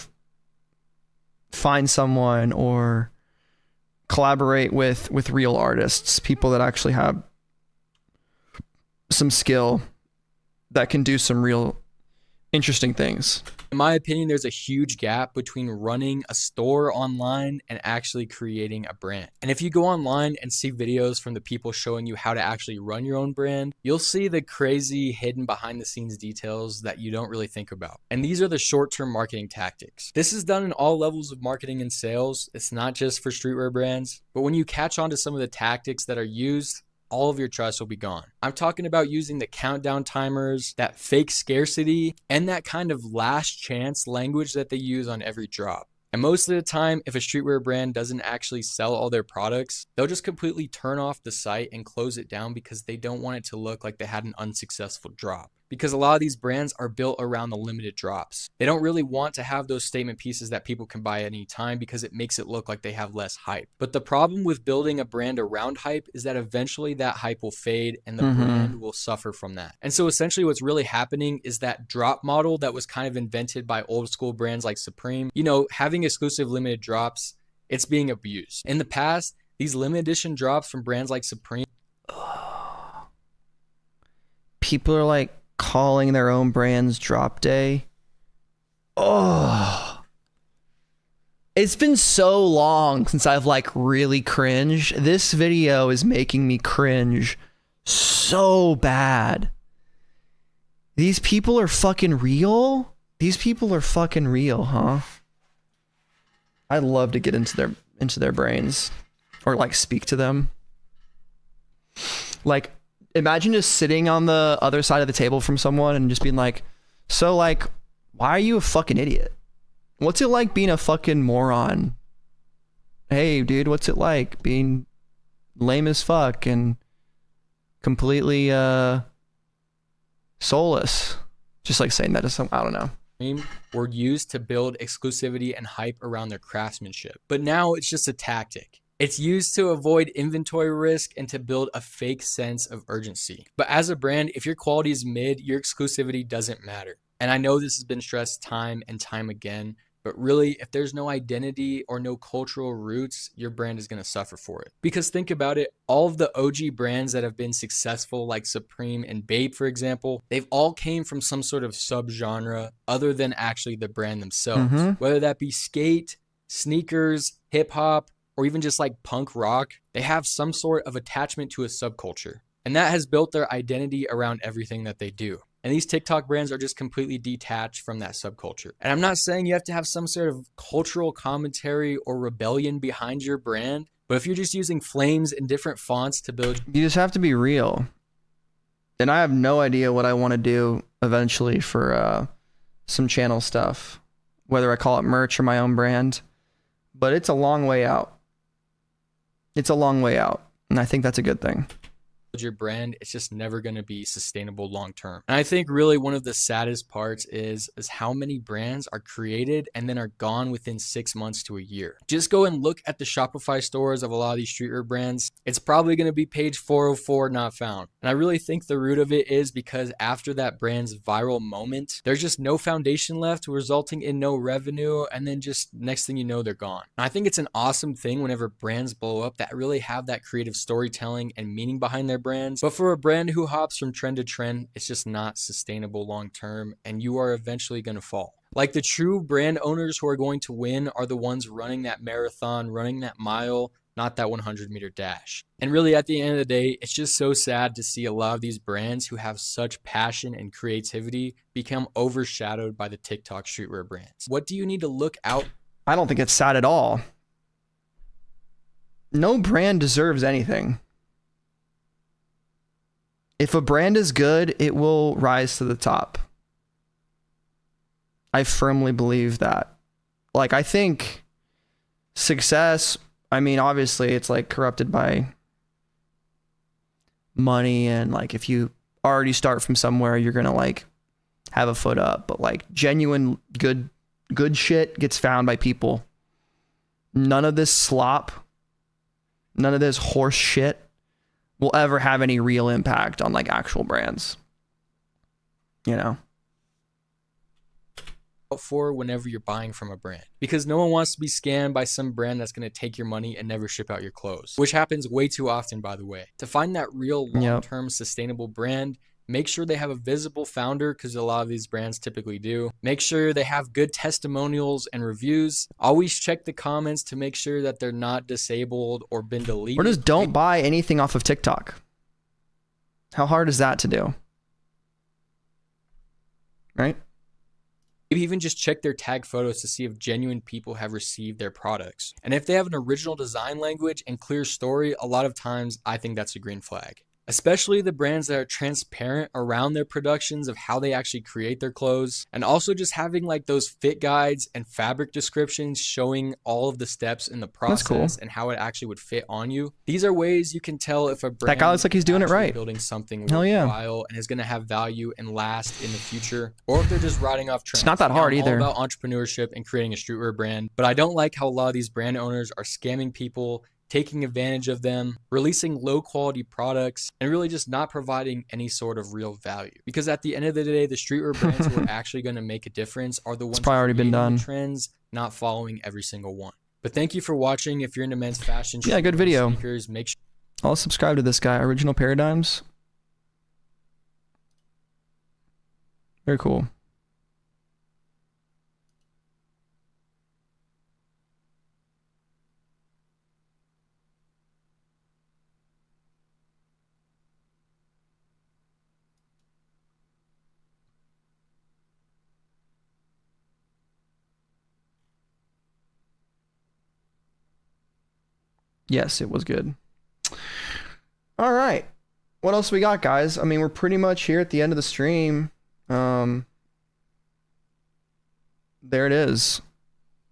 find someone or collaborate with real artists, people that actually have some skill that can do some real interesting things. in my opinion, there's a huge gap between running a store online and actually creating a brand. And if you go online and see videos from the people showing you how to actually run your own brand, you'll see the crazy hidden behind the scenes details that you don't really think about. And these are the short-term marketing tactics. This is done in all levels of marketing and sales. It's not just for streetwear brands, but when you catch on to some of the tactics that are used, all of your trust will be gone. I'm talking about using the countdown timers, that fake scarcity, and that kind of last chance language that they use on every drop. And most of the time, if a streetwear brand doesn't actually sell all their products, they'll just completely turn off the site and close it down because they don't want it to look like they had an unsuccessful drop. Because a lot of these brands are built around the limited drops. They don't really want to have those statement pieces that people can buy at any time because it makes it look like they have less hype. But the problem with building a brand around hype is that eventually that hype will fade and the brand will suffer from that. And so essentially what's really happening is that drop model that was kind of invented by old school brands like Supreme, you know, having exclusive limited drops, it's being abused. In the past, these limited edition drops from brands like Supreme, people are like calling their own brands drop day. Oh, it's been so long since I've like really cringed. This video is making me cringe so bad. These people are fucking real. These people are fucking real, huh? I'd love to get into their brains or like speak to them. Like, imagine just sitting on the other side of the table from someone and just being like, So like, why are you a fucking idiot? What's it like being a fucking moron? Hey, dude, what's it like being lame as fuck and completely soulless? Just like saying that to some, I don't know. Were used to build exclusivity and hype around their craftsmanship. But now it's just a tactic. It's used to avoid inventory risk and to build a fake sense of urgency. But as a brand, if your quality is mid, your exclusivity doesn't matter. And I know this has been stressed time and time again, but really, if there's no identity or no cultural roots, your brand is going to suffer for it. Because think about it, all of the OG brands that have been successful, like Supreme and Babe, for example, they've all came from some sort of subgenre other than actually the brand themselves. Whether that be skate, sneakers, hip hop, or even just like punk rock, they have some sort of attachment to a subculture. And that has built their identity around everything that they do. And these TikTok brands are just completely detached from that subculture. And I'm not saying you have to have some sort of cultural commentary or rebellion behind your brand, but if you're just using flames in different fonts to build... You just have to be real. And I have no idea what I want to do eventually for some channel stuff, whether I call it merch or my own brand, but it's a long way out. It's a long way out, and I think that's a good thing. Your brand, it's just never going to be sustainable long term. And I think really one of the saddest parts is how many brands are created and then are gone within 6 months to a year. Just go and look at the Shopify stores of a lot of these streetwear brands. It's probably going to be page 404 not found. And I really think the root of it is because after that brand's viral moment, there's just no foundation left, resulting in no revenue, and then just next thing you know, they're gone. And I think it's an awesome thing whenever brands blow up that really have that creative storytelling and meaning behind their brands. But for a brand who hops from trend to trend, it's just not sustainable long term, and you are eventually going to fall. Like the true brand owners who are going to win are the ones running that marathon, running that mile, not that 100-meter dash. And really at the end of the day, it's just so sad to see a lot of these brands who have such passion and creativity become overshadowed by the TikTok streetwear brands. What do you need to look out? I don't think it's sad at all. No brand deserves anything. If a brand is good, it will rise to the top. I firmly believe that. Like, I think success, I mean, obviously it's like corrupted by money, and like if you already start from somewhere, you're going to like have a foot up, but like genuine good shit gets found by people. None of this slop, none of this horse shit will ever have any real impact on like actual brands, you know? For whenever you're buying from a brand, because no one wants to be scammed by some brand that's going to take your money and never ship out your clothes, which happens way too often, by the way. To find that real long-term sustainable brand, make sure they have a visible founder, because a lot of these brands typically do. Make sure they have good testimonials and reviews. Always check the comments to make sure that they're not disabled or been deleted. Or just don't buy anything off of TikTok. How hard is that to do? Right? Maybe even just check their tag photos to see if genuine people have received their products. And if they have an original design language and clear story, a lot of times I think that's a green flag. Especially the brands that are transparent around their productions of how they actually create their clothes. And also just having like those fit guides and fabric descriptions showing all of the steps in the process and how it actually would fit on you. These are ways you can tell if a brand that guy looks like he's doing it right, building something Hell yeah, worthwhile and is going to have value and last in the future, or if they're just riding off trends. It's not that hard either. I'm all about entrepreneurship and creating a streetwear brand, but I don't like how a lot of these brand owners are scamming people, taking advantage of them, releasing low quality products, and really just not providing any sort of real value. Because at the end of the day, the streetwear brands who are actually going to make a difference are the ones it's probably already been done. Trends, not following every single one. But thank you for watching. If you're into men's fashion, yeah, good video. Sneakers, make sure I'll subscribe to this guy. Original Paradigms. Very cool. Yes, it was good. All right. What else we got, guys? I mean, we're pretty much here at the end of the stream. there it is.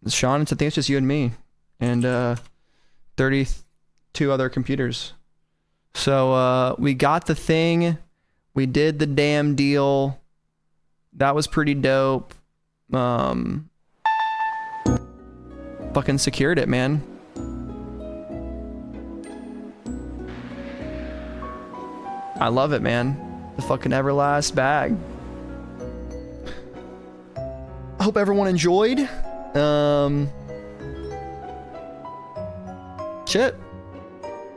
Sean, I think it's just you and me. And 32 other computers. So we got the thing. We did the damn deal. That was pretty dope. Fucking secured it, man. I love it, man. The fucking Everlast bag. I hope everyone enjoyed. Shit.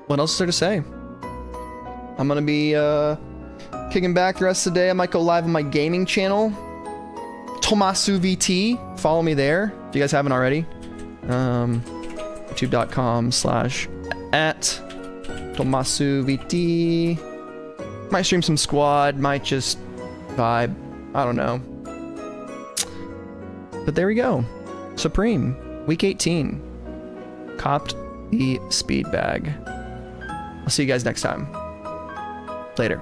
What else is there to say? I'm gonna be kicking back the rest of the day. I might go live on my gaming channel, Tomasu VT. Follow me there if you guys haven't already. youtube.com/@TomasuVT. Might stream some squad, might just vibe. I don't know. But there we go. Supreme, week 18. Copped the speed bag. I'll see you guys next time. Later.